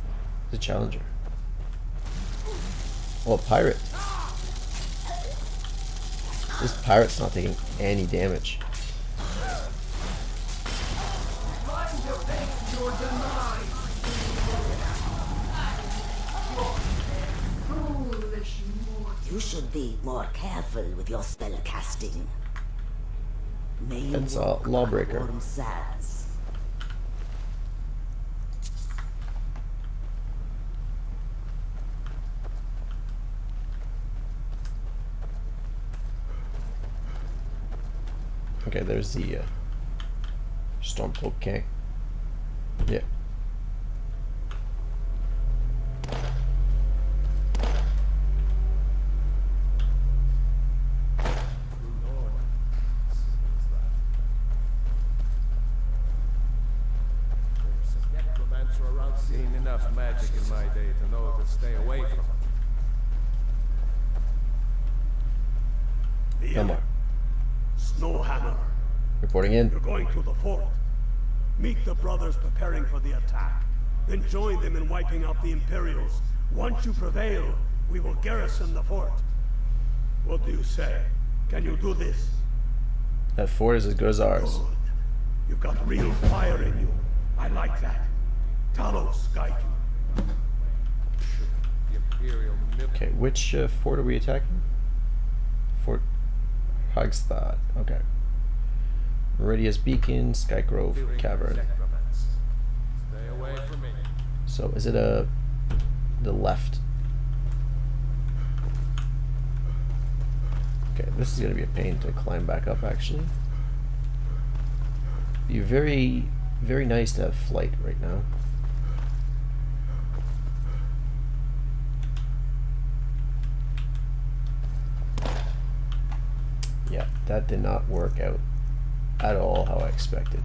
The challenger. Oh, a pirate. This pirate's not taking any damage. You should be more careful with your spell casting. May you That's a walk lawbreaker. on warm sands. Okay, there's the Stormcloak King. Yeah. Necromancer around, seen enough magic in my day to know to stay away from it. No more. Snowhammer. Reporting in. You're going to the fort. Meet the brothers preparing for the attack. Then join them in wiping out the Imperials. Once you prevail, we will garrison the fort. What do you say? Can you do this? That fort is as good as ours. Good. You've got real fire in you. I like that. Talos, guide you. The Imperial Okay, which fort are we attacking? Fort Hagstad. Okay. Meridia's Beacon, Skygrove Cavern. Stay away from me. So is it the left? Okay, this is gonna be a pain to climb back up actually. Be very, very nice to have flight right now. Yeah, that did not work out at all how I expected.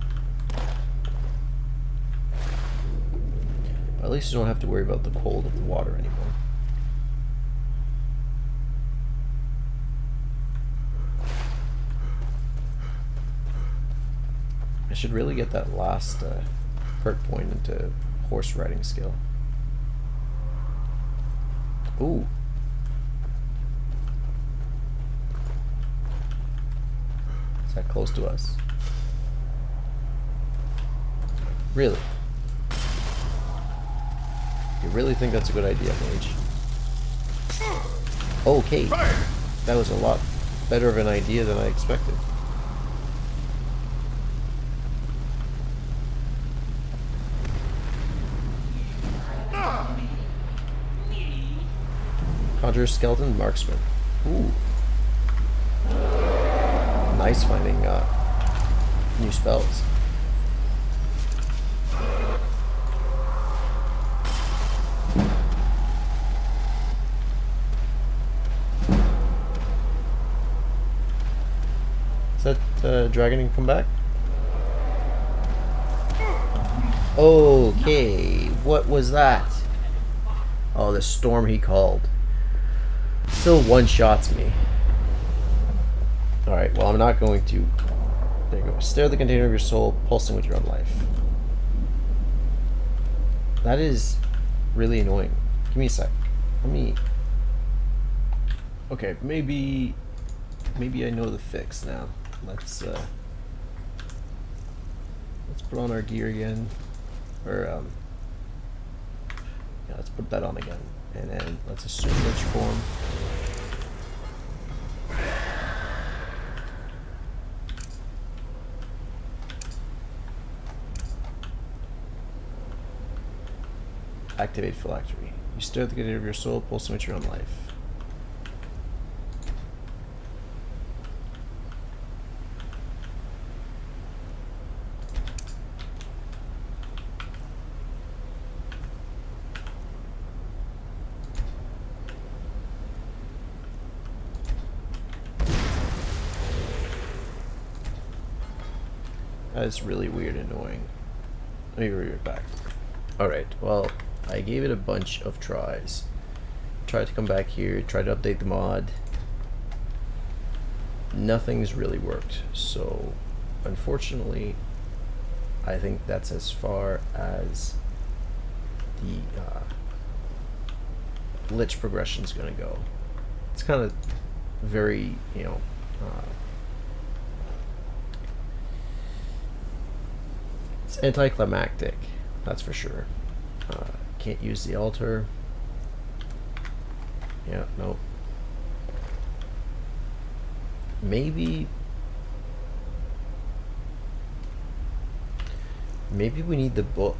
But at least you don't have to worry about the cold of the water anymore. I should really get that last perk point into horse riding skill. Ooh. Is that close to us? Really? You really think that's a good idea, Mage? Okay. That was a lot better of an idea than I expected. Conjure Skeleton Marksman. Ooh. Nice finding new spells. Is that dragon can come back? Okay, what was that? Oh, the storm he called. Still one-shots me. Alright, well I'm not going to... There you go. Stare at the container of your soul, pulsing with your own life. That is really annoying. Give me a sec. Let me... Okay, maybe I know the fix now. Let's put on our gear again. Or, yeah, let's put that on again. And then let's assume Lich form. Activate phylactery. You stare at the container of your soul, pulsing with your own life. That's really weird and annoying. Let me read it back. Alright, well, I gave it a bunch of tries. Tried to come back here, tried to update the mod. Nothing's really worked. So, unfortunately, I think that's as far as the Lich progression is going to go. It's kind of very, you know, it's anticlimactic, that's for sure. Can't use the altar. Yeah, nope. Maybe we need the book.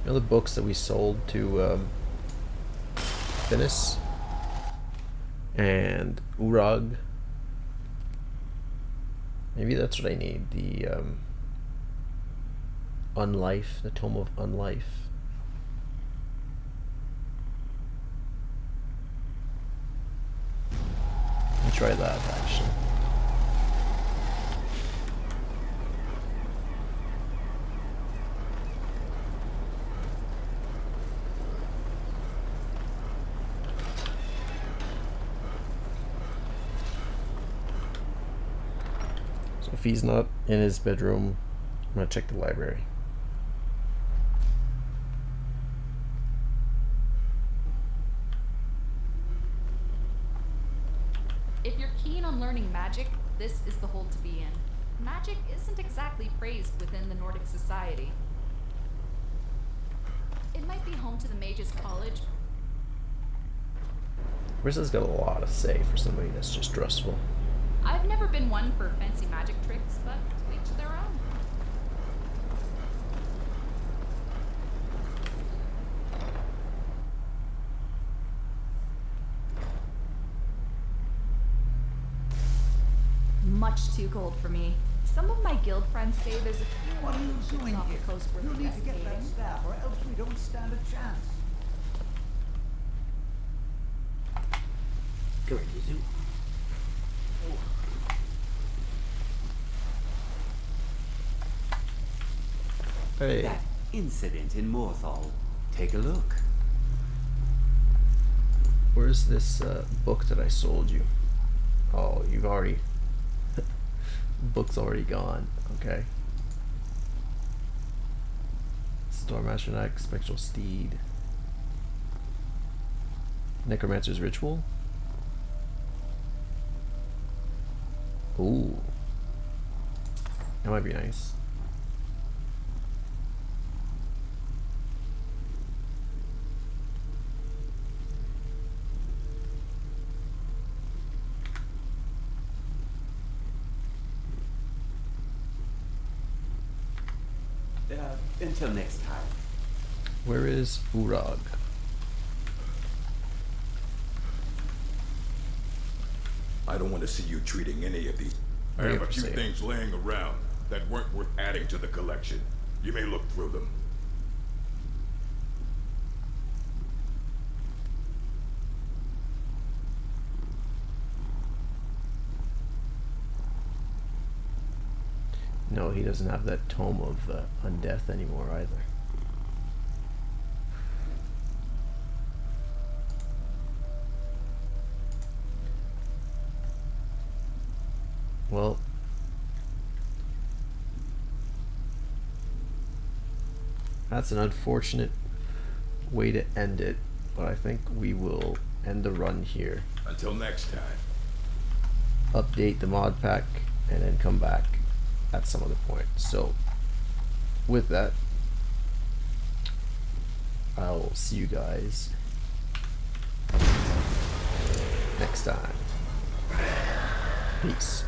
You know the books that we sold to Finis? And Urag. Maybe that's what I need. The Unlife, the Tome of Unlife. Let me try that actually. So if he's not in his bedroom, I'm gonna check the library. If you're keen on learning magic, this is the hold to be in. Magic isn't exactly praised within the Nordic society. It might be home to the Mages College. Rissa's got a lot to say for somebody that's just trustful. I've never been one for fancy magic tricks, but to each their own. Much too cold for me. Some of my guild friends say there's a few What are you doing off here? the coast worth You need to get that investigating. staff, or else we don't stand a chance. Go ahead, Yuzu. Hey. That incident in Morthal. Take a look. Where's this book that I sold you? Oh, you've already... book's already gone. Okay. Stormmaster Knight, Spectral Steed. Necromancer's Ritual. Ooh. That might be nice. Until next time. Where is Urag? I don't want to see you treating any of these. I have a few things laying around that weren't worth adding to the collection. You may look through them. No, he doesn't have that Tome of Undeath anymore either. Well, that's an unfortunate way to end it, but I think we will end the run here. Until next time. Update the mod pack and then come back at some other point. So with that, I'll see you guys next time. Peace.